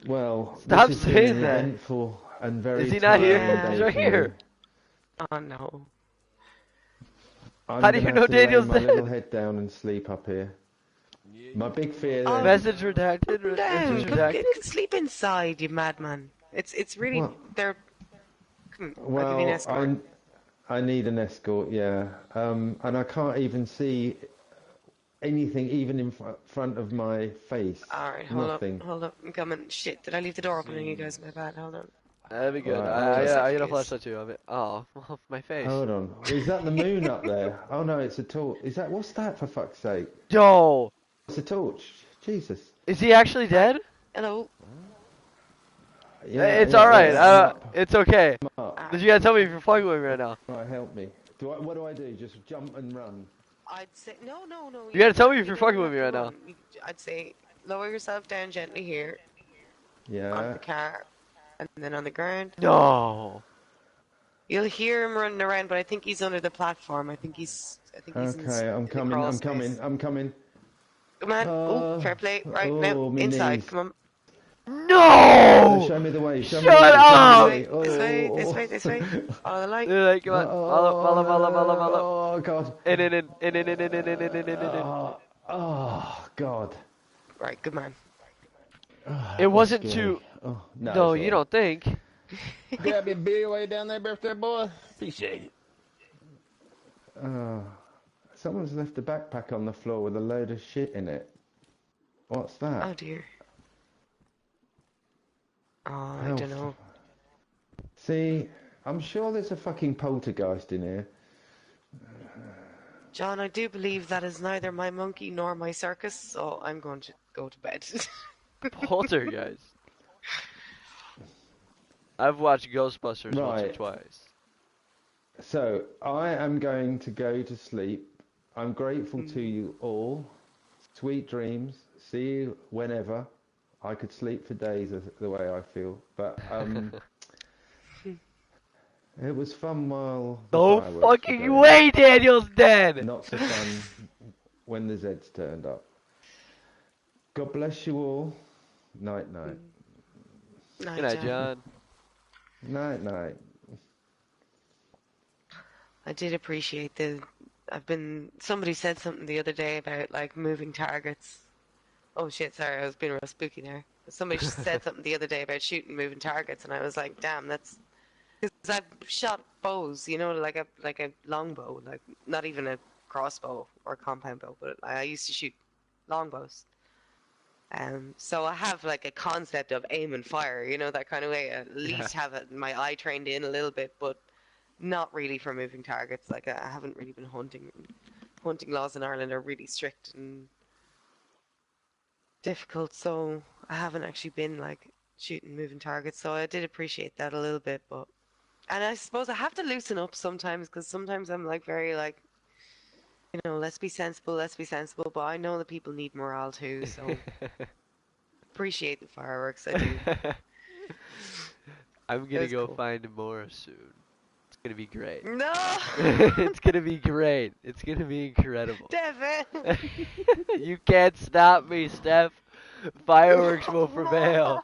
Well, Stop this has been saying an that. eventful and very Is he not here? tiring day He's right for me. here. Oh no. I'm How do gonna you know have to lay Daniel's my dead? little head down and sleep up here. My big fear then. Message redacted. No, Message go redacted. sleep inside, you madman. It's really What? they're. I'll give you an Well, escort. I need an escort, yeah. And I can't even see anything even in front of my face. Alright, Nothing. hold up, I'm coming. Shit, did I leave the door open on you guys? My bad, hold on. That'd be good. Right, hold on. I get a flashlight too of it. Oh, my face. Hold on. Is that the moon up there? Oh no, it's a torch. Is that, what's that for fuck's sake? Yo! It's a torch. Jesus. Is he actually dead? Hello. Yeah, It's yeah, alright. yeah, It's okay. I'm up. You gotta tell me if you're fucking with me right now. Right, help me. What do I do? Just jump and run? I'd say, no. You gotta tell me if you you're don't fucking with have me to right now. run. I'd say, lower yourself down gently here, on Yeah. the car, and then on the ground. No. You'll hear him running around, but I think he's under the platform. I think he's Okay, I'm in the coming. crawl I'm space. coming. I'm coming. Come on. Oh, fair play. Right now, my inside. knees. Come on. No! Show me the way. Show me Shut the way. up! This way. Follow the light. Like, come on. Follow. Oh God. In. Oh God. Right, good man. It wasn't Scary. too. Oh, No, it's you all don't think. Grab your beer way down there, birthday boy. Appreciate it. right. Someone's left a backpack on the floor with a load of shit in it. What's that? Oh dear. Oh, I Oh, don't know. See, I'm sure there's a fucking poltergeist in here. John, I do believe that is neither my monkey nor my circus, so I'm going to go to bed. Poltergeist. I've watched Ghostbusters once or Right. twice. So, I am going to go to sleep. I'm grateful to you all. Sweet dreams. See you whenever. I could sleep for days the way I feel. But, it was fun while the No fireworks were fucking going. way Daniel's dead! Not so fun when the Zeds turned up. God bless you all. Night, night. Night, Good night, John. Night, night. I did appreciate somebody said something the other day about like moving targets. Oh shit, sorry, I was being real spooky there. Somebody said something the other day about shooting moving targets, and I was like, damn, that's because I've shot bows, you know, like a longbow, like not even a crossbow or compound bow, but I used to shoot longbows. So I have like a concept of aim and fire, you know, that kind of way. At least have my eye trained in a little bit, but not really for moving targets. Like I haven't really been hunting. Hunting laws in Ireland are really strict and difficult, so I haven't actually been like shooting moving targets. So I did appreciate that a little bit, and I suppose I have to loosen up sometimes because sometimes I'm like very like, you know, let's be sensible. But I know that people need morale too, so appreciate the fireworks. I do. I'm gonna go cool. find more soon. It's gonna be great. No! It's gonna be great. It's gonna be incredible. Devin! You can't stop me, Steph. Fireworks will prevail.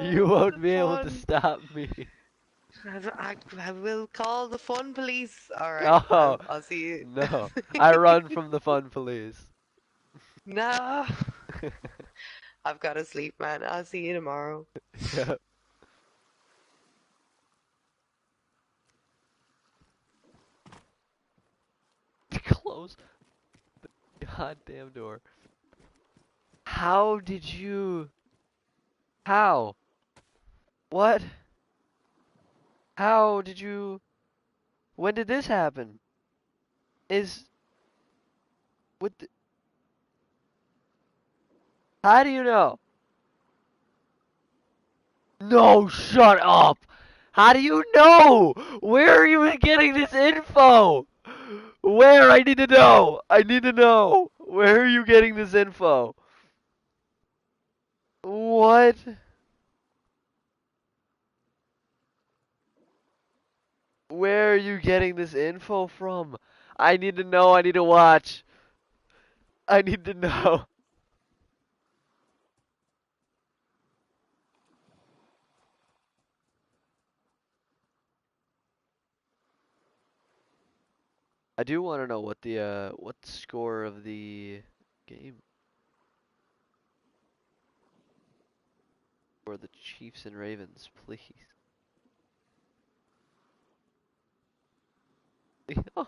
You won't be able to stop me. I will call the fun police. Alright, Oh, I'll see you. no. I run from the fun police. No! I've got to sleep, man. I'll see you tomorrow. Yep. Close the goddamn door. How did you... How? What? How did you... When did this happen? What the... How do you know? No, shut up! How do you know? Where are you getting this info? Where? I need to know. I need to know. Where are you getting this info? What? Where are you getting this info from? I need to know. I need to watch. I need to know. I do want to know what the score of the game for the Chiefs and Ravens, please. Oh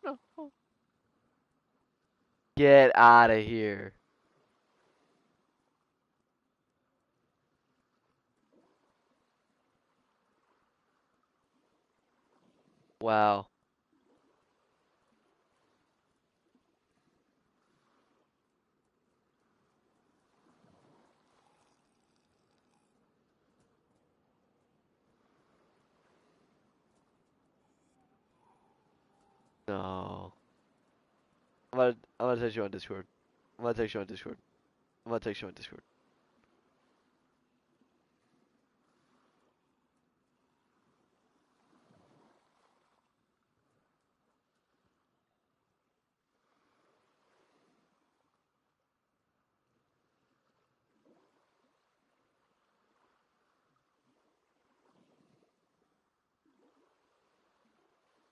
no. Get out of here. Wow. No. I'm gonna text you on Discord. I'm gonna text you on Discord. I'm gonna text you on Discord.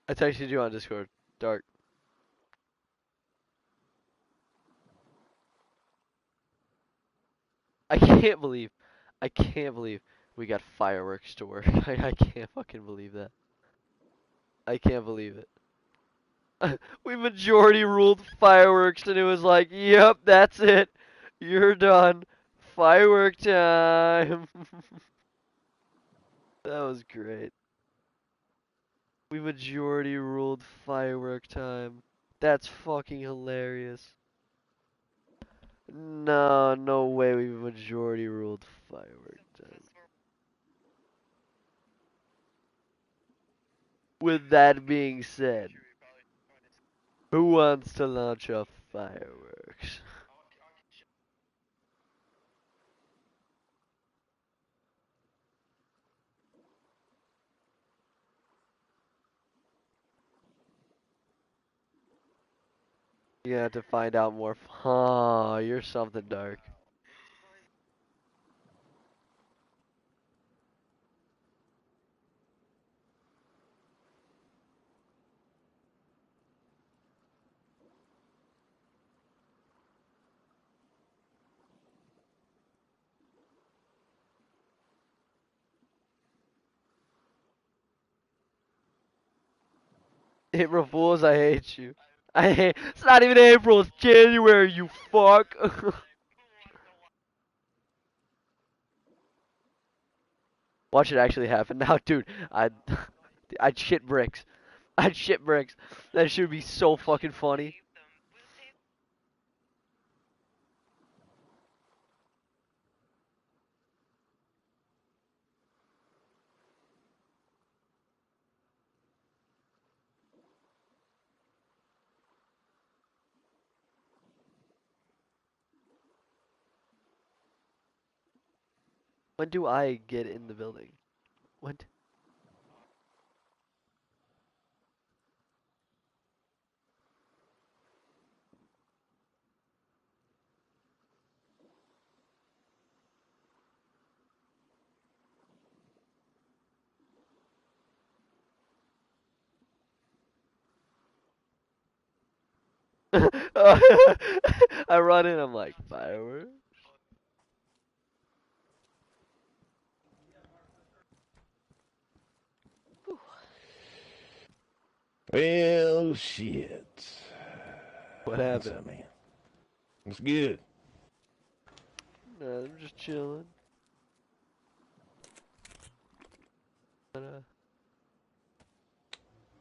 I texted you on Discord. Dark. I can't believe we got fireworks to work. I can't fucking believe that. I can't believe it. We majority ruled fireworks and it was like, yep, that's it. You're done. Firework time. That was great. We majority ruled firework time. That's fucking hilarious. No, no way we majority ruled firework time. With that being said, who wants to launch off fireworks? You have to find out more. Oh, you're something dark. April Fools, I hate you. It's not even April, it's January, you fuck. Watch it actually happen now, dude. I'd shit bricks. I'd shit bricks. That should be so fucking funny. When do I get in the building? When? I run in, I'm like, fireworks? Well, shit. What What's happened? up, man? It's good. No, I'm just chilling. What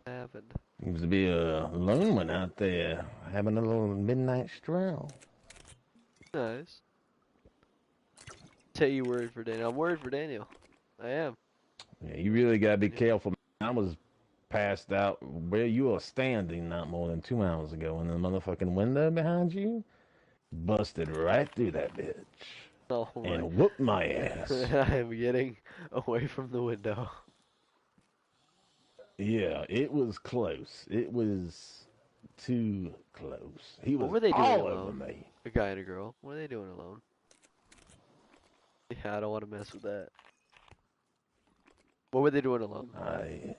happened? Seems to be a lone one out there having a little midnight stroll. Nice. Tell you worried for Daniel. I'm worried for Daniel. I am. Yeah, you really gotta be careful. I was passed out where you were standing not more than 2 hours ago, and the motherfucking window behind you busted right through that bitch Oh my. and whooped my ass. I am getting away from the window. Yeah, it was close. It was too close. He What was were they doing all over alone? me. A guy and a girl. What are they doing alone? Yeah, I don't want to mess with that. What were they doing alone? I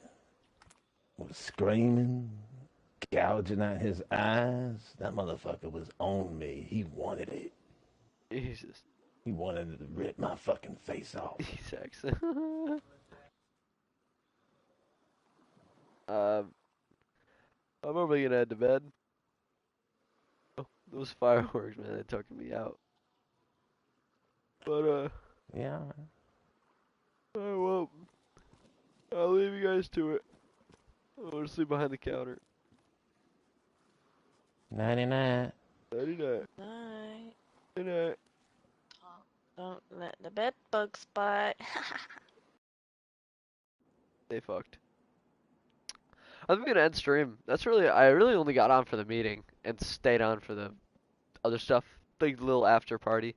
was screaming, gouging out his eyes. That motherfucker was on me. He wanted it. Jesus. He wanted to rip my fucking face off. Sex. I'm probably gonna head to bed. Oh, Those fireworks, man, they took me out. But Yeah. well, I'll leave you guys to it. I want to sleep behind the counter. 99. 99. Night. Good night. Don't let the bed bugs bite. They fucked. I'm gonna end stream. I really only got on for the meeting and stayed on for the other stuff, like the little after party.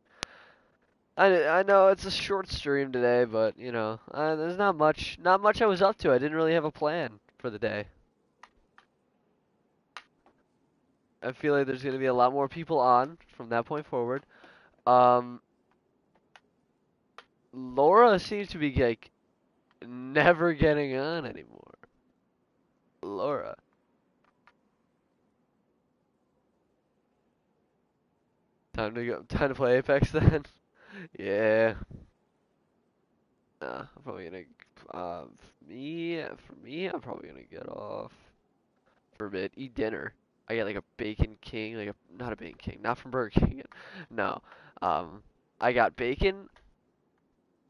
I know it's a short stream today, but you know, there's not much I was up to. I didn't really have a plan for the day. I feel like there's gonna be a lot more people on from that point forward. Laura seems to be like never getting on anymore. Laura. Time to play Apex then. Yeah. I'm probably gonna for me, I'm probably gonna get off for a bit, eat dinner. I get like a Bacon King, not a Bacon King, not from Burger King. No. I got bacon.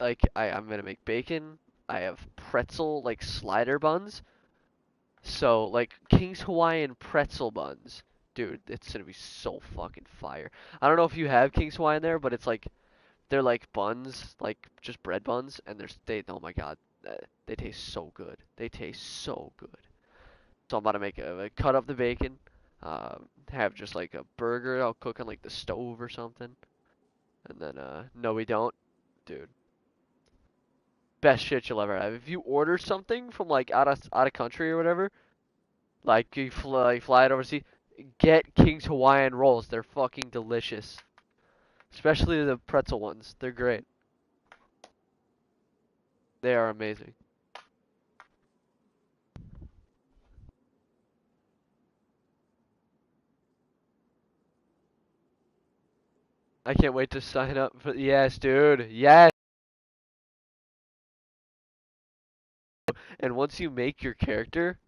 I'm gonna make bacon. I have pretzel like slider buns. So like King's Hawaiian pretzel buns. Dude, it's gonna be so fucking fire. I don't know if you have King's Hawaiian there, but it's like they're like buns, like just bread buns, and oh my god, they taste so good. They taste so good. So I'm about to cut up the bacon, have just like a burger I'll cook on like the stove or something, and then no we don't, dude. Best shit you'll ever have. If you order something from like out of country or whatever, like you fly it overseas, get King's Hawaiian rolls. They're fucking delicious. Especially the pretzel ones. They're great. They are amazing. I can't wait to sign up for. Yes, dude. Yes. And once you make your character,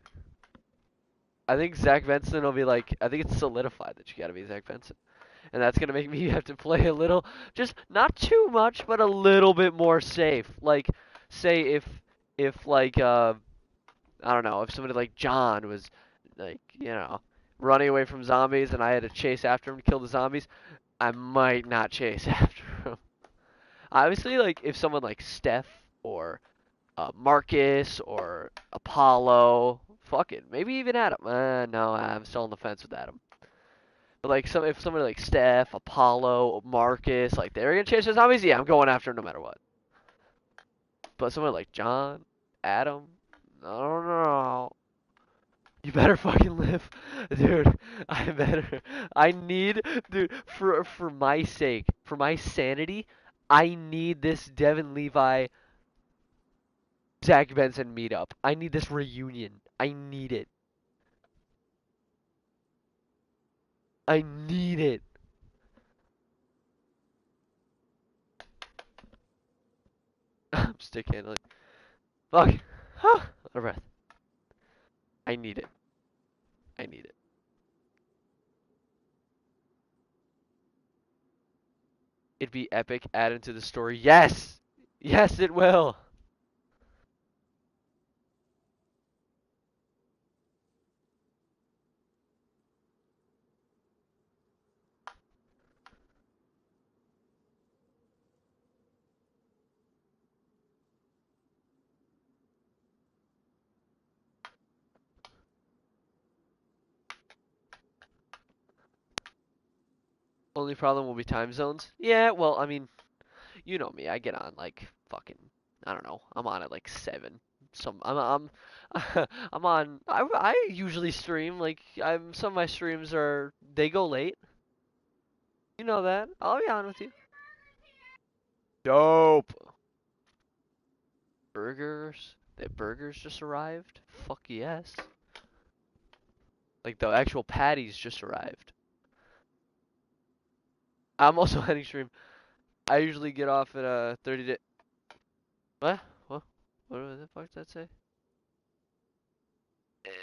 I think Zach Benson will be like. I think it's solidified that you gotta be Zach Benson. And that's gonna make me have to play a little, just not too much, but a little bit more safe. Like, say if like I don't know, if somebody like John was like, running away from zombies and I had to chase after him to kill the zombies, I might not chase after him. Obviously, like if someone like Steph or Marcus or Apollo, fuck it, maybe even Adam. No, I'm still on the fence with Adam. But like if somebody like Steph, Apollo, Marcus, like they're gonna chase the zombies, yeah, I'm going after them no matter what. But someone like John, Adam, I don't know. You better fucking live, dude. Dude, for my sake, for my sanity, I need this Devin Levi, Zach Benson meetup. I need this reunion. I need it. I need it. I'm stick handling. Fuck. Out of breath. I need it. I need it. It'd be epic. Add into the story. Yes! Yes, it will. Only problem will be time zones. Yeah, well, I mean, you know me. I get on like fucking. I don't know. I'm on at like 7. I'm I'm on. I usually stream like some of my streams they go late. You know that. I'll be honest with you. Dope. Burgers. The burgers just arrived. Fuck yes. Like the actual patties just arrived. I'm also heading stream. I usually get off at 30 day. What? What? What the fuck did that say?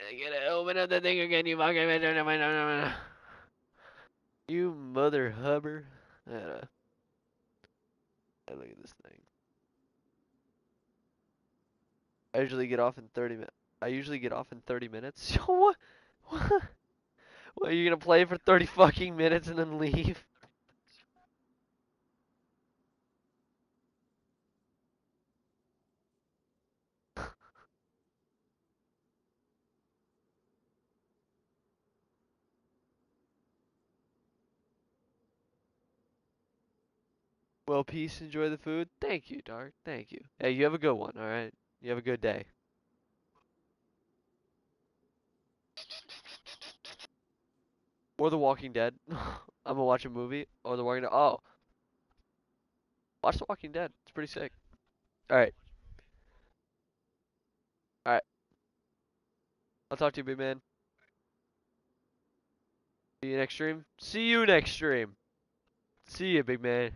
Get it, open up the thing again, you fucking. You mother hubber. Hey, look at this thing. I usually get off in 30 minutes. I usually get off in 30 minutes. What? What? What, are you gonna play for 30 fucking minutes and then leave? Well, peace. Enjoy the food. Thank you, Dark. Thank you. Hey, you have a good one, alright? You have a good day. Or The Walking Dead. I'm gonna watch a movie. Or The Walking Dead. Oh, watch The Walking Dead. It's pretty sick. Alright. Alright. I'll talk to you, big man. See you next stream. See you next stream. See you, big man.